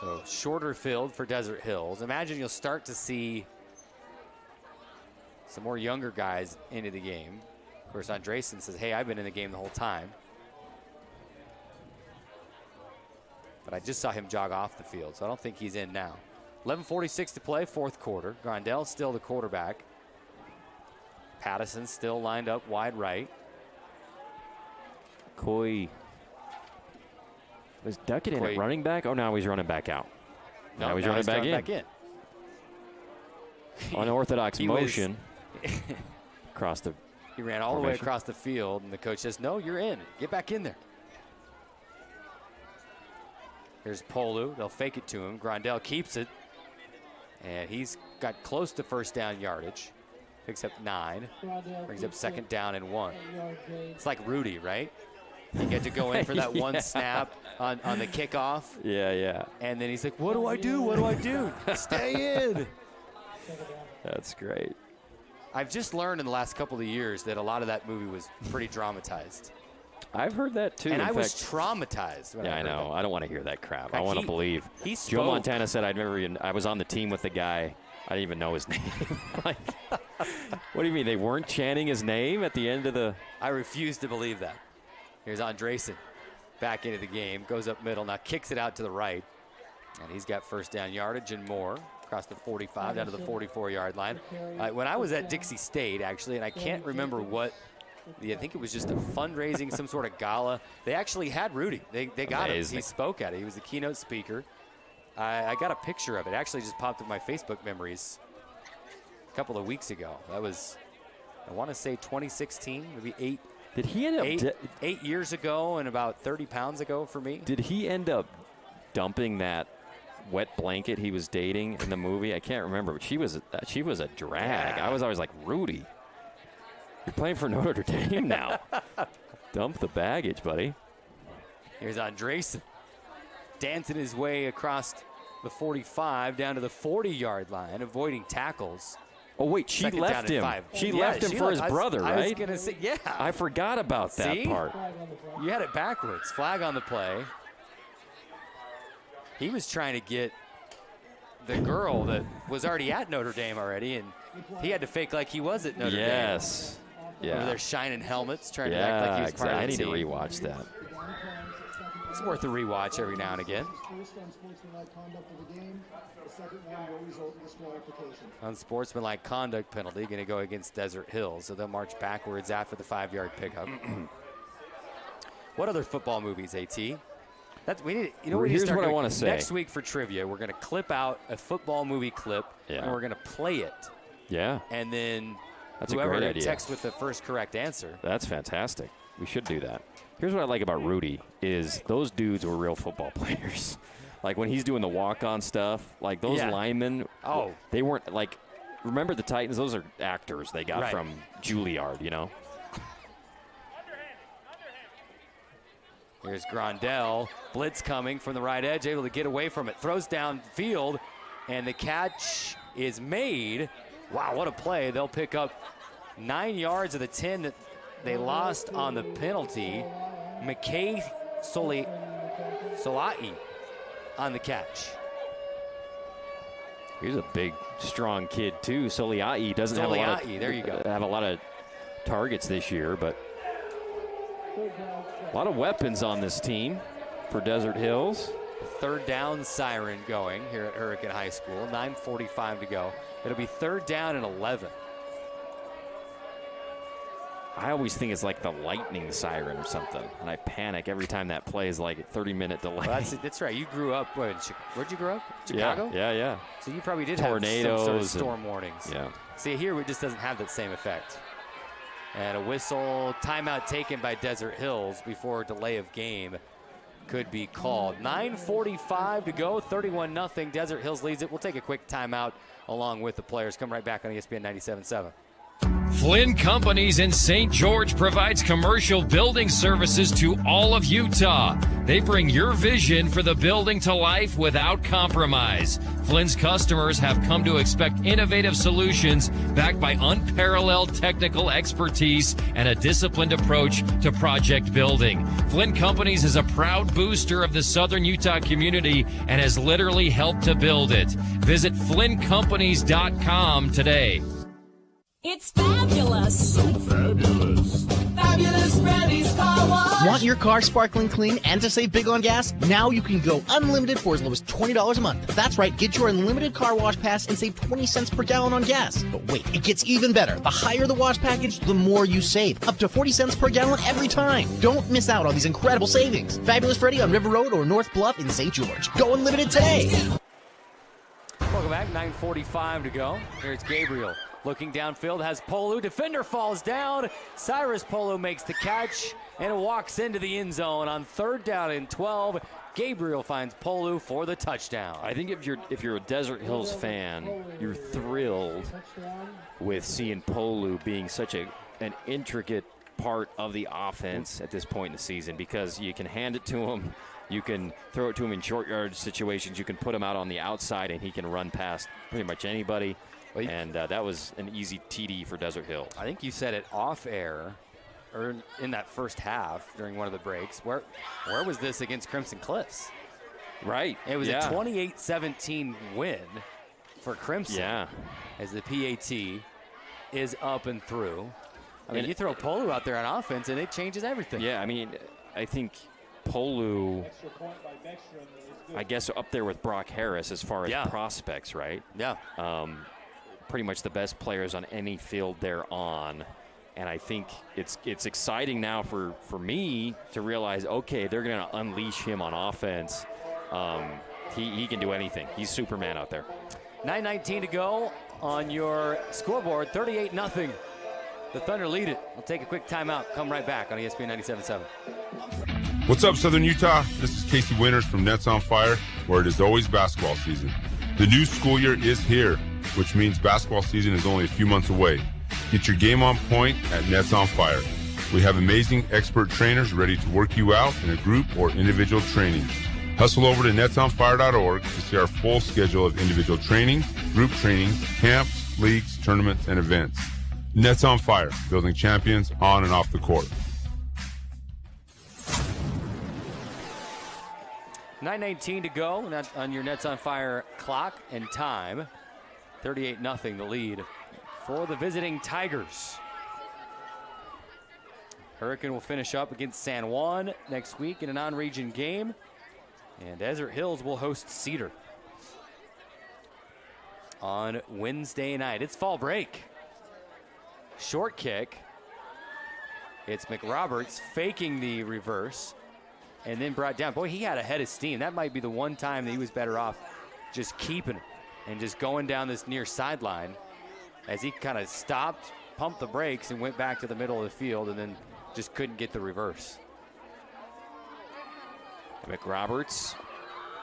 So shorter field for Desert Hills. Imagine you'll start to see some more younger guys into the game. Of course, Andresen says, hey, I've been in the game the whole time. But I just saw him jog off the field, so I don't think he's in now. 11:46 to play, 4th quarter. Grondell still the quarterback. Pattison still lined up wide right. Coy was ducking in at running back. Oh, now he's running back out. No, now he's running back in. Unorthodox motion. Across the He ran all the way across the field, and the coach says, no, you're in. Get back in there. Here's Polu. They'll fake it to him. Grondell keeps it, and he's got close to 1st down yardage. Picks up 9, brings up 2nd down and 1. It's like Rudy, right? You get to go in for that one snap on the kickoff. Yeah. And then he's like, what do I do? What do I do? Stay in. That's great. I've just learned in the last couple of years that a lot of that movie was pretty dramatized. I've heard that too. And I was traumatized. Yeah, I know. I don't want to hear that crap. I Like, want to believe. Joe Montana said I was on the team with the guy. I didn't even know his name. Like, what do you mean? They weren't chanting his name at the end of the... I refuse to believe that. Here's Andresen back into the game. Goes up middle. Now kicks it out to the right. And he's got 1st down yardage and more. Across the 45 down to the 44-yard line. When I was at Dixie State, actually, and I can't remember what... I think it was just a fundraising, some sort of gala. They actually had Rudy. They got him. He spoke at it. He was the keynote speaker. I got a picture of it. Actually just popped up my Facebook memories a couple of weeks ago. That was, I want to say 2016, maybe 8. Did he end up 8 years ago and about 30 pounds ago for me? Did he end up dumping that wet blanket he was dating in the movie? I can't remember, but she was a drag. Yeah. I was always like, Rudy, you're playing for Notre Dame now. Dump the baggage, buddy. Here's Andresen dancing his way across the 45 down to the 40-yard line, avoiding tackles. Oh, wait, she left him. She left him for his brother, right? I was going to say, yeah. I forgot about that part. You had it backwards. Flag on the play. He was trying to get the girl that was already at Notre Dame already, and he had to fake like he was at Notre Dame. Yes. Yeah. Over there shining helmets, trying to act like he was part of the I need team. to rewatch that. It's worth a rewatch every now and again. Unsportsmanlike conduct penalty going to go against Desert Hills, so they'll march backwards after the 5-yard pickup. What other football movies, AT? Here's what I want to say. Next week for trivia, we're going to clip out a football movie clip, and we're going to play it. Yeah. And then that's whoever a great idea. texts with the first correct answer. That's fantastic. We should do that. Here's what I like about Rudy is those dudes were real football players. Like when he's doing the walk-on stuff, like those linemen, they weren't like, remember the Titans? Those are actors they got from Juilliard, you know? Here's Grandel. Blitz coming from the right edge, able to get away from it. Throws downfield, and the catch is made. Wow, what a play. They'll pick up 9 yards of the 10 that they lost on the penalty. McKay Solai on the catch. He's a big, strong kid, too. Soliai doesn't have a lot of, there you go. Have a lot of targets this year, but a lot of weapons on this team for Desert Hills. Third down siren going here at Hurricane High School. 9:45 to go. It'll be 3rd down and 11. I always think it's like the lightning siren or something, and I panic every time that play is like a 30-minute delay. Well, that's right. You grew up, where'd you grow up? Chicago? Yeah. So you probably did tornadoes, have some sort of storm warnings. Yeah. See, here it just doesn't have that same effect. And a whistle, timeout taken by Desert Hills before delay of game could be called. 9:45 to go, 31-0. Desert Hills leads it. We'll take a quick timeout along with the players. Come right back on ESPN 97.7. Flynn Companies in St. George provides commercial building services to all of Utah. They bring your vision for the building to life without compromise. Flynn's customers have come to expect innovative solutions backed by unparalleled technical expertise and a disciplined approach to project building. Flynn Companies is a proud booster of the Southern Utah community and has literally helped to build it. Visit FlynnCompanies.com today. It's fabulous. So fabulous. Fabulous Freddy's Car Wash. Want your car sparkling clean and to save big on gas? Now you can go unlimited for as low as $20 a month. That's right, get your unlimited car wash pass and save 20 cents per gallon on gas. But wait, it gets even better. The higher the wash package, the more you save. Up to 40 cents per gallon every time. Don't miss out on these incredible savings. Fabulous Freddy on River Road or North Bluff in St. George. Go unlimited today. Welcome back, 9:45 to go. Here's Gabriel. Looking downfield, has Polu. Defender falls down. Cyrus Polu makes the catch and walks into the end zone on 3rd down and 12. Gabriel finds Polu for the touchdown. I think if you're a Desert Hills fan, you're thrilled with seeing Polu being such an intricate part of the offense at this point in the season, because you can hand it to him, you can throw it to him in short yardage situations, you can put him out on the outside, and he can run past pretty much anybody. And that was an easy TD for Desert Hills. I think you said it off air, or in that first half during one of the breaks. Where was this against Crimson Cliffs? Right. It was a 28-17 win for Crimson. Yeah. As the PAT is up and through. I mean, you throw Polu out there on offense, and it changes everything. Yeah, I mean, I think Polu, I guess, up there with Brock Harris as far as prospects, right? Yeah. Pretty much the best players on any field they're on. And I think it's exciting now for me to realize, okay, they're going to unleash him on offense. He can do anything. He's Superman out there. 9:19 to go on your scoreboard, 38-0. The Thunder lead it. We'll take a quick timeout. Come right back on ESPN 97.7. What's up, Southern Utah? This is Casey Winters from Nets on Fire, where it is always basketball season. The new school year is here, which means basketball season is only a few months away. Get your game on point at Nets on Fire. We have amazing expert trainers ready to work you out in a group or individual training. Hustle over to netsonfire.org to see our full schedule of individual training, group training, camps, leagues, tournaments, and events. Nets on Fire, building champions on and off the court. 9:19 to go on your Nets on Fire clock and time. 38-0 the lead for the visiting Tigers. Hurricane will finish up against San Juan next week in a non-region game. And Desert Hills will host Cedar on Wednesday night. It's fall break. Short kick. It's McRoberts faking the reverse and then brought down. Boy, he had a head of steam. That might be the one time that he was better off just keeping it and just going down this near sideline as he kind of stopped, pumped the brakes, and went back to the middle of the field and then just couldn't get the reverse. McRoberts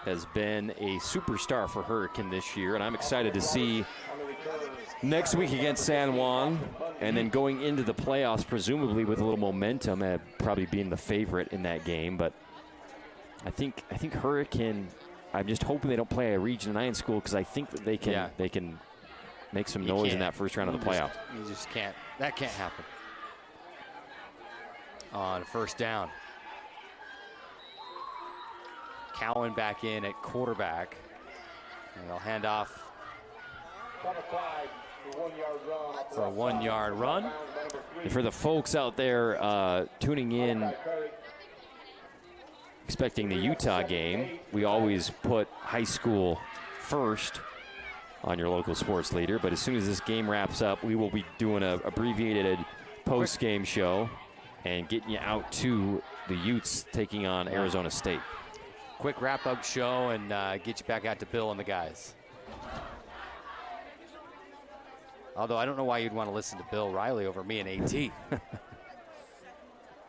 has been a superstar for Hurricane this year, and I'm excited to see next week against San Juan, and then going into the playoffs, presumably with a little momentum, probably being the favorite in that game. But I think Hurricane. I'm just hoping they don't play a Region 9 school because I think that they can make some noise in that first round of the playoff. You just can't. That can't happen. On first down. Cowan back in at quarterback. And they'll hand off for a 1-yard run. And for the folks out there tuning in, expecting the Utah game, we always put high school first on your local sports leader. But as soon as this game wraps up, we will be doing an abbreviated post-game show and getting you out to the Utes taking on Arizona State. Quick wrap-up show and get you back out to Bill and the guys. Although I don't know why you'd want to listen to Bill Riley over me and AT.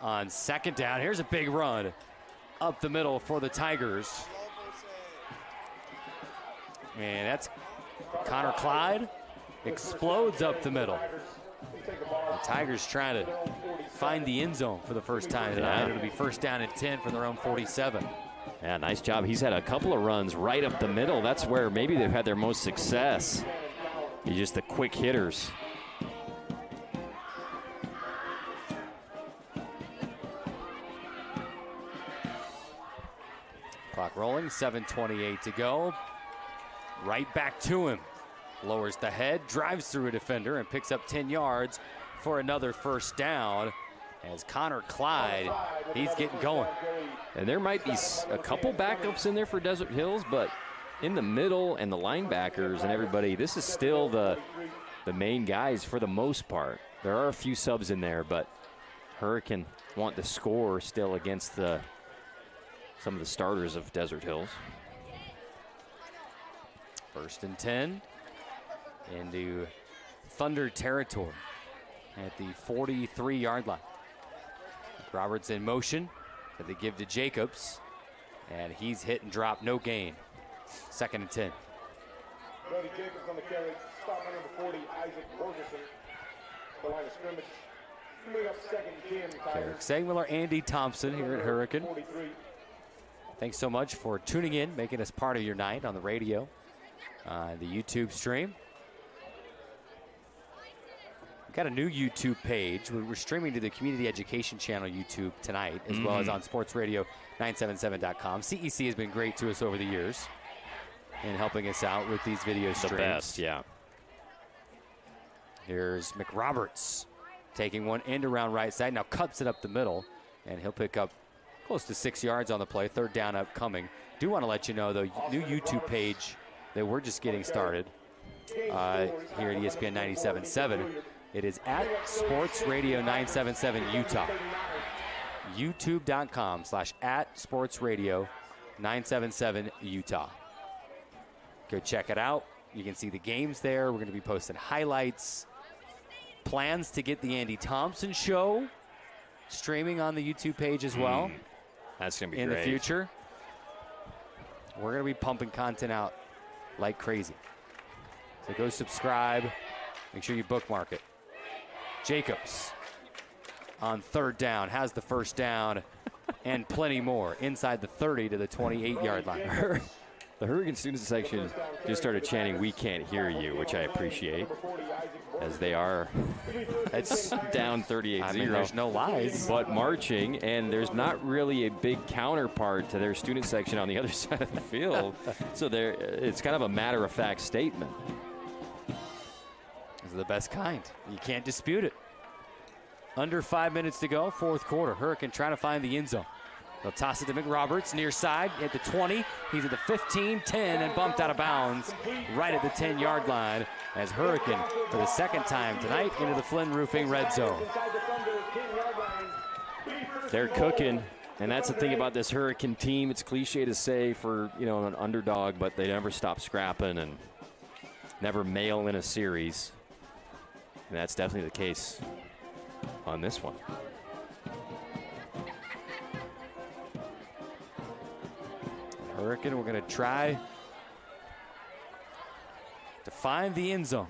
On second down, here's a big run up the middle for the Tigers. And that's Connor Clyde. Explodes up the middle. The Tigers trying to find the end zone for the first time tonight. It'll be first down and 10 from their own 47. Yeah, nice job. He's had a couple of runs right up the middle. That's where maybe they've had their most success. Just the quick hitters. Clock rolling, 7:28 to go. Right back to him. Lowers the head, drives through a defender, and picks up 10 yards for another first down. As Connor Clyde, he's getting going. And there might be a couple backups in there for Desert Hills, but in the middle and the linebackers and everybody, this is still the main guys for the most part. There are a few subs in there, but Hurricane want to score still against some of the starters of Desert Hills. First and 10 into Thunder territory at the 43-yard line. Roberts in motion that they give to Jacobs, and he's hit and dropped, no gain. Second and 10. Brody Jacobs on the carry, stop by number 40, Isaac Ferguson, the line of scrimmage. Bring up second and 10. Eric Segmiller, Andy Thompson here at Hurricane. Thanks so much for tuning in, making us part of your night on the radio, the YouTube stream. We've got a new YouTube page. We're streaming to the Community Education Channel YouTube tonight, as well as on sportsradio977.com. CEC has been great to us over the years in helping us out with these video streams. The best, yeah. Here's McRoberts taking one end around right side. Now cuts it up the middle, and he'll pick up close to 6 yards on the play. Third down upcoming. Do want to let you know, though, new YouTube page that we're just getting started here at ESPN 97.7. It is at Sports Radio 977 Utah. YouTube.com/@Sports Radio 977 Utah. Go check it out. You can see the games there. We're going to be posting highlights. Plans to get the Andy Thompson show streaming on the YouTube page as well. That's going to be in great. the future. We're going to be pumping content out like crazy. So go subscribe. Make sure you bookmark it. Jacobs on third down has the first down and plenty more inside the 30 to the 28-yard line. The Hurricane students section just started chanting, "We can't hear you," which I appreciate, as they are it's down 38-0. I mean, there's no lies. But marching, and there's not really a big counterpart to their student section on the other side of the field. So it's kind of a matter-of-fact statement. These are the best kind. You can't dispute it. Under 5 minutes to go, fourth quarter. Hurricane trying to find the end zone. They'll toss it to McRoberts, near side at the 20. He's at the 15, 10, and bumped out of bounds right at the 10-yard line as Hurricane, for the second time tonight, into the Flynn Roofing red zone. They're cooking, and that's the thing about this Hurricane team. It's cliche to say for an underdog, but they never stop scrapping and never mail in a series. And that's definitely the case on this one. Hurricane, we're going to try to find the end zone.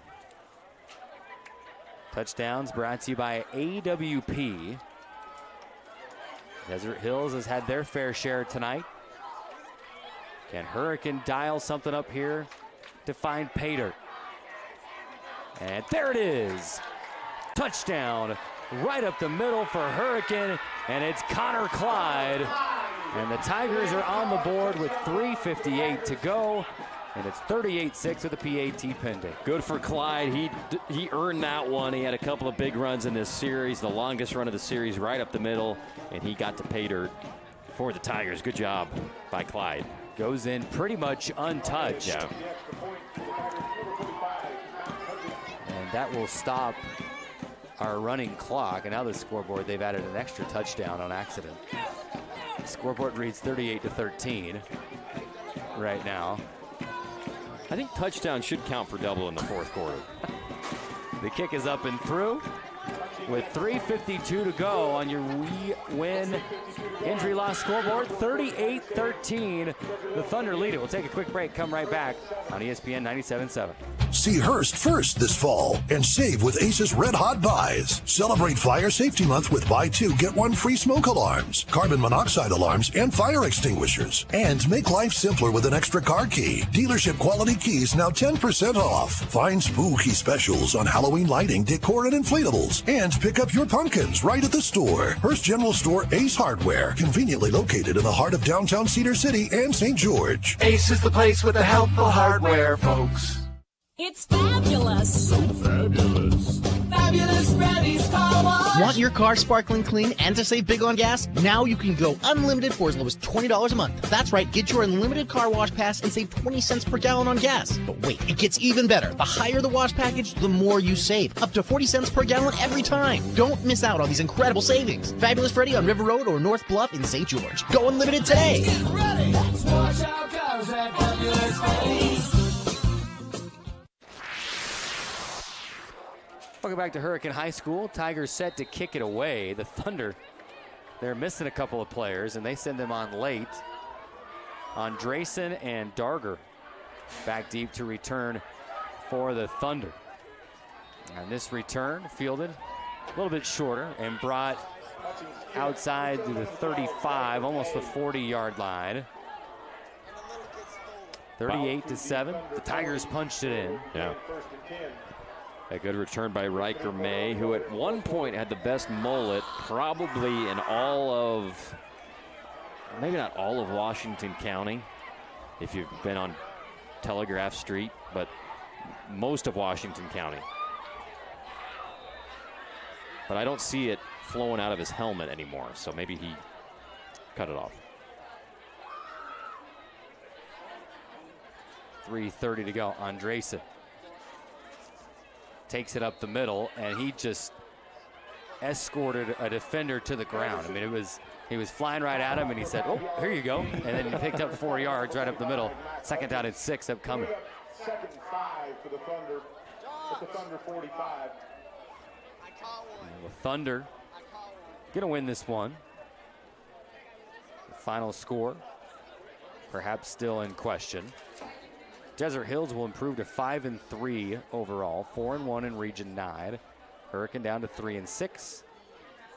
Touchdowns brought to you by AWP. Desert Hills has had their fair share tonight. Can Hurricane dial something up here to find Pater? And there it is. Touchdown right up the middle for Hurricane, and it's Connor Clyde. And the Tigers are on the board with 3:58 to go, and it's 38-6 with the PAT pending. Good for Clyde. He earned that one. He had a couple of big runs in this series, the longest run of the series right up the middle, and he got to pay dirt for the Tigers. Good job by Clyde. Goes in pretty much untouched. Yeah. And that will stop our running clock. And now the scoreboard, they've added an extra touchdown on accident. The scoreboard reads 38-13 right now. I think touchdown should count for double in the fourth quarter. The kick is up and through with 3:52 to go on your win injury loss scoreboard. 38-13. The Thunder lead it. We'll take a quick break. Come right back on ESPN 97.7. See Hearst first this fall and save with Ace's Red Hot Buys. Celebrate Fire Safety Month with buy two, get one free smoke alarms, carbon monoxide alarms, and fire extinguishers. And make life simpler with an extra car key. Dealership quality keys now 10% off. Find spooky specials on Halloween lighting, decor, and inflatables. And pick up your pumpkins right at the store. Hearst General Store Ace Hardware, conveniently located in the heart of downtown Cedar City and St. George. Ace is the place with the helpful hardware, folks. It's fabulous. So fabulous. Fabulous Freddy's Car Wash. Want your car sparkling clean and to save big on gas? Now you can go unlimited for as low as $20 a month. That's right, get your unlimited car wash pass and save 20 cents per gallon on gas. But wait, it gets even better. The higher the wash package, the more you save. Up to 40 cents per gallon every time. Don't miss out on these incredible savings. Fabulous Freddy on River Road or North Bluff in St. George. Go unlimited today. Get ready. Let's wash our cars at Fabulous Freddy's. Welcome back to Hurricane High School. Tigers set to kick it away. The Thunder, they're missing a couple of players, and they send them on late. Andresen and Darger back deep to return for the Thunder. And this return fielded a little bit shorter and brought outside to the 35, almost the 40-yard line. 38-7. The Tigers punched it in. Yeah. A good return by Riker May, who at one point had the best mullet probably in all of, maybe not all of Washington County, if you've been on Telegraph Street, but most of Washington County. But I don't see it flowing out of his helmet anymore, so maybe he cut it off. 3:30 to go. Andresen takes it up the middle, and he just escorted a defender to the ground. I mean, he was flying right at him, and he said, "Oh, here you go," and then he picked up 4 yards right up the middle. Second down and 6 upcoming. Second and 5 for the Thunder. At the Thunder 45. And the Thunder gonna win this one. The final score, perhaps still in question. Desert Hills will improve to 5-3 overall, 4-1 in Region 9. Hurricane down to 3-6,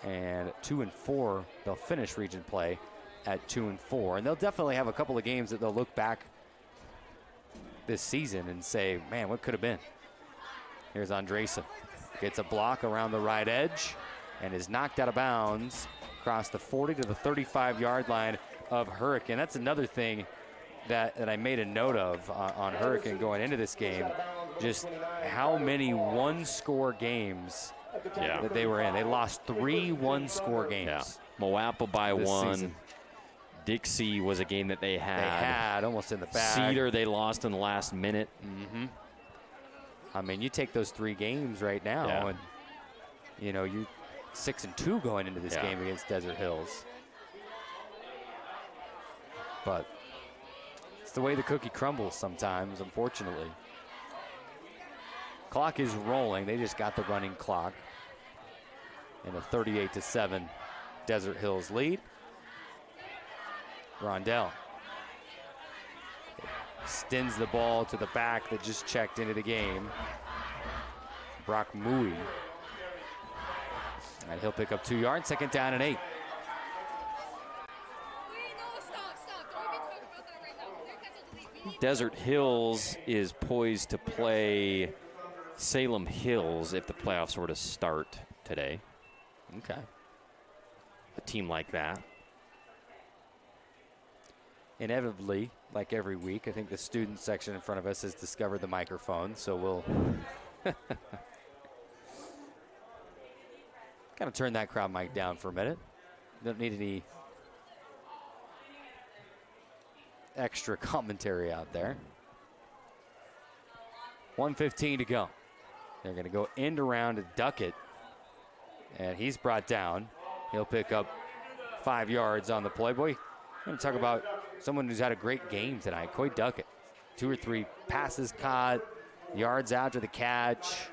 and 2-4. They'll finish region play at 2-4, and they'll definitely have a couple of games that they'll look back this season and say, "Man, what could have been?" Here's Andresen, gets a block around the right edge, and is knocked out of bounds across the 40 to the 35-yard line of Hurricane. That's another thing that I made a note of on Hurricane going into this game, just how many one-score games that they were in. They lost 3 one-score games. Yeah. Moapa by 1. Season. Dixie was a game that they had. They had almost in the bag. Cedar they lost in the last minute. Mm-hmm. I mean, you take those 3 games right now, and you know you're 6-2 going into this game against Desert Hills. But it's the way the cookie crumbles sometimes, unfortunately. Clock is rolling. They just got the running clock. In a 38-7 Desert Hills lead. Grondell extends the ball to the back that just checked into the game. Brock Mui. And he'll pick up 2 yards. Second down and 8. Desert Hills is poised to play Salem Hills if the playoffs were to start today. Okay. A team like that. Inevitably, like every week, I think the student section in front of us has discovered the microphone, so we'll kind of turn that crowd mic down for a minute. Don't need any extra commentary out there. 1:15 to go. They're going to go end around to Duckett, and he's brought down. He'll pick up 5 yards on the play. Boy, I'm going to talk about someone who's had a great game tonight, Coy Duckett. 2 or 3 passes caught, yards after the catch.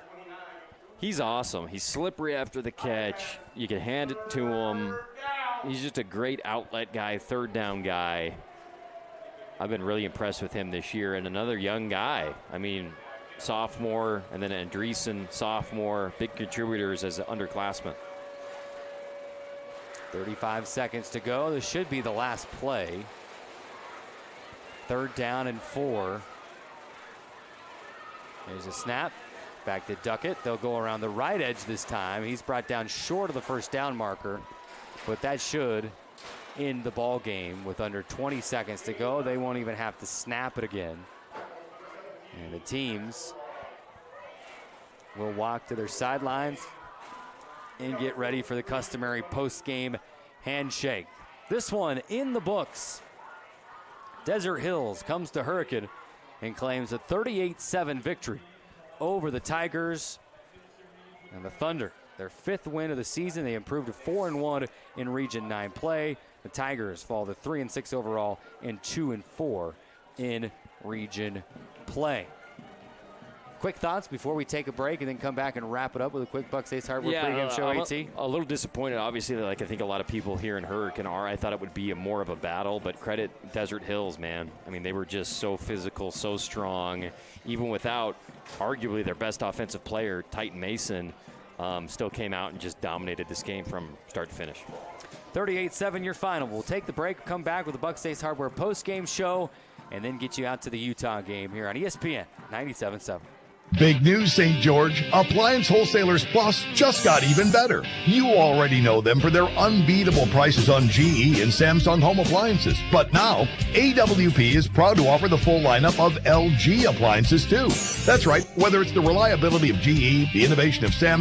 He's awesome. He's slippery after the catch. You can hand it to him. He's just a great outlet guy, third down guy. I've been really impressed with him this year. And another young guy. I mean, sophomore, and then Andreessen, sophomore, big contributors as an underclassman. 35 seconds to go. This should be the last play. 3rd down and 4. There's a snap. Back to Duckett. They'll go around the right edge this time. He's brought down short of the first down marker, but that should end the ball game with under 20 seconds to go. They won't even have to snap it again. And the teams will walk to their sidelines and get ready for the customary post-game handshake. This one in the books. Desert Hills comes to Hurricane and claims a 38-7 victory over the Tigers and the Thunder. Their 5th win of the season. They improved to 4-1 in Region 9 play. The Tigers fall to 3-6 overall and 2-4 in Region play. Quick thoughts before we take a break and then come back and wrap it up with a quick Bucks Ace Hardware pregame show. I'm a little disappointed, obviously, like I think a lot of people here in Hurricane are. I thought it would be more of a battle, but credit Desert Hills, man. I mean, they were just so physical, so strong. Even without arguably their best offensive player, Titan Mason, still came out and just dominated this game from start to finish. 38-7 your final. We'll take the break, come back with the Bucks Ace Hardware post-game show, and then get you out to the Utah game here on ESPN 97.7. Big news, St. George. Appliance Wholesalers Plus just got even better. You already know them for their unbeatable prices on GE and Samsung home appliances. But now, AWP is proud to offer the full lineup of LG appliances, too. That's right. Whether it's the reliability of GE, the innovation of Samsung,